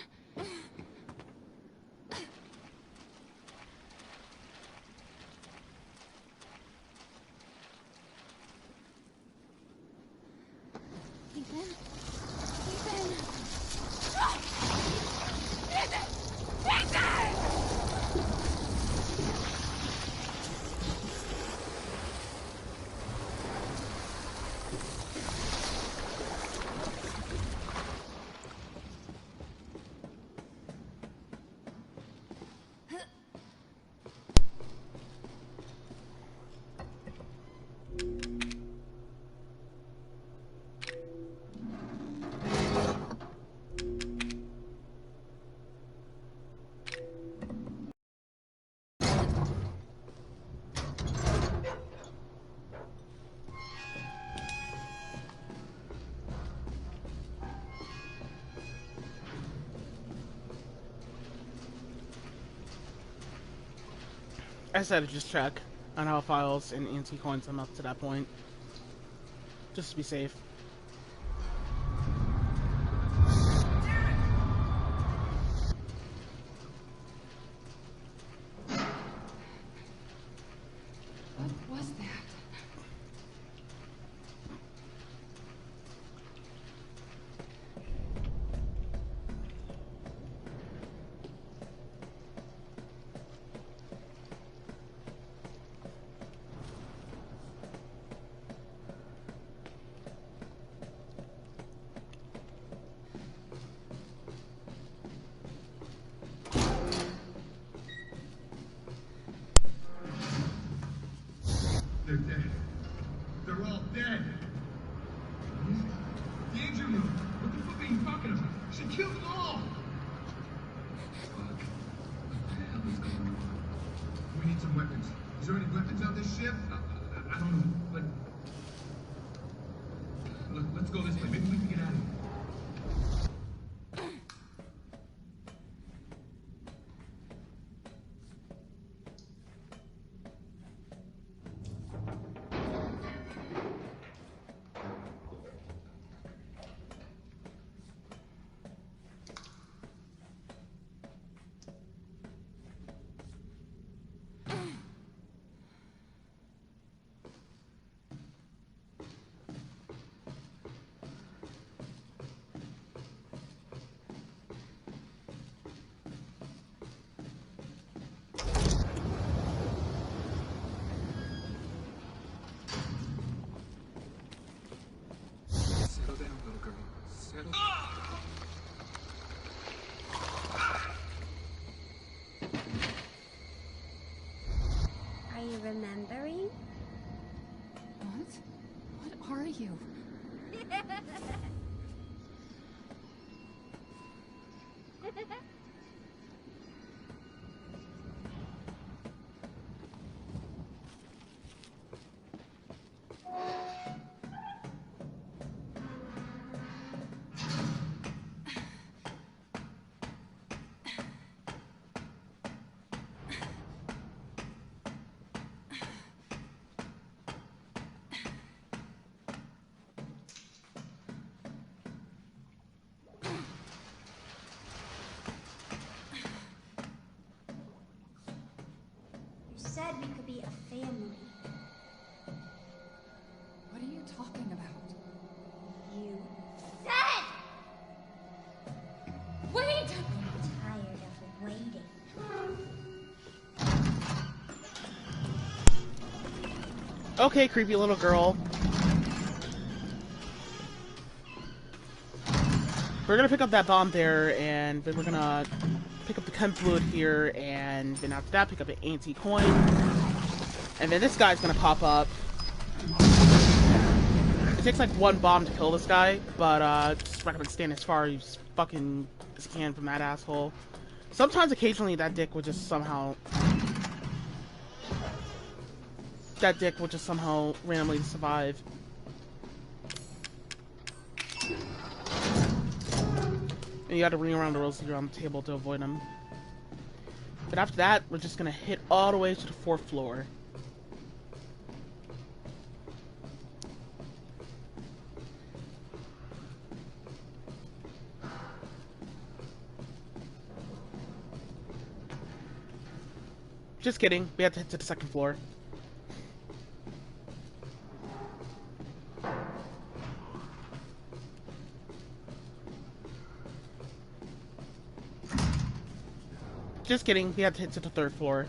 Ethan? I decided to just check on how files and anti coins I'm up to that point. Just to be safe. What was that? dead. Danger room. What the fuck are you talking about? She killed them all. Fuck. What the hell is going on? We need some weapons. Is there any weapons on this ship? I don't know, but... Look, let's go this way. Maybe we can get out of here. Are you remembering? What? What are you? You said we could be a family. What are you talking about? You Dad! Wait! I'm tired of waiting. Okay, creepy little girl. We're gonna pick up that bomb there, and then we're gonna pick up the chem fluid here, and then after that, pick up an anti-coin. And then this guy's gonna pop up. It takes like one bomb to kill this guy, but just recommend staying as far as fucking as you can from that asshole. Sometimes, occasionally, that dick will just somehow... That dick will just somehow randomly survive. And you gotta ring around the roses around the table to avoid them. But after that, we're just gonna hit all the way to the 4th floor. Just kidding, we have to hit to the 2nd floor. Just kidding, we have to hit to the 3rd floor.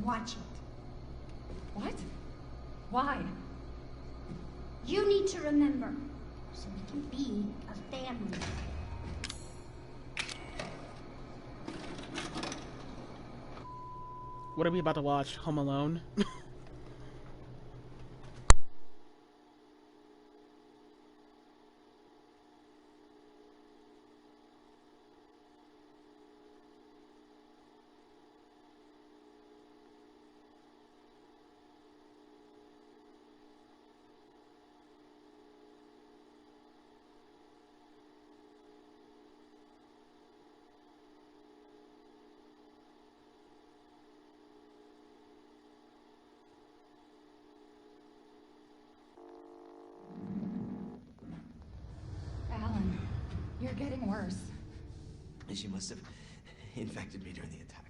Watch it. What? Why? You need to remember, so we can be a family. What are we about to watch? Home Alone? Alan, you're getting worse. She must have infected me during the attack.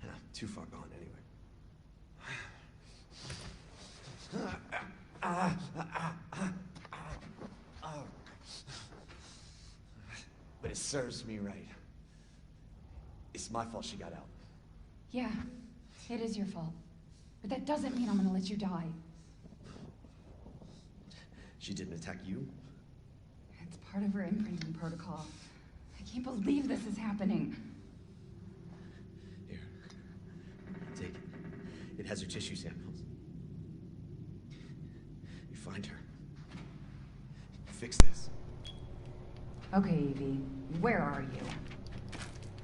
And I'm too far gone anyway. But it serves me right. It's my fault she got out. Yeah, it is your fault. But that doesn't mean I'm gonna let you die. She didn't attack you? It's part of her imprinting protocol. I can't believe this is happening. Here. Take it. It has her tissue samples. You find her. Fix this. Okay, Evie. Where are you?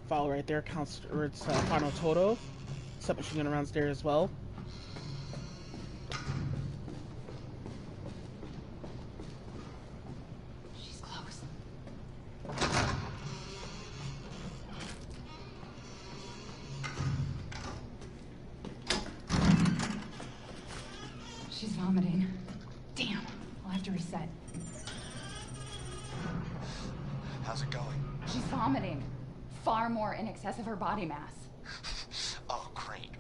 File right there counts, or it's final total. Submachine gun around there as well. She's close. She's vomiting. Damn. I'll have to reset. How's it going? She's vomiting. Far more in excess of her body mass. Oh, great.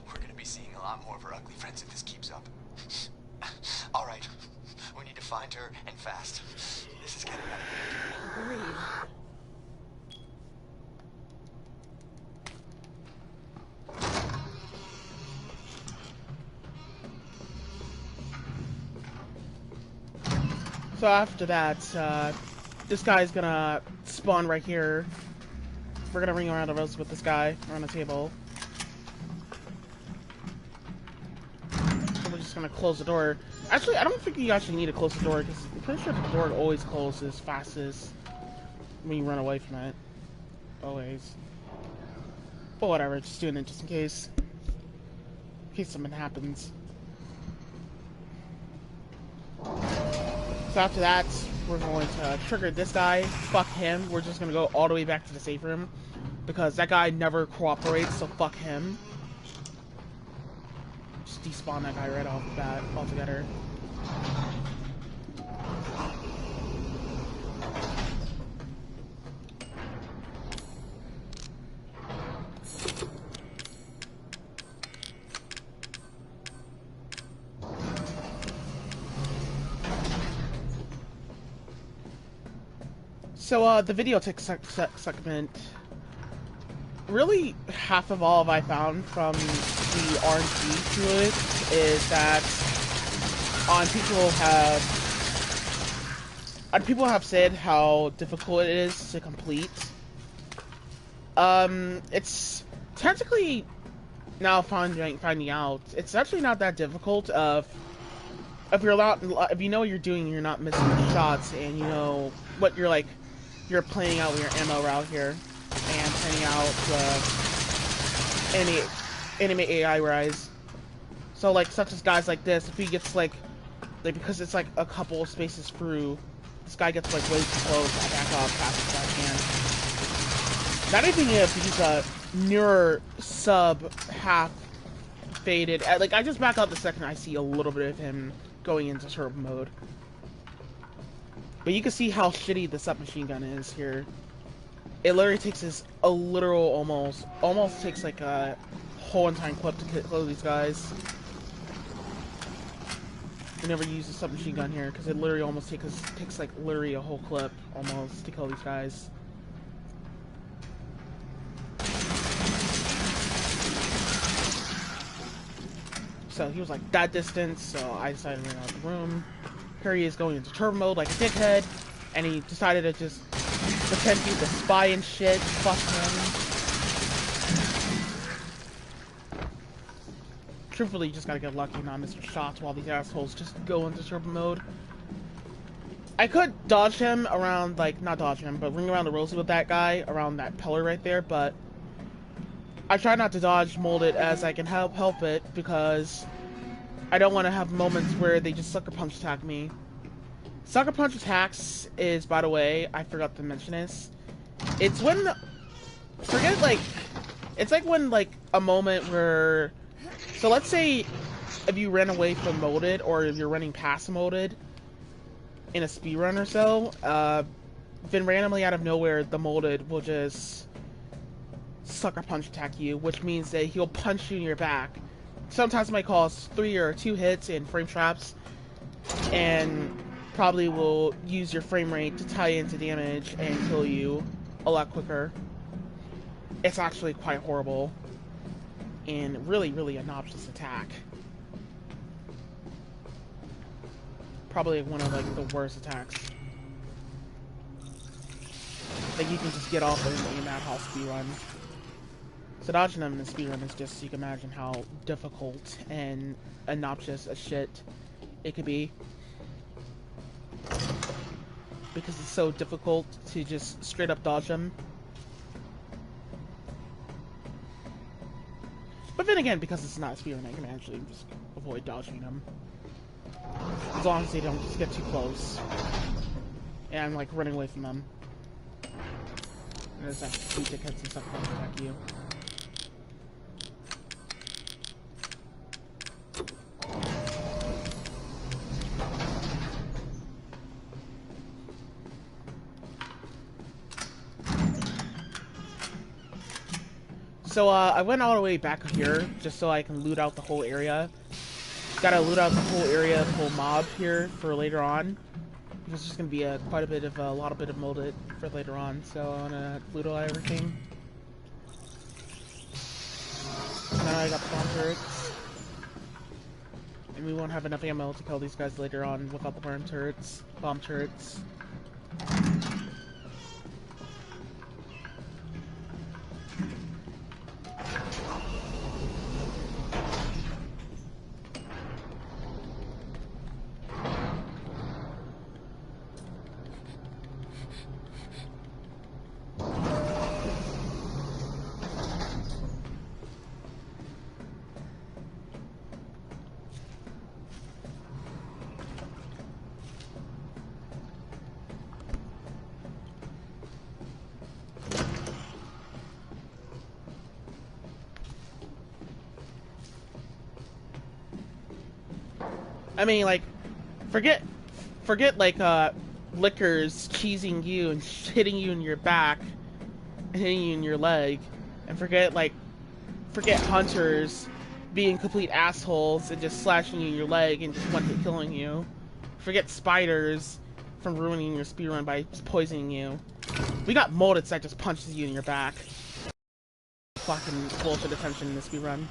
We're gonna be seeing a lot more of her ugly friends if this keeps up. All right. We need to find her, and fast. This is getting out of hand. Agreed. So after that, this guy's gonna spawn right here. We're gonna ring around the roses with this guy around the table. So we're just gonna close the door. Actually, I don't think you actually need to close the door, because I'm pretty sure the door always closes fastest when you run away from it. Always. But whatever, just doing it just in case. In case something happens. So after that, we're going to trigger this guy. Fuck him. We're just going to go all the way back to the safe room. Because that guy never cooperates, so fuck him. Just despawn that guy right off the bat altogether. So, the videotape segment, really half of all I found from the RNG to it is that people have said how difficult it is to complete. It's technically now finding out it's actually not that difficult. If you know what you're doing, you're not missing shots, and you know what you're playing out with your ammo route here, and playing out enemy AI rise. So like such as guys like this, if he gets like because it's like a couple of spaces through, this guy gets like way too close, I back off fast as I can. Not even if he's a near sub half faded. Like I just back out the second I see a little bit of him going into turbo mode. But you can see how shitty the submachine gun is here. It literally takes a literal almost takes like a whole entire clip to kill these guys. I never use the submachine gun here because it literally almost takes like literally a whole clip almost to kill these guys. So he was like that distance, so I decided to run out of the room. Here he is going into turbo mode like a dickhead, and he decided to just pretend he's a spy and shit. Fuck him. Truthfully, you just gotta get lucky and not miss shots while these assholes just go into turbo mode. I could dodge him around, like, not dodge him, but ring around the rosy with that guy around that pillar right there, but I try not to dodge mold it as I can help it, because I don't want to have moments where they just sucker punch attack me. Sucker punch attacks is, by the way, I forgot to mention this. It's when, it's like when, like, a moment where, so let's say if you ran away from molded, or if you're running past molded in a speedrun or so, then randomly out of nowhere, the molded will just sucker punch attack you, which means that he'll punch you in your back. Sometimes it might cause 3 or 2 hits in frame traps, and probably will use your frame rate to tie into damage and kill you a lot quicker. It's actually quite horrible, and really, really an obnoxious attack. probably one of like the worst attacks. Like you can just get off in a madhouse speedrun. So dodging them in a speedrun is just, you can imagine how difficult and obnoxious as shit it could be. Because it's so difficult to just straight up dodge them. But then again, because it's not a speedrun, I can actually just avoid dodging them. As long as they don't just get too close. And I'm like running away from them. And there's like sweet dickheads and stuff that attack you. So, I went all the way back here, just so I can loot out the whole area. Gotta loot out the whole area, the whole mob here for later on. Because there's gonna be quite a bit of, molded for later on, so I wanna loot out everything. Now I got the bomb turrets. And we won't have enough ammo to kill these guys later on without the bomb turrets. I mean, like, forget, like, lickers cheesing you and hitting you in your back, and hitting you in your leg, and forget hunters being complete assholes and just slashing you in your leg and just one-hit killing you. Forget spiders from ruining your speedrun by poisoning you. We got molded that just punches you in your back. Fucking bullshit attention in the speedrun.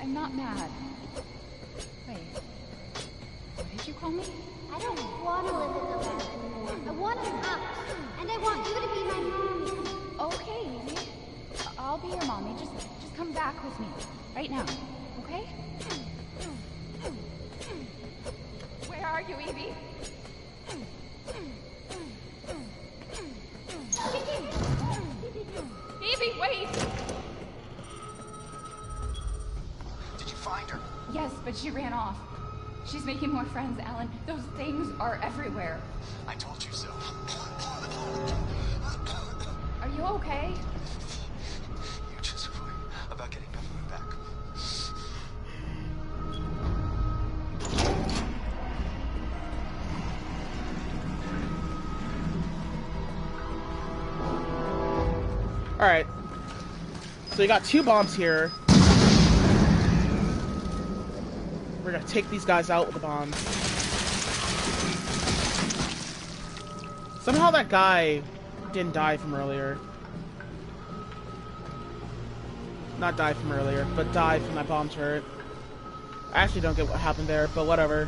I'm not mad. Wait. What did you call me? I don't want to live in the lab anymore. I want an out. And I want you to be my mommy. Okay, Evie. I'll be your mommy. Just come back with me. Right now. Okay? Where are you, Evie? Evie, wait! Find her. Yes, but she ran off. She's making more friends, Alan. Those things are everywhere. I told you so. Are you okay? You just worry about getting Evelyn back. Alright. So you got 2 bombs here. We're gonna take these guys out with the bombs. Somehow that guy didn't die from earlier. Not die from earlier, but die from that bomb turret. I actually don't get what happened there, but whatever.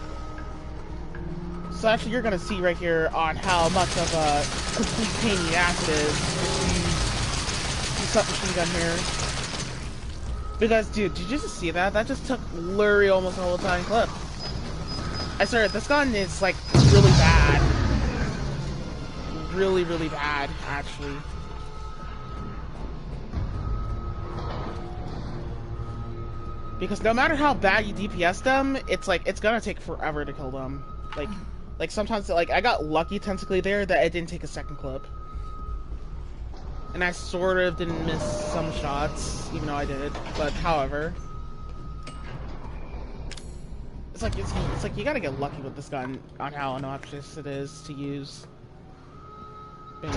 So actually you're gonna see right here on how much of a complete pain in the ass it is to use submachine gun here. Because, dude, did you just see that? That just took literally almost the whole time clip. I swear, this gun is, like, really bad. Really, really bad, actually. Because no matter how bad you DPS them, it's like, it's gonna take forever to kill them. Like sometimes, like, I got lucky technically there that it didn't take a second clip. And I sort of didn't miss some shots, even though I did. But however, it's like you gotta get lucky with this gun on how obnoxious it is to use. But,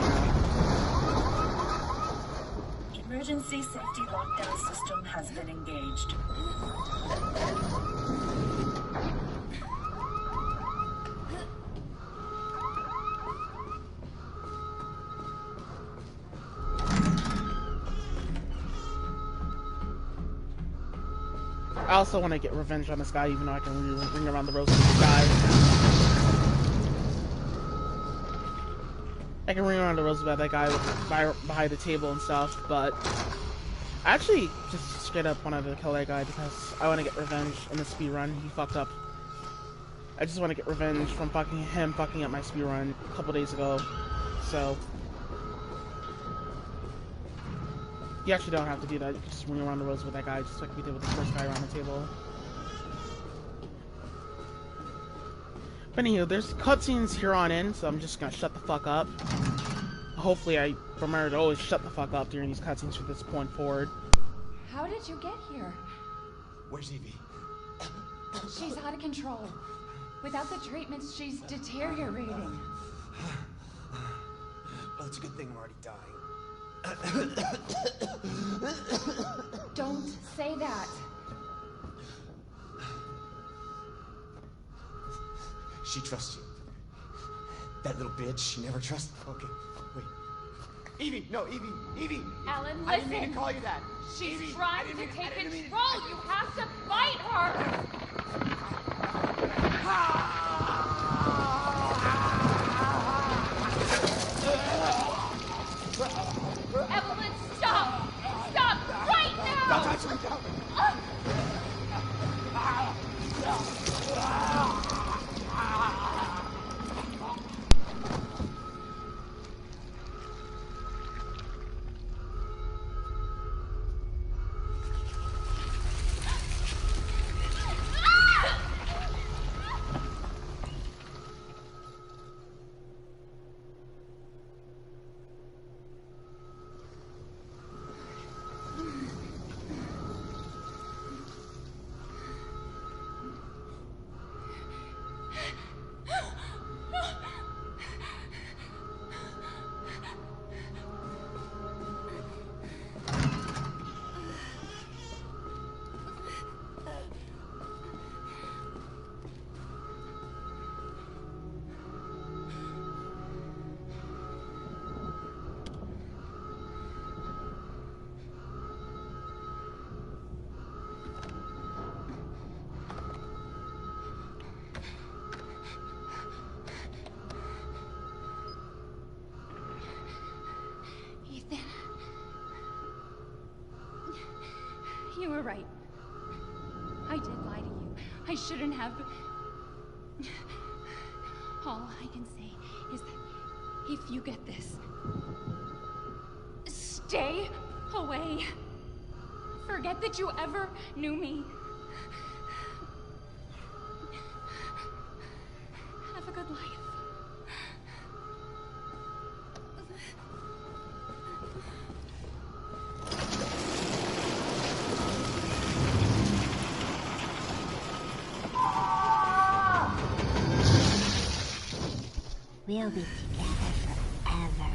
Emergency safety lockdown system has been engaged. I also want to get revenge on this guy, even though I can ring around the rosy with the guy. I can ring around the rosy about that guy behind the table and stuff, but I actually just straight up wanted to kill that guy because I want to get revenge in the speedrun. He fucked up. I just want to get revenge from him fucking up my speedrun a couple days ago. So you actually don't have to do that. You can just ring around the rosy with that guy, just like we did with the first guy around the table. But anywho, there's cutscenes here on in, so I'm just gonna shut the fuck up. Hopefully I remember to always shut the fuck up during these cutscenes from this point forward. How did you get here? Where's Evie? She's out of control. Without the treatments, she's deteriorating. Well, it's a good thing I'm already dying. Don't say that. She trusts you. That little bitch, she never trusts. Okay, wait. Evie, no, Evie. Alan, listen. I didn't mean to call you that. She's Evie, trying to take control. You have to fight her. Evelyn, stop! Stop right now! Don't touch me, don't! You were right. I did lie to you. I shouldn't have. All I can say is that if you get this, stay away. Forget that you ever knew me. Have a good life. We'll be together forever.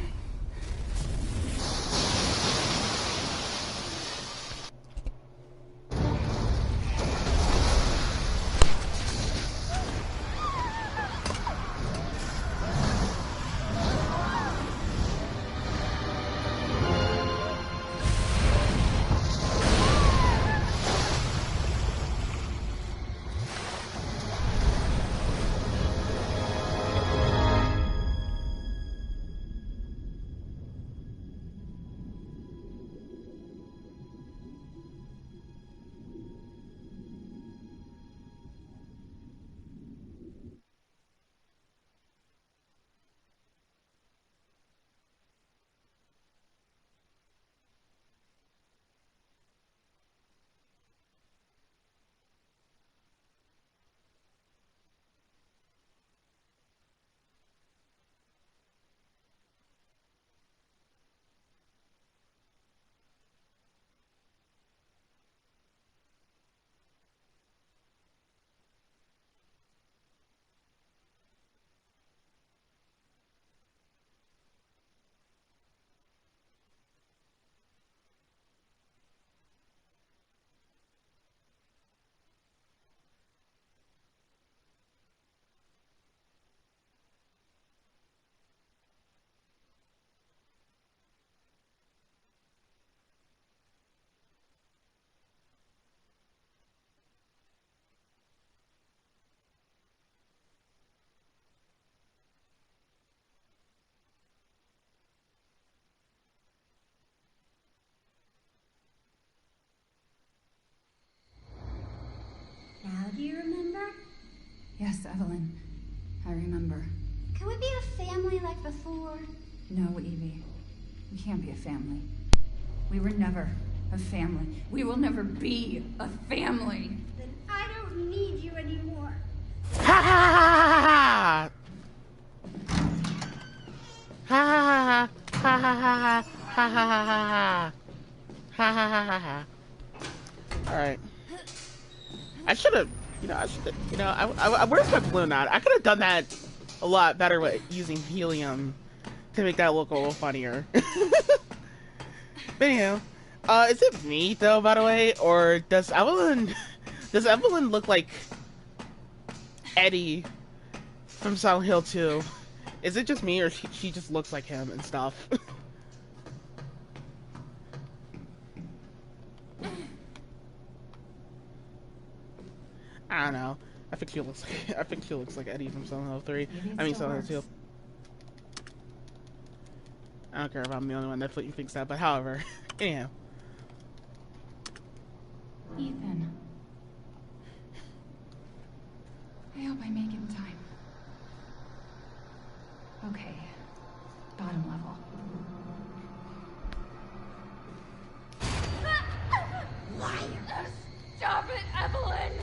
Yes, Evelyn. I remember. Can we be a family like before? No, Evie. We can't be a family. We were never a family. We will never be a family. Then I don't need you anymore. Ha ha ha ha ha ha ha ha ha ha ha ha ha ha ha ha. All right. I should have, where's my balloon at? I could have done that a lot better with using helium to make that look a little funnier. But anyhow, is it me though, by the way, or does Evelyn look like Eddie from Silent Hill 2? Is it just me, or she just looks like him and stuff? I don't know. I think she looks like Eddie from Silent Hill 3. I mean Silent Hill 2. I don't care if I'm the only one that thinks that, but however, anyhow. Ethan. I hope I make it in time. Okay. Bottom level. Liar! Stop it, Evelyn!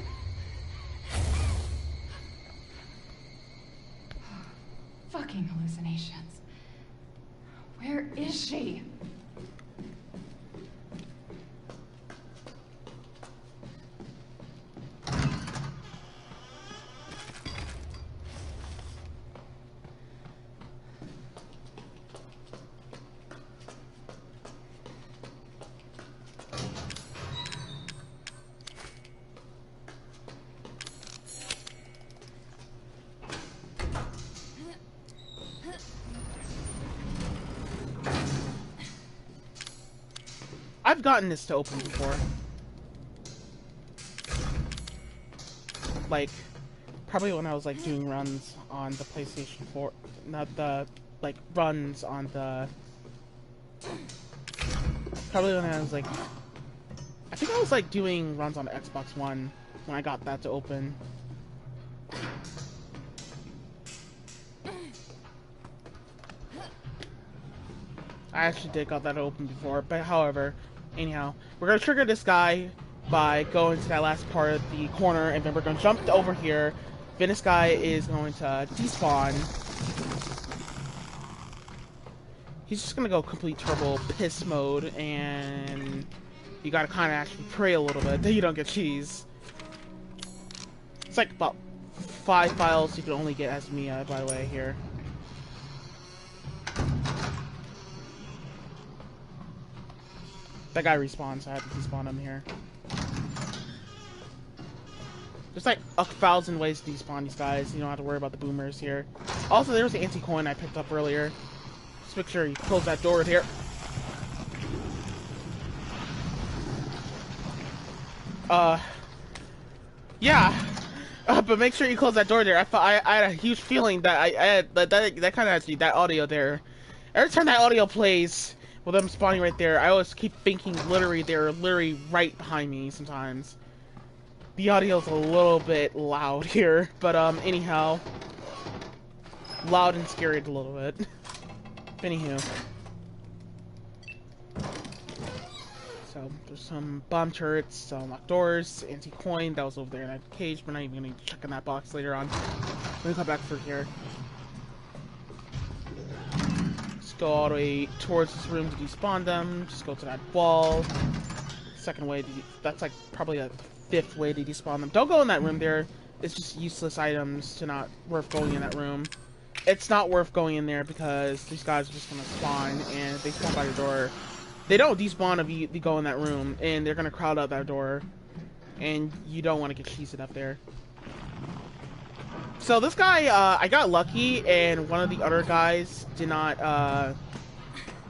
Fucking hallucinations. Where is she? I've gotten this to open before. Like, probably when I was like doing runs on the PlayStation 4, not the, like, runs on the, probably when I was like, I think I was like doing runs on the Xbox One when I got that to open. I actually did got that to open before, but however, anyhow, we're gonna trigger this guy by going to that last part of the corner, and then we're gonna jump over here. Then this guy is going to despawn. He's just gonna go complete turbo piss mode, and you gotta kind of actually pray a little bit that you don't get cheese. It's like about 5 files you can only get as Mia, by the way, here. That guy respawns, so I had to despawn him here. There's like 1,000 ways to despawn these guys. You don't have to worry about the boomers here. Also, there was the anti-coin I picked up earlier. Just make sure you close that door here. Yeah. But make sure you close that door there. I had a huge feeling that I had that kind of actually, that audio there. Every time that audio plays with them spawning right there, I always keep thinking literally they're literally right behind me sometimes. The audio's a little bit loud here, but anyhow. Loud and scary a little bit. Anywho. So, there's some bomb turrets, some locked doors, anti-coin, that was over there in that cage. We're not even gonna check in that box later on. Let me come back through here. Go all the way towards this room to despawn them. Just go to that wall. Second way, that's like probably a 5th way to despawn them. Don't go in that room there. It's just useless items to not worth going in that room. It's not worth going in there because these guys are just gonna spawn, and if they spawn by your door, they don't despawn if you go in that room, and they're gonna crowd out that door, and you don't want to get cheesed up there. So this guy, I got lucky, and one of the other guys did not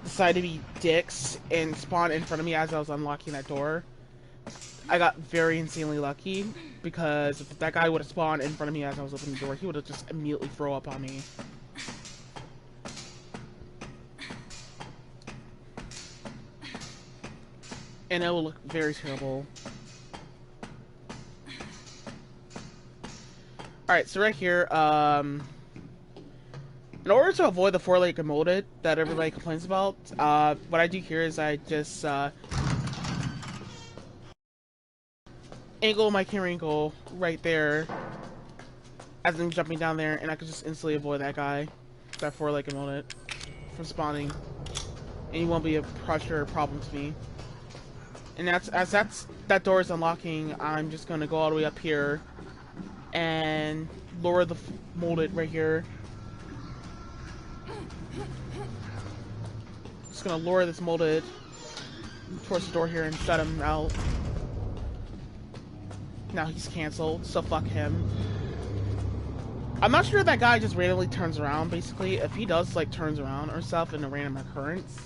decide to be dicks and spawn in front of me as I was unlocking that door. I got very insanely lucky, because if that guy would have spawned in front of me as I was opening the door, he would have just immediately throw up on me. And it will look very terrible. Alright, so right here, in order to avoid the four-legged molded that everybody complains about, what I do here is I just, angle my camera angle right there as I'm jumping down there, and I can just instantly avoid that guy, that four-legged molded, from spawning. And he won't be a pressure or problem to me. And that door is unlocking, I'm just gonna go all the way up here and lower the molded right here. Just gonna lower this molded towards the door here and shut him out. Now he's canceled, so fuck him. I'm not sure if that guy just randomly turns around, basically. If he does, like, turns around or stuff in a random occurrence,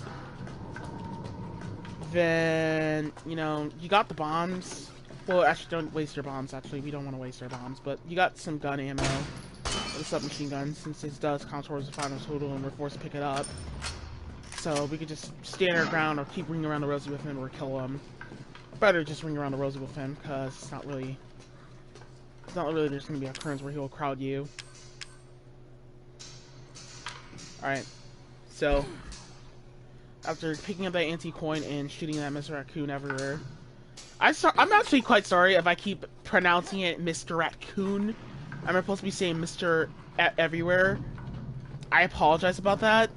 then, you know, you got the bombs. Well, actually, don't waste your bombs, actually. We don't want to waste our bombs, but you got some gun ammo. The submachine gun, since it does count towards the final total and we're forced to pick it up. So we could just stand our ground or keep ringing around the rosy with him or kill him. Better just ring around the rosy with him, because it's not really there's going to be a occurrence where he'll crowd you. Alright, so after picking up that antique coin and shooting that Mr. Raccoon everywhere, I'm actually quite sorry if I keep pronouncing it Mr. Raccoon. I'm supposed to be saying Mr. Everywhere. I apologize about that,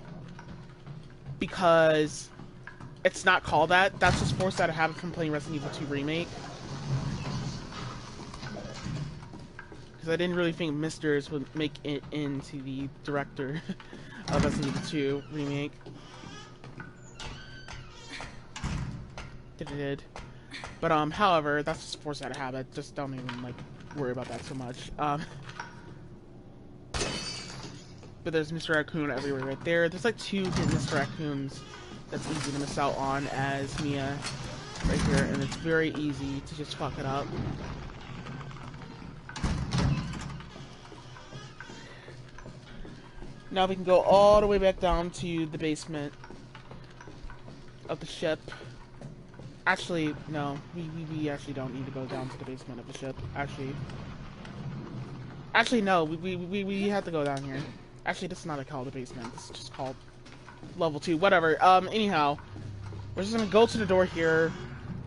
because it's not called that. That's just forced out of habit from playing Resident Evil 2 Remake. Because I didn't really think Misters would make it into the director of Resident Evil 2 Remake. It did. But, however, that's just forced out of habit. Just don't even, like, worry about that so much. But there's Mr. Raccoon everywhere right there. There's, like, 2 hidden Mr. Raccoons that's easy to miss out on as Mia right here, and it's very easy to just fuck it up. Now we can go all the way back down to the basement of the ship. Actually, no, we actually don't need to go down to the basement of the ship. Actually, no, we have to go down here. Actually, this is not called the basement. This is just called level 2. Whatever. Anyhow, we're just gonna go to the door here.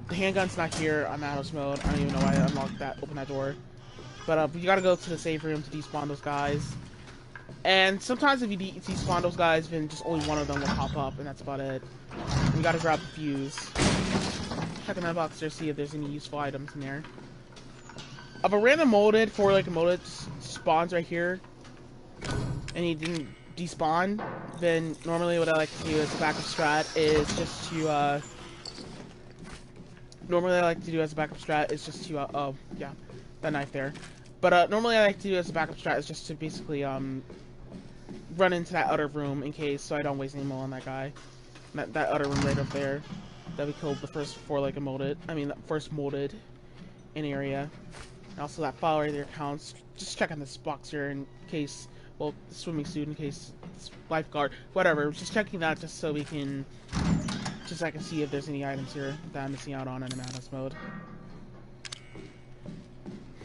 The handgun's not here. I'm madhouse mode. I don't even know why I unlocked that. Open that door. But you gotta go to the save room to despawn those guys. And sometimes if you despawn those guys, then just only one of them will pop up, and that's about it. And you gotta grab the fuse. Check in that box there, see if there's any useful items in there. If a random molded, four-legged molded spawns right here, and he didn't despawn, then normally what I like to do as a backup strat is just to, oh, yeah, that knife there. But, normally I like to do as a backup strat is just to basically, run into that other room in case, so I don't waste any ammo on that guy. That other room right up there that we killed the first four-legged molded, the first molded in area. And also that file right there counts. Just checking this box here in case, well, the swimming suit in case, lifeguard, whatever. Just checking that just so we can, just so I can see if there's any items here that I'm missing out on in the madhouse mode.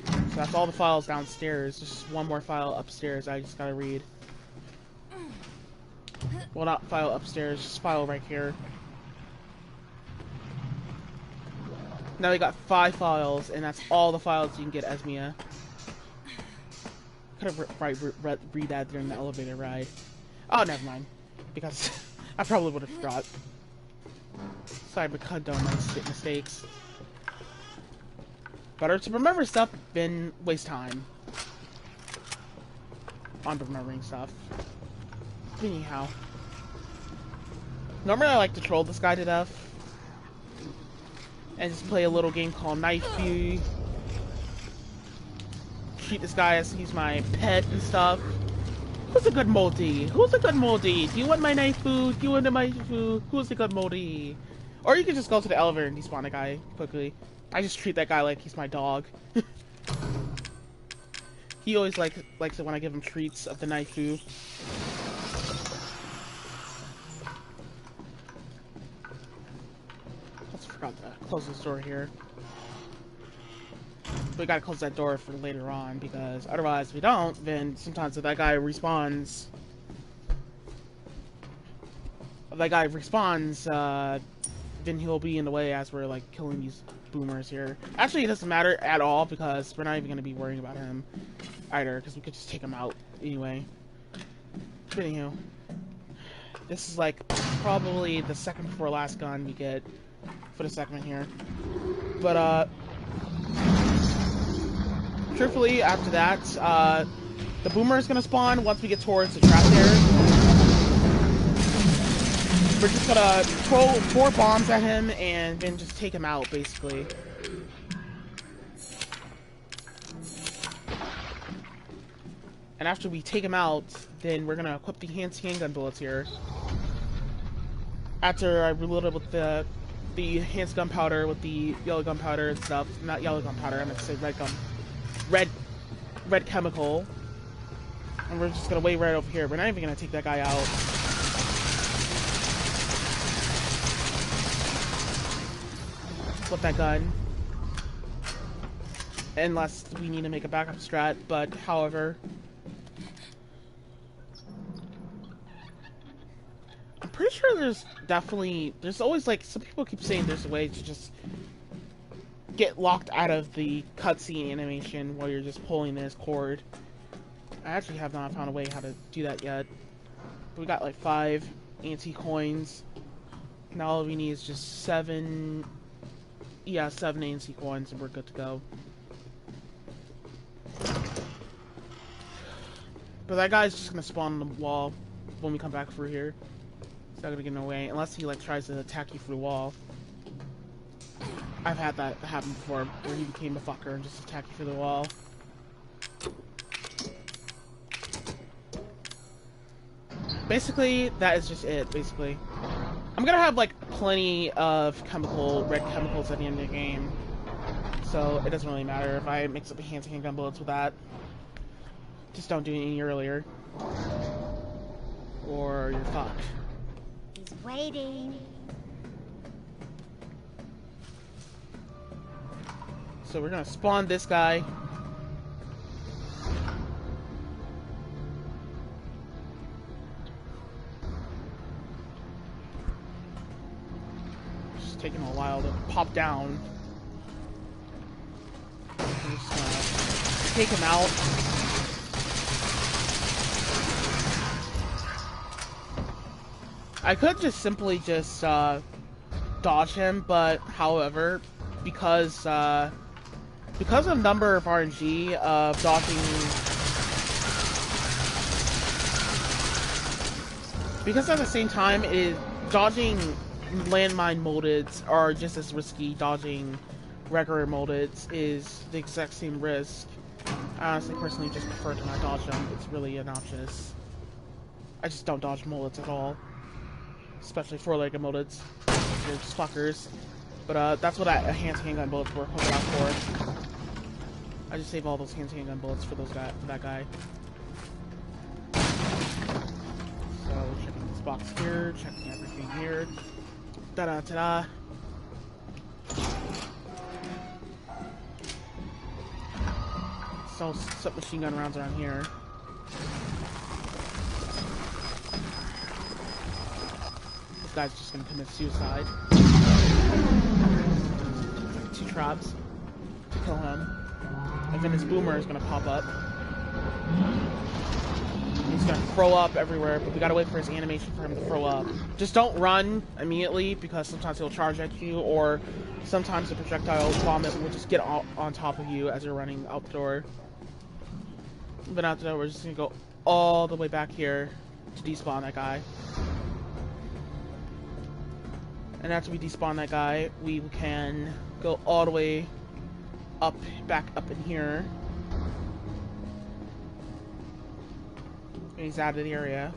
So that's all the files downstairs. There's just one more file upstairs I just gotta read. Well, not file upstairs, just file right here. Now we got 5 files, and that's all the files you can get as Mia. Could have read that during the elevator ride. Oh, never mind. Because I probably would have forgot. Sorry, but condone my mistakes. Better to remember stuff than waste time on remembering stuff. Anyhow. Normally I like to troll this guy to death. And just play a little game called Knife View. Treat this guy as he's my pet and stuff. Who's a good moldy? Who's a good moldy? Do you want my knife food? Do you want my food? Who's a good moldy? Or you can just go to the elevator and despawn a guy quickly. I just treat that guy like he's my dog. He always likes it when I give him treats of the knife food. Forgot to close this door here. we gotta close that door for later on, because otherwise if we don't, then sometimes if that guy respawns, then he'll be in the way as we're like killing these boomers here. Actually, it doesn't matter at all, because we're not even gonna be worrying about him either, because we could just take him out anyway. But anywho, this is like probably the second before last gun we get for the segment here. But truthfully, after that, the boomer is gonna spawn once we get towards the trap there. We're just gonna throw 4 bombs at him and then just take him out, basically. And after we take him out, then we're gonna equip the handgun bullets here. After I reloaded with the enhanced gunpowder with the yellow gunpowder and stuff. Not yellow gunpowder, I meant to say red chemical. And we're just gonna wait right over here. We're not even gonna take that guy out. Flip that gun. Unless we need to make a backup strat, but however, I'm pretty sure there's always like, some people keep saying there's a way to just get locked out of the cutscene animation while you're just pulling this cord. I actually have not found a way how to do that yet. But we got like 5 anti-coins. Now all we need is just 7 anti-coins and we're good to go. But that guy's just gonna spawn on the wall when we come back through here. He's not gonna get in the way unless he like tries to attack you through the wall. I've had that happen before, where he became a fucker and just attacked you through the wall. Basically, that is just it, basically. I'm gonna have like plenty of red chemicals at the end of the game. So it doesn't really matter if I mix up the handgun bullets with that. Just don't do it any earlier. Or you're fucked. He's waiting. So we're gonna spawn this guy. Just taking a while to pop down. I'm just gonna take him out. I could just simply just dodge him, but however, because of the number of RNG of dodging, because at the same time dodging landmine moldeds are just as risky. Dodging regular moldeds is the exact same risk. I honestly personally just prefer to not dodge them. It's really obnoxious. I just don't dodge moldeds at all. Especially 4-legged moldeds. They're just fuckers. But that's what enhanced handgun bullets were hooked out for. I just save all those enhanced handgun bullets for that guy. So checking this box here, checking everything here. Ta-da-ta-da. So submachine gun rounds around here. This guy's just gonna commit suicide. 2 traps to kill him. And then his boomer is gonna pop up. He's gonna throw up everywhere, but we gotta wait for his animation for him to throw up. Just don't run immediately, because sometimes he'll charge at you, or sometimes the projectile vomit will just get on top of you as you're running out the door. But after that, we're just gonna go all the way back here to despawn that guy. And after we despawn that guy, we can go all the way back up in here. And he's out of the area.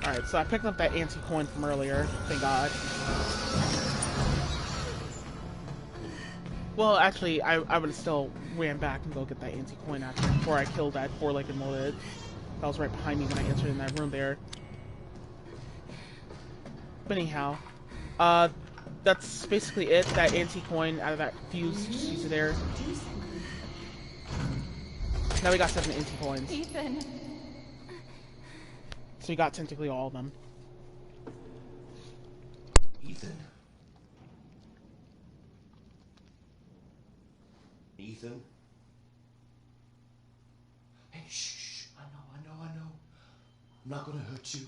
Alright, so I picked up that anti-coin from earlier, thank God. Well, actually, I would have still ran back and go get that anti-coin after before I killed that four-legged mullet. That was right behind me when I entered in that room there. But anyhow, that's basically it. That anti-coin out of that fuse, just use it there. Now we got 7 anti-coins. Ethan. So we got technically all of them. Ethan? Ethan? Hey, shh. I know. I'm not gonna hurt you.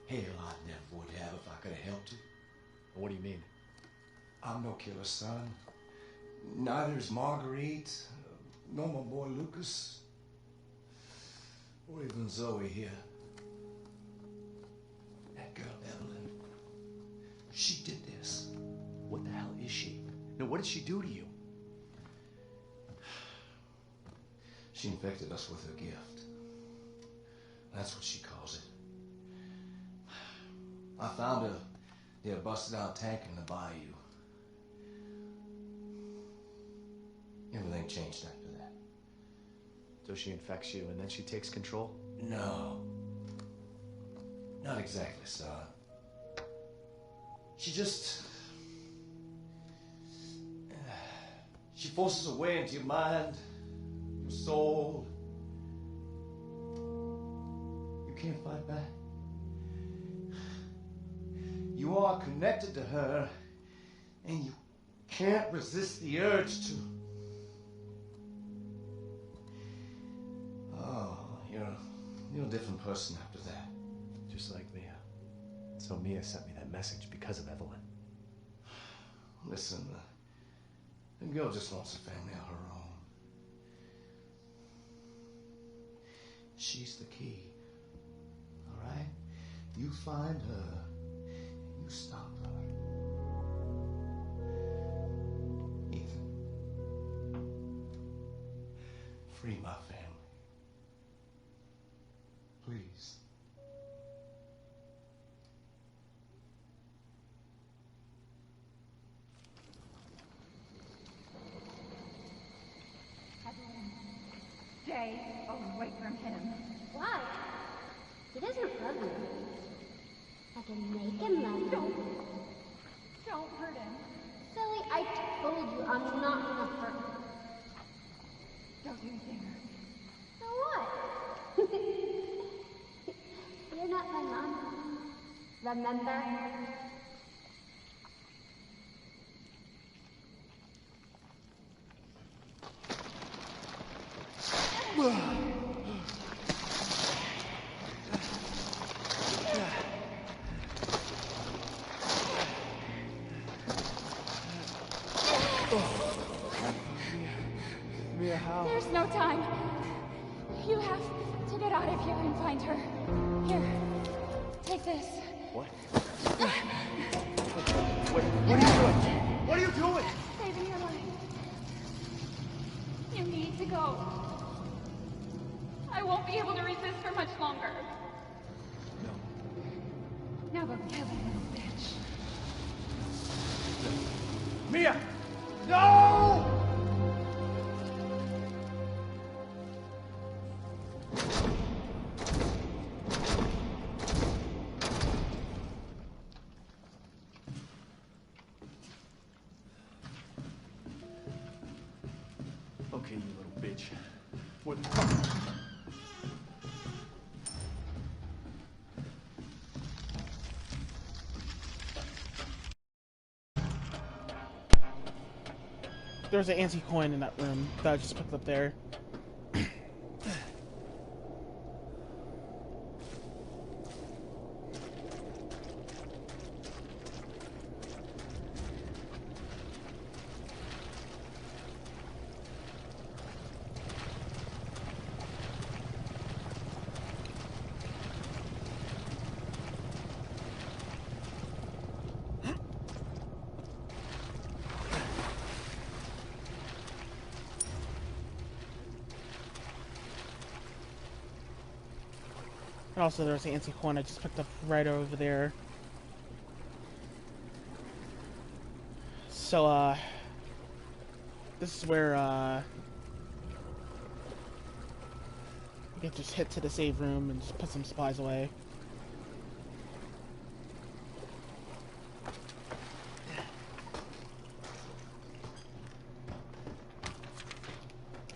Hell, I never would have if I could have helped you. What do you mean? I'm no killer, son. Neither is Marguerite, nor my boy Lucas, or even Zoe here. That girl, Evelyn, she did this. What the hell is she? No, what did she do to you? She infected us with her gift. That's what she calls it. I found her near a busted out tank in the bayou. Everything changed after that. So she infects you and then she takes control? No. Not exactly, son. She just... She forces her way into your mind, your soul. You can't fight back. You are connected to her, and you can't resist the urge to... Oh, you're a different person after that. Just like Mia. So Mia sent me that message because of Evelyn. Listen, the girl just wants a family of her own. She's the key. All right? You find her. You stop her. Ethan. Free my family. Please. Stay away from him. Why? He doesn't love you. I can make him love you. Don't hurt him. Silly, I told you I'm not gonna hurt him. Don't do anything. So what? You're not my mom. Remember? Mia, how? There's no time. You have to get out of here and find her. Here, take this. What? Wait, what are you doing? What are you doing? Saving your life. You need to go. I won't be able to resist for much longer. No. Now go kill that little bitch. Mia! No! Okay, you little bitch. What the fuck? There's an anti-coin in that room that I just picked up there. And also there's the anti-coin I just picked up right over there. So, This is where, you can just hit to the save room and just put some supplies away.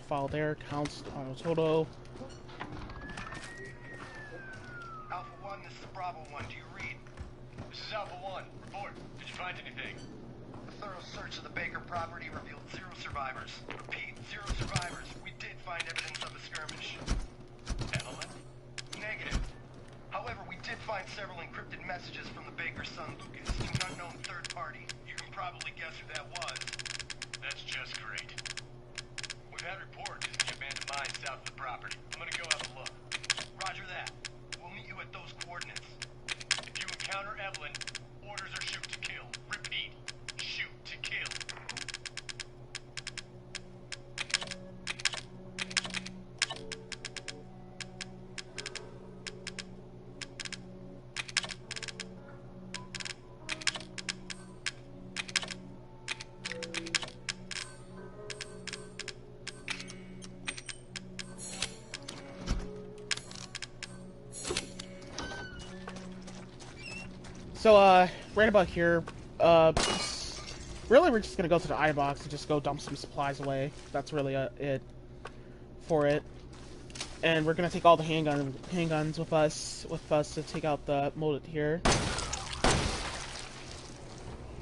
File there, counts, total. Alpha 1, this is Bravo 1. Do you read? This is Alpha 1. Report. Did you find anything? A thorough search of the Baker property revealed 0 survivors. Repeat, 0 survivors. We did find evidence of a skirmish. Evelyn? Negative. However, we did find several encrypted messages from the Baker's son Lucas to an unknown third party. You can probably guess who that was. That's just great. We've had reports in the abandoned mine south of the property. I'm gonna go have a look. Roger that. We'll meet you at those coordinates. If you encounter Evelyn, orders are shoot to kill. Repeat, shoot to kill. So, right about here, really we're just gonna go to the iron box and just go dump some supplies away. That's really it for it. And we're gonna take all the handguns with us to take out the molded here.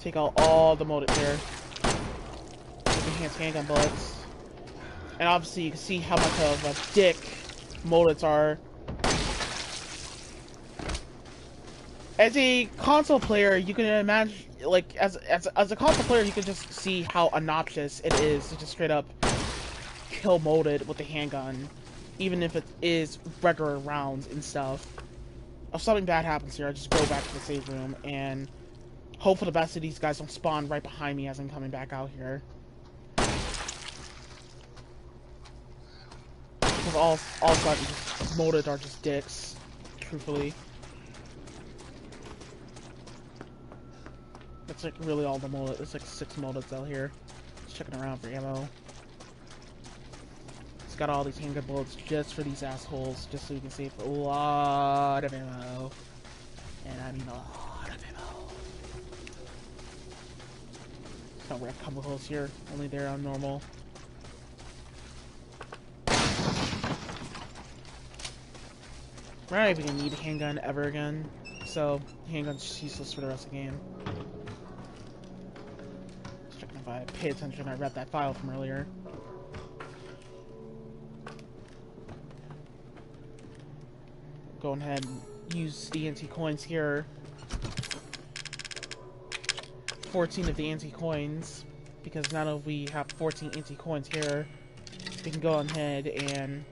Take out all the molded here. Enhanced handgun bullets. And obviously you can see how much of a dick moldeds are. As a console player, you can imagine, like, as a console player, you can just see how obnoxious it is to just straight up kill molded with a handgun, even if it is regular rounds and stuff. If something bad happens here, I just go back to the save room and hope for the best that these guys don't spawn right behind me as I'm coming back out here. Because all of a sudden, just molded are just dicks, truthfully. That's like really all the molded. There's like 6 moldeds out here. Just checking around for ammo. It's got all these handgun bullets just for these assholes, just so you can save a lot of ammo. And I mean a lot of ammo. So we have a couple holes here, only they're on normal. We're not even gonna need a handgun ever again, so handgun's just useless for the rest of the game. If I pay attention, I read that file from earlier. Go ahead and use the anti-coins here. 14 of the anti-coins, because now that we have 14 anti-coins here, we can go ahead and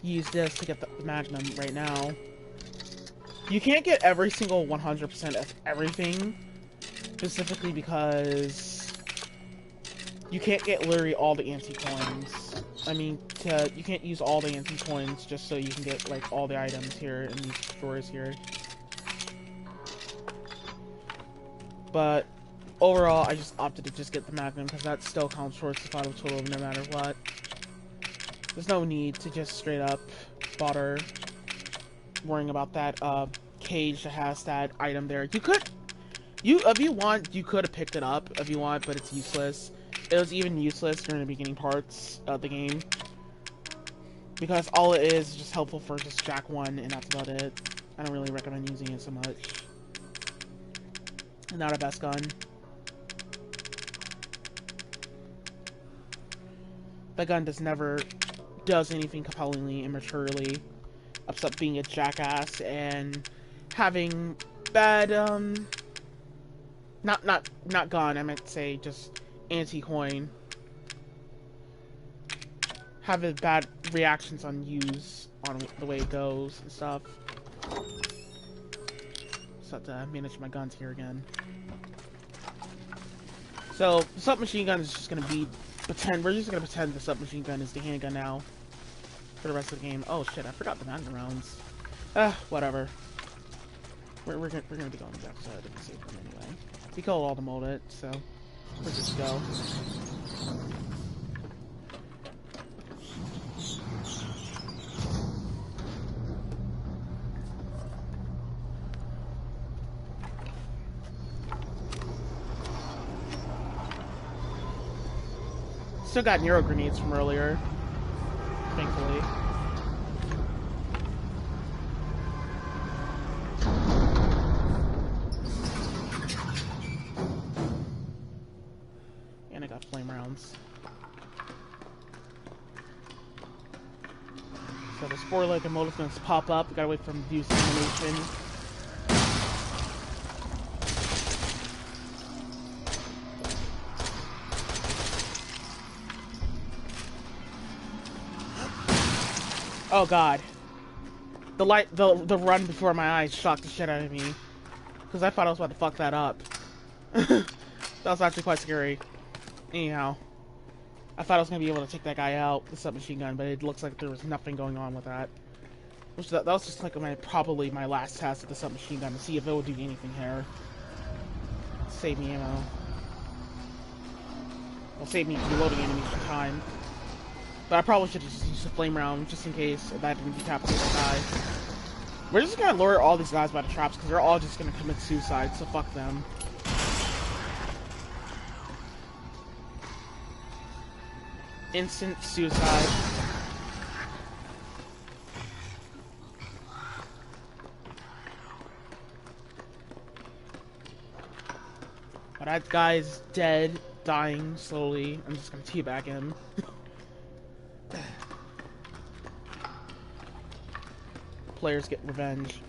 use this to get the Magnum right now. You can't get every single 100% of everything, specifically because you can't get literally all the anti-coins. I mean, you can't use all the anti-coins just so you can get, like, all the items here in these drawers here. But overall, I just opted to just get the Magnum because that still counts towards the final total no matter what. There's no need to just straight up bother worrying about that cage that has that item there. You could, if you want, you could have picked it up if you want, but it's useless. It was even useless during the beginning parts of the game, because all it is just helpful for just Jack 1, and that's about it. I don't really recommend using it so much. Not a best gun. That gun never does anything compellingly and maturely, except being a jackass and having bad, not gun, I meant to say just anti-coin. Having bad reactions on use, on the way it goes and stuff. Just have to manage my guns here again. So, the submachine gun is just gonna be we're just gonna pretend the submachine gun is the handgun now for the rest of the game. Oh shit, I forgot the Magnum rounds. Whatever. We're gonna be going back to the safe room anyway. We killed all the molded, so we're good to go. Still got neuro grenades from earlier, thankfully. And I got flame rounds. So the four-legged motor's gonna pop up. We gotta wait for him to use animation. Oh god. The run before my eyes shocked the shit out of me. Because I thought I was about to fuck that up. That was actually quite scary. Anyhow. I thought I was going to be able to take that guy out with a submachine gun, but it looks like there was nothing going on with that. Which that was just like probably my last test with the submachine gun to see if it would do anything here. Save me ammo. Well, save me reloading enemies some time. But I probably should have just used a flame round just in case that didn't decapitate the guy. We're just gonna lure all these guys by the traps because they're all just gonna commit suicide, so fuck them. Instant suicide. But that guy's dead, dying slowly. I'm just gonna teabag him. Players get revenge.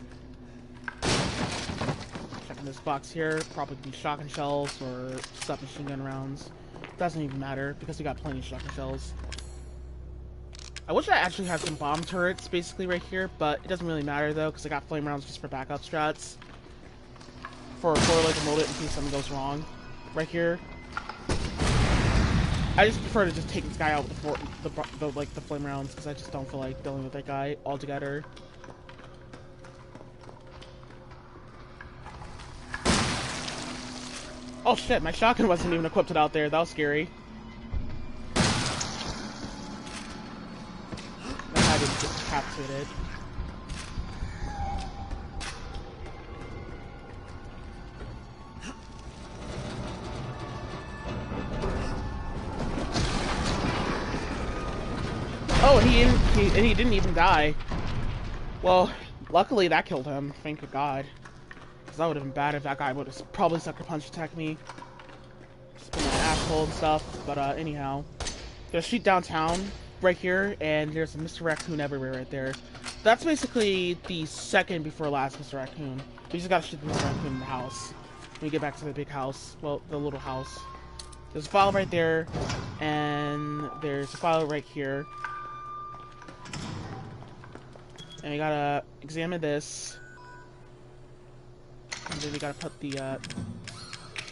Checking this box here, probably be shotgun shells or submachine gun rounds. Doesn't even matter because we got plenty of shotgun shells. I wish I actually had some bomb turrets basically right here, but it doesn't really matter though because I got flame rounds just for backup strats. For a four-legged mold it in case something goes wrong. Right here. I just prefer to just take this guy out with the flame rounds because I just don't feel like dealing with that guy altogether. Oh shit, my shotgun wasn't even equipped out there. That was scary. That guy didn't get decapitated. Oh, and he didn't even die. Well, luckily that killed him. Thank God. Because that would have been bad if that guy would have probably sucker punch attacked me. Just been an asshole and stuff. But anyhow, there's a street downtown right here, and there's a Mr. Raccoon everywhere right there. That's basically the second before last Mr. Raccoon. We just gotta shoot the Mr. Raccoon in the house. When we get back to the big house. Well, the little house. There's a file right there, and there's a file right here. And we gotta examine this. And then we gotta put the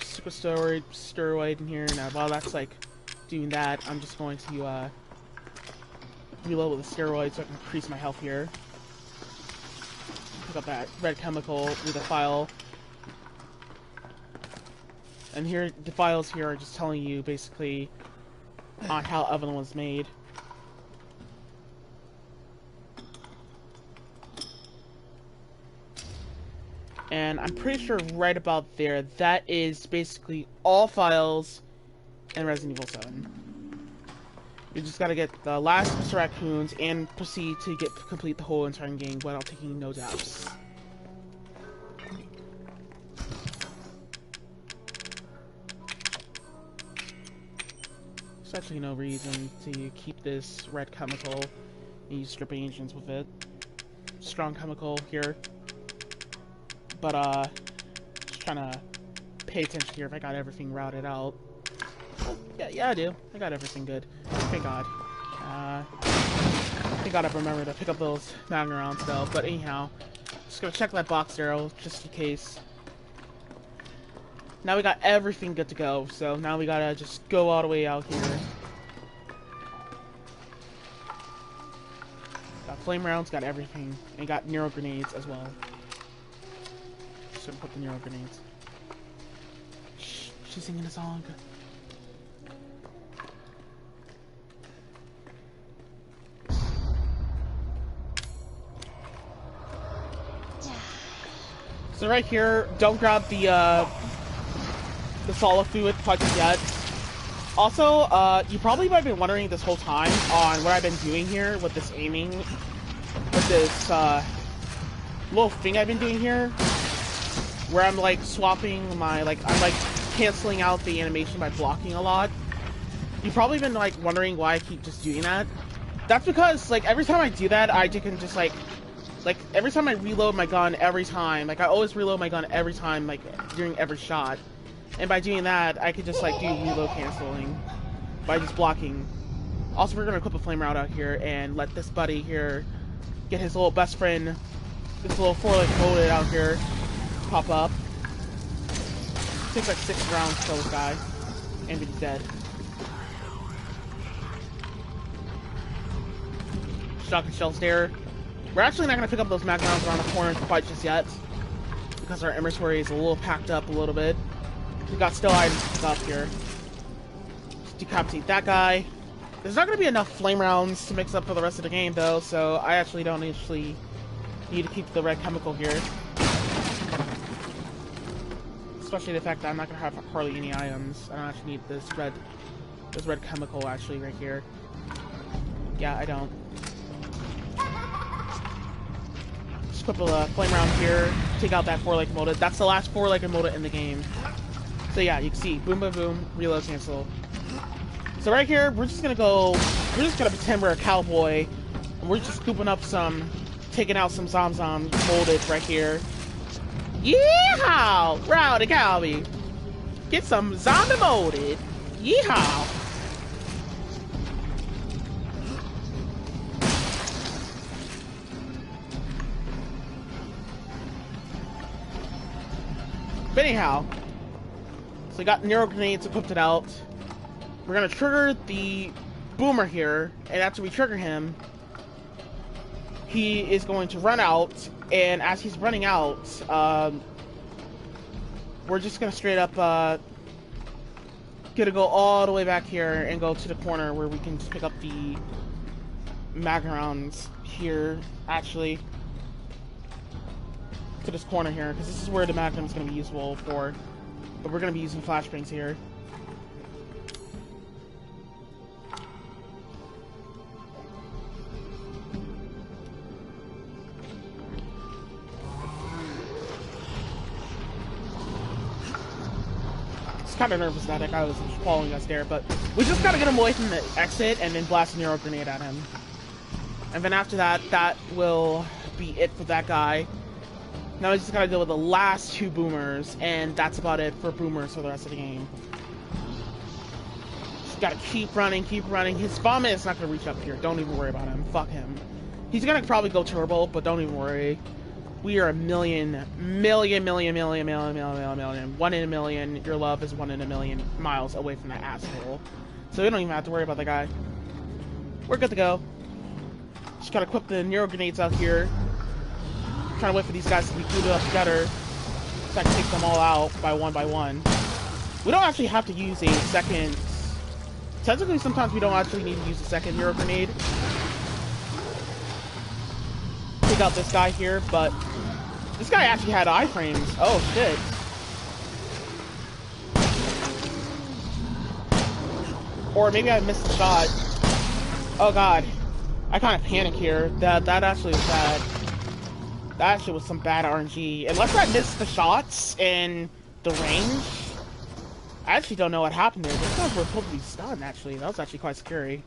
super steroid in here. Now, while that's like doing that, I'm just going to reload with the steroid so I can increase my health here. Pick up that red chemical with the file. And here, the files here are just telling you basically on how Evelyn was made. And I'm pretty sure right about there, that is basically all files in Resident Evil 7. You just gotta get the last Mr. Raccoons and proceed to complete the whole entire game without taking no deaths. There's actually no reason to keep this red chemical and use stripping agents with it. Strong chemical here. But, just trying to pay attention here if I got everything routed out. Oh, yeah, I do. I got everything good. Thank God. Thank God I remember to pick up those Magnum rounds, though. But anyhow, just gonna check that box arrow, just in case. Now we got everything good to go, so now we gotta just go all the way out here. Got flame rounds, got everything, and got neuro grenades as well. Should put the neuro grenades. Shh, she's singing a song. So right here, don't grab the solid fluid quite yet. Also, you probably might have been wondering this whole time on what I've been doing here with this aiming, with this, little thing I've been doing here, where I'm, like, swapping my, like, I'm, like, canceling out the animation by blocking a lot. You've probably been, like, wondering why I keep just doing that. That's because, like, every time I do that, I can just, like, every time I reload my gun, every time, like, I always reload my gun every time, like, during every shot. And by doing that, I could just, like, do reload canceling by just blocking. Also, we're gonna equip a flame route out here and let this buddy here get his little best friend, this little 4-leg molded out here, pop up. Takes like 6 rounds to kill this guy, and he's dead. Shotgun shells there. We're actually not gonna pick up those mag rounds around the corner quite just yet, because our inventory is a little packed up a little bit. We got still items to pick up here. Just decapitate that guy. There's not going to be enough flame rounds to mix up for the rest of the game, though, so I actually don't need to keep the red chemical here. Especially the fact that I'm not going to have hardly any items. I don't actually need this red chemical actually right here. Yeah, I don't. Just equip a flame round here. Take out that 4-legged molded. That's the last 4-legged molded in the game. So yeah, you can see, boom, boom, boom, reload, cancel. So right here, we're just gonna pretend we're a cowboy, and we're just scooping up taking out some zom molded right here. Yeehaw! Rowdy cowboy! Get some zombie molded! Yeehaw! But anyhow, so we got Nero grenades equipped out. We're gonna trigger the boomer here, and after we trigger him, he is going to run out, and as he's running out, we're just gonna straight up go all the way back here and go to the corner where we can just pick up the mag rounds here, actually. To this corner here, because this is where the magnum is going to be useful for. But we're going to be using flashbangs here. It's kind of nervous that guy was following us there, but we just got to get him away from the exit and then blast a Nero grenade at him. And then after that, that will be it for that guy. Now we just gotta deal with the last 2 boomers, and that's about it for boomers for the rest of the game. Just gotta keep running, keep running. His vomit is not gonna reach up here. Don't even worry about him. Fuck him. He's gonna probably go turbo, but don't even worry. We are 1 in a million. Your love is 1 in a million miles away from that asshole. So we don't even have to worry about the guy. We're good to go. Just gotta equip the Nero grenades out here. Trying to wait for these guys to be glued up together so I can take them all out by one. We don't actually have to use a second. Technically, sometimes we don't actually need to use a second Nero grenade. Take out this guy here, but this guy actually had iframes. Oh shit. Or maybe I missed the shot. Oh god. I kind of panic here. That actually was bad. That actually was some bad RNG. Unless I missed the shots and the range. I actually don't know what happened there. Those guys were supposed to be stunned, actually. That was actually quite scary.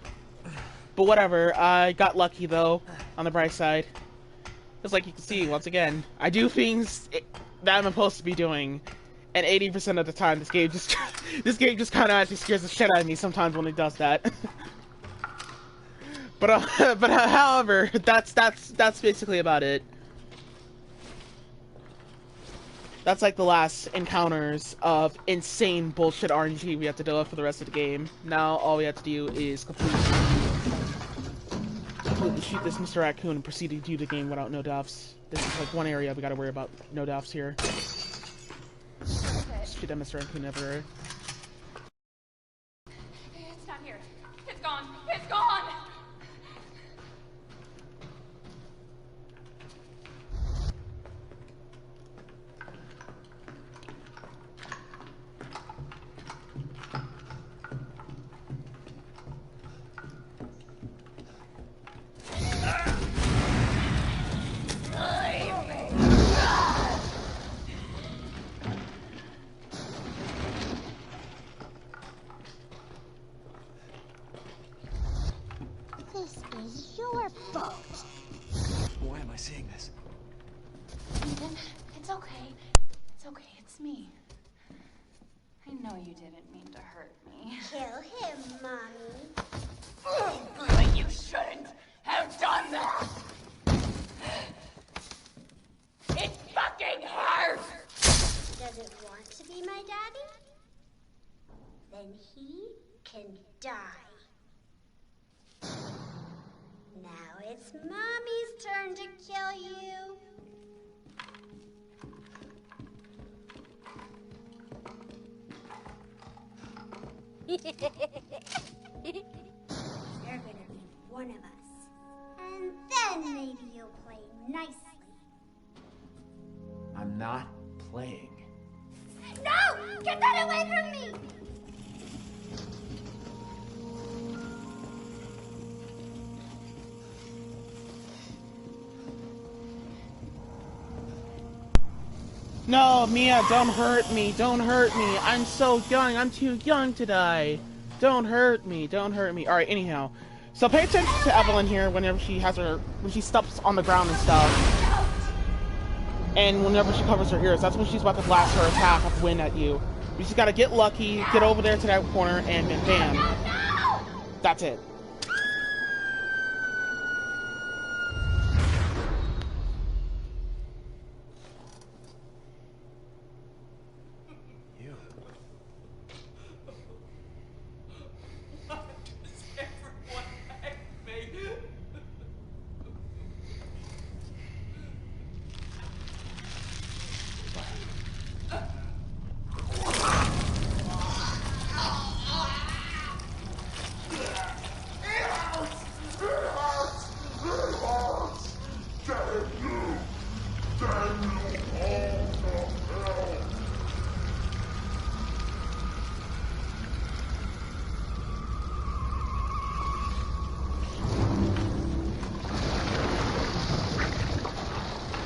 But whatever. I got lucky, though, on the bright side. Just like you can see, once again, I do things that I'm supposed to be doing. And 80% of the time, this game just kind of actually scares the shit out of me sometimes when it does that. but however, that's basically about it. That's like the last encounters of insane bullshit RNG we have to deal with for the rest of the game. Now all we have to do is completely shoot this Mr. Raccoon and proceed to do the game without no deaths. This is like one area we gotta worry about no deaths here. Shoot that Mr. Raccoon everywhere. It's not here. It's gone. It's gone! It's okay, it's me. I know you didn't mean to hurt me. Kill him, Mommy. But you shouldn't have done that! It fucking hurts! Does it want to be my daddy? Then he can die. Now it's Mommy's turn to kill you. You're gonna be one of us. And then maybe you'll play nicely. I'm not playing. No! Get that away from me! No, Mia, don't hurt me. Don't hurt me. I'm so young. I'm too young to die. Don't hurt me. Don't hurt me. Alright, anyhow. So pay attention to Evelyn here whenever she has her, when she steps on the ground and stuff. And whenever she covers her ears, that's when she's about to blast her attack of wind at you. You just gotta get lucky, get over there to that corner, and bam. That's it.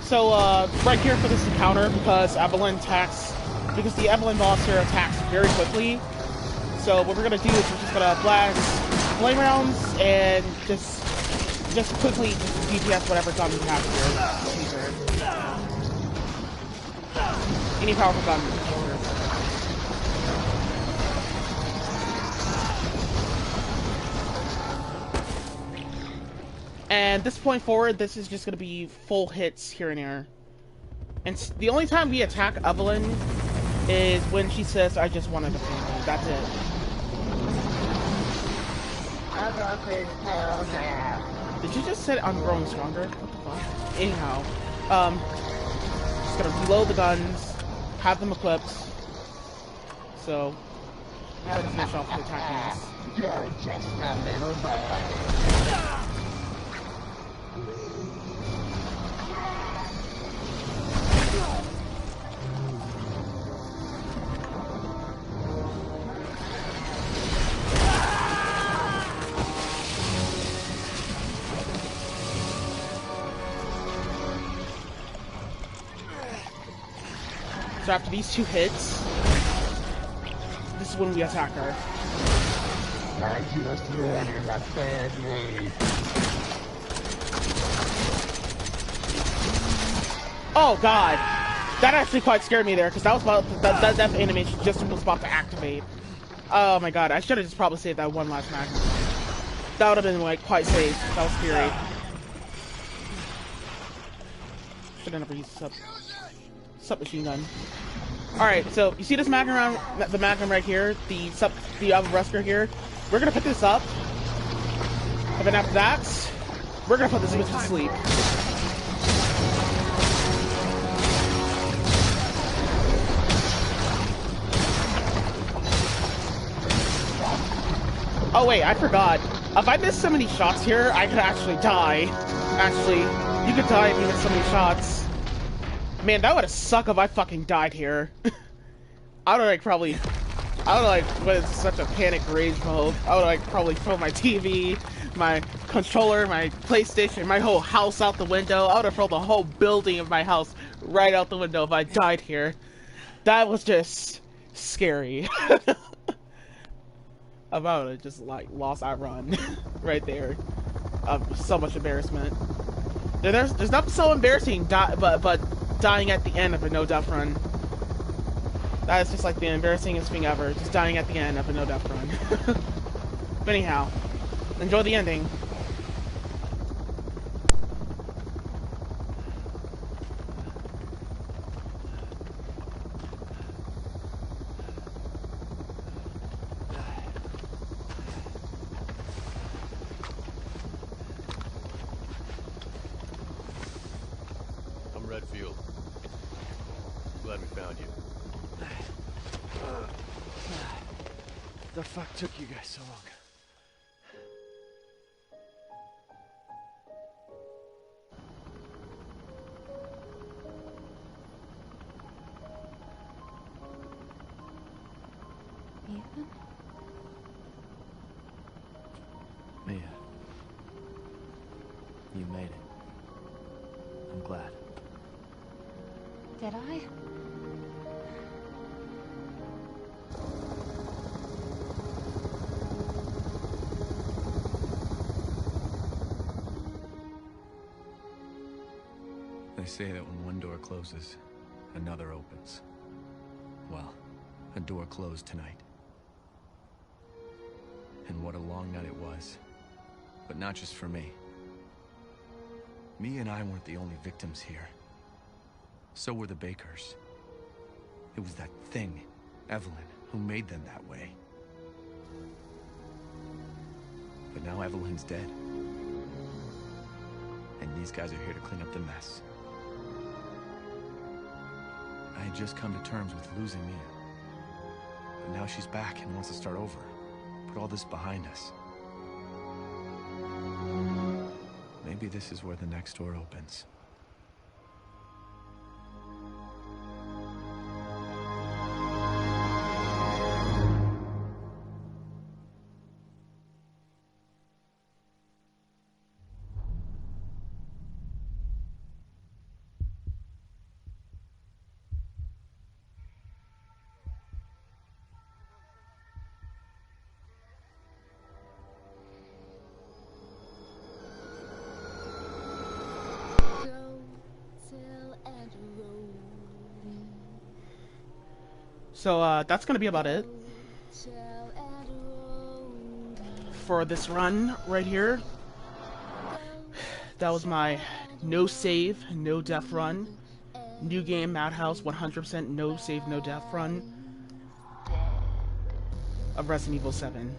So, right here for this encounter, because the Evelyn boss here attacks very quickly. So what we're gonna do is we're just gonna blast flame rounds and just quickly DPS whatever's on the attack here. Any powerful gun. And this point forward, this is just going to be full hits here and there. And the only time we attack Evelyn is when she says, I just wanted to paint you. That's it. Did you just say I'm growing stronger? What the fuck? Anyhow, just going to reload the guns, have them equipped. So, we're going to finish off the attacking this. You're just a little bird. So after these two hits, this is when we attack her. I just wanted a family. Oh god, that actually quite scared me there because that was about that death animation just was about to activate. Oh my god, I should have just probably saved that one last match. That would have been like quite safe. That was scary. Should have never used submachine gun. Alright, so you see this Magnum round, the Magnum right here, the Resker here. We're gonna put this up, and then after that, we're gonna put this bitch to sleep. Oh wait, I forgot. If I miss so many shots here, I could actually die. Actually, you could die if you miss so many shots. Man, that would have sucked if I fucking died here. I would have went into such a panic rage mode. I would probably throw my TV, my controller, my PlayStation, my whole house out the window. I would have thrown the whole building of my house right out the window if I died here. That was just scary. I would have just lost our run right there. So much embarrassment. There's nothing so embarrassing, but dying at the end of a no-death run. That is just like the embarrassingest thing ever, just dying at the end of a no-death run. But anyhow, enjoy the ending. I'm Redfield. Glad we found you. The fuck took you guys so long? Ethan? Mia. You made it. I'm glad. Did I? They say that when one door closes, another opens. Well, a door closed tonight. And what a long night it was. But not just for me. Mia and I weren't the only victims here. So were the Bakers. It was that thing, Evelyn, who made them that way. But now Evelyn's dead. And these guys are here to clean up the mess. I had just come to terms with losing Mia. But now she's back and wants to start over. Put all this behind us. Maybe this is where the next door opens. So, that's gonna be about it for this run right here. That was my no save, no death run. New game, Madhouse, 100% no save, no death run of Resident Evil 7.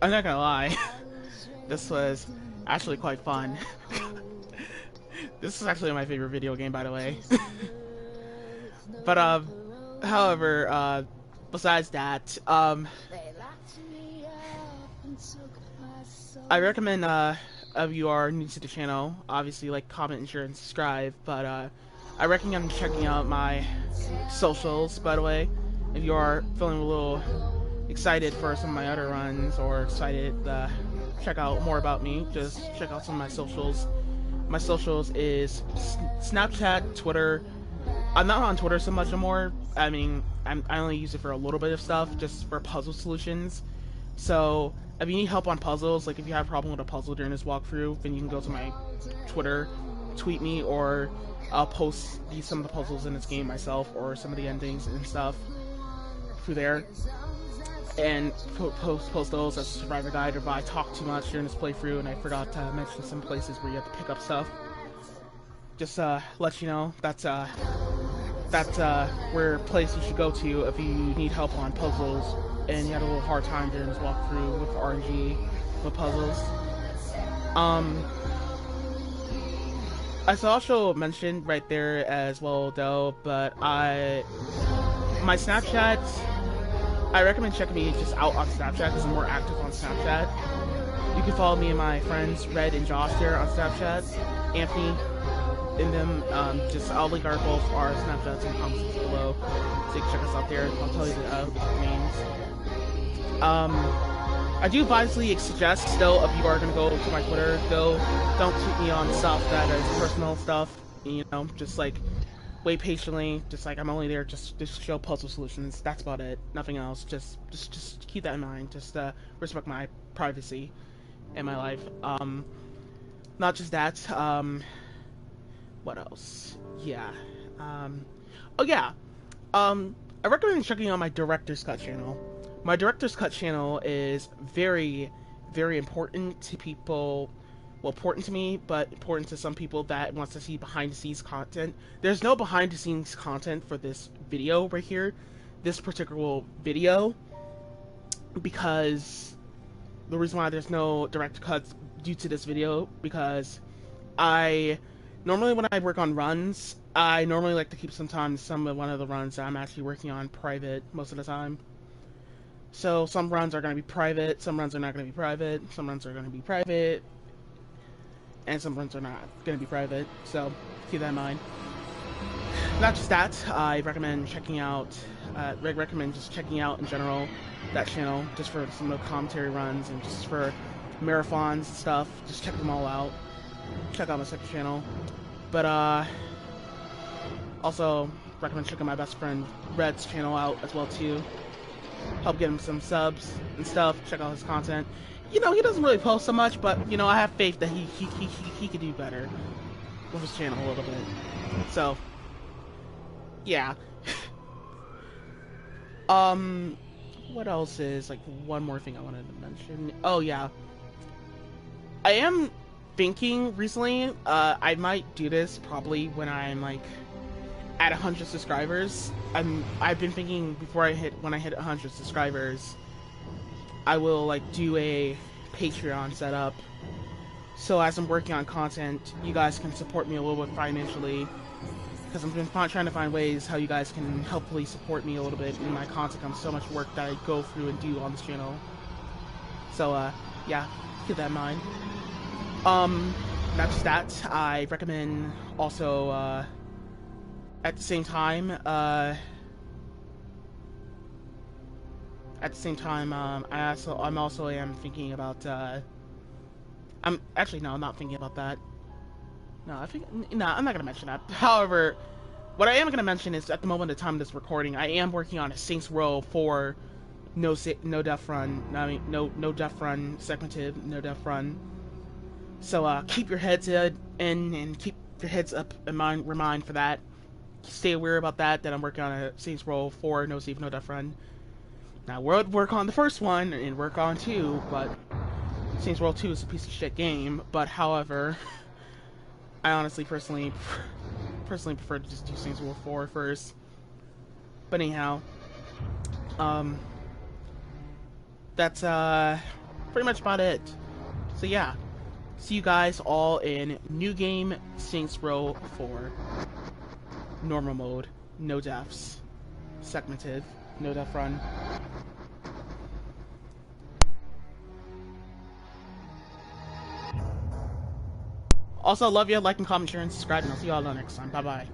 I'm not gonna lie, this was actually quite fun. This is actually my favorite video game, by the way. But, however, besides that, I recommend, if you are new to the channel, obviously, like, comment, share, and subscribe, but, I recommend checking out my socials, by the way. If you are feeling a little excited for some of my other runs, or excited to check out more about me, just check out some of my socials. My socials is Snapchat, Twitter. I'm not on Twitter so much anymore. I mean, I only use it for a little bit of stuff, just for puzzle solutions. So, if you need help on puzzles, like if you have a problem with a puzzle during this walkthrough, then you can go to my Twitter, tweet me, or I'll post some of the puzzles in this game myself, or some of the endings and stuff through there. And post those as a survivor guide. If I talk too much during this playthrough and I forgot to mention some places where you have to pick up stuff, just let you know that's where place you should go to if you need help on puzzles and you had a little hard time during this walkthrough with RNG with puzzles. I should also mention right there as well though, but my Snapchat, I recommend checking me just out on Snapchat because I'm more active on Snapchat. You can follow me and my friends Red and Josh there on Snapchat. Anthony in them. I'll link our both our Snapchats in the comments below, so you can check us out there. I'll tell you the names. I do advisedly suggest though, if you are gonna go to my Twitter, don't tweet me on stuff that is personal stuff. You know, just like wait patiently. Just like I'm only there just to show puzzle solutions. That's about it. Nothing else. Just keep that in mind. Just respect my privacy in my life. Not just that. what else? Yeah. Oh yeah. I recommend checking out my Director's Cut channel. My Director's Cut channel is very, very important to people. Well, important to me, but important to some people that wants to see behind-the-scenes content. There's no behind-the-scenes content for this video right here, this particular video, because the reason why there's no direct cuts due to this video, because normally when I work on runs, I normally like to keep one of the runs that I'm actually working on private most of the time. So some runs are going to be private, some runs are not going to be private, some runs are going to be private, and some runs are not going to be private, so keep that in mind. Not just that, I recommend checking out, just checking out in general that channel, just for some of the commentary runs and just for marathons and stuff. Just check them all out. Check out my second channel. But also recommend checking my best friend Red's channel out as well too. Help get him some subs and stuff. Check out his content. You know, he doesn't really post so much, but you know, I have faith that he could do better with his channel a little bit. So yeah. What else is, like, one more thing I wanted to mention? Oh, yeah. I am thinking recently, I might do this probably when I'm, like, at 100 subscribers. I've been thinking when I hit 100 subscribers, I will, like, do a Patreon setup. So as I'm working on content, you guys can support me a little bit financially. Because I've been trying to find ways how you guys can helpfully support me a little bit in my content. I'm so much work that I go through and do on this channel. So, yeah, keep that in mind. Not just that, I recommend also, at the same time, I'm also thinking about, I'm not thinking about that. No, I'm not gonna mention that. However, what I am gonna mention is, at the moment of time of this recording, I am working on a Saints Row 4 no death run. I mean, no death run, segmented, no death run. So, keep your heads in and keep your heads up in mind for that. Stay aware about that I'm working on a Saints Row 4 no save, no death run. Now, we'll work on the first one and work on 2, but Saints Row 2 is a piece of shit game. But, however, I honestly, personally prefer to just do Saints Row 4 first. But anyhow, that's pretty much about it. So yeah, see you guys all in new game Saints Row 4. Normal mode, no deaths, segmented, no death run. Also, love you, like and comment, share, and subscribe, and I'll see you all next time. Bye-bye.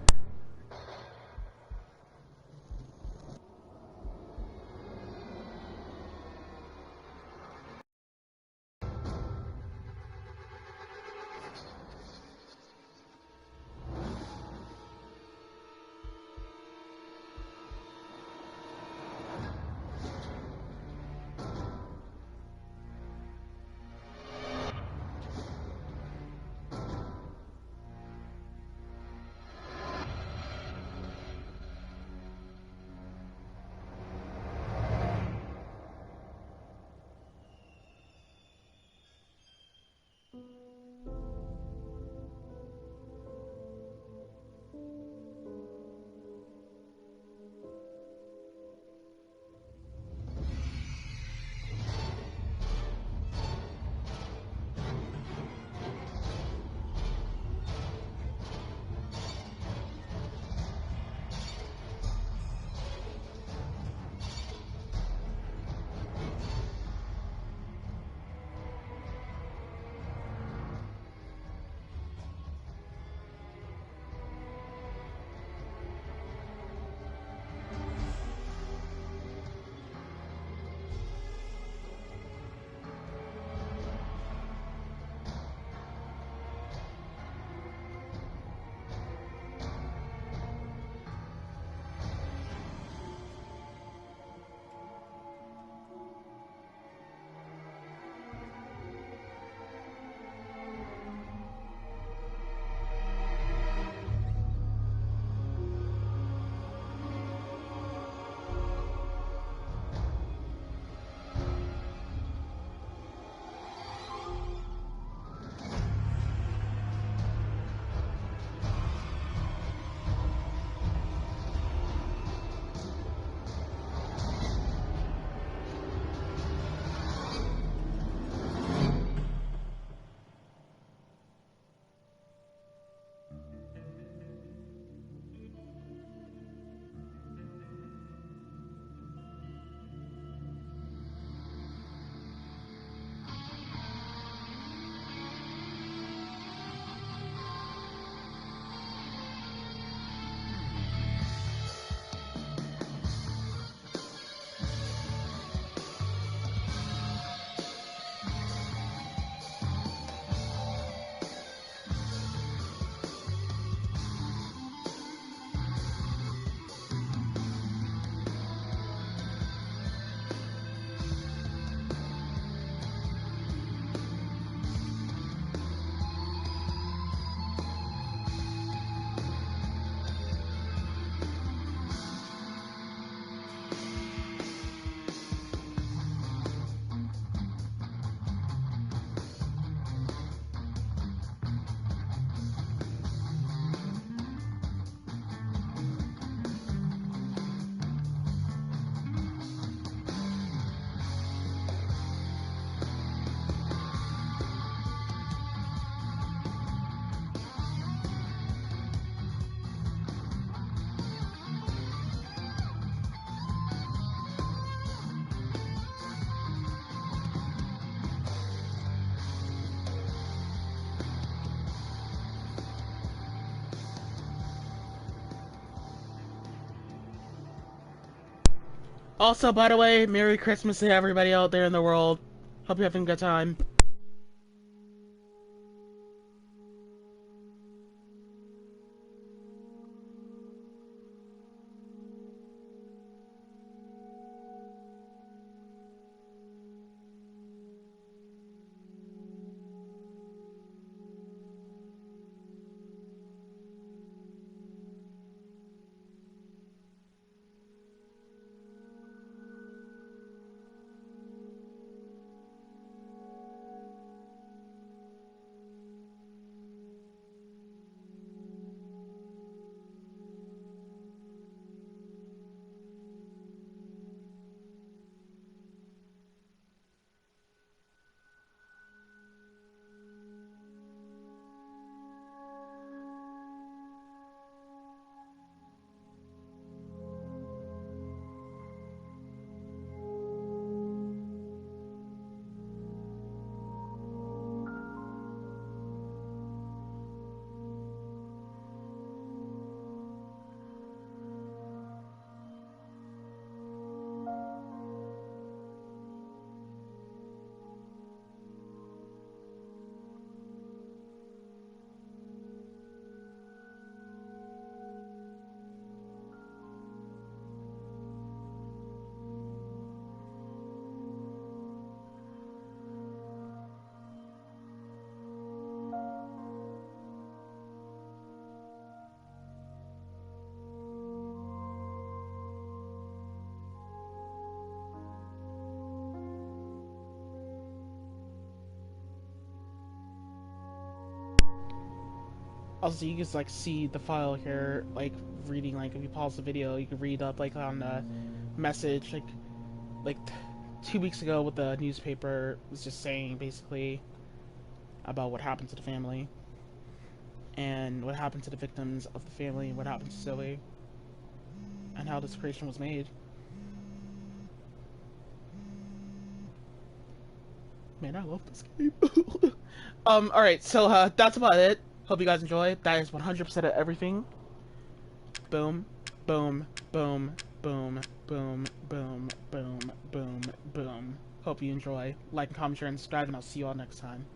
Also, by the way, Merry Christmas to everybody out there in the world. Hope you're having a good time. Also, you can just, like, see the file here, like, reading, like, if you pause the video, you can read up, like, on the message, like 2 weeks ago what the newspaper was just saying, basically, about what happened to the family, and what happened to the victims of the family, and what happened to Zoe, and how this creation was made. Man, I love this game. Alright, so, that's about it. Hope you guys enjoy. That is 100% of everything. Boom, boom, boom, boom, boom, boom, boom, boom, boom. Hope you enjoy. Like and comment, share, and subscribe, and I'll see you all next time.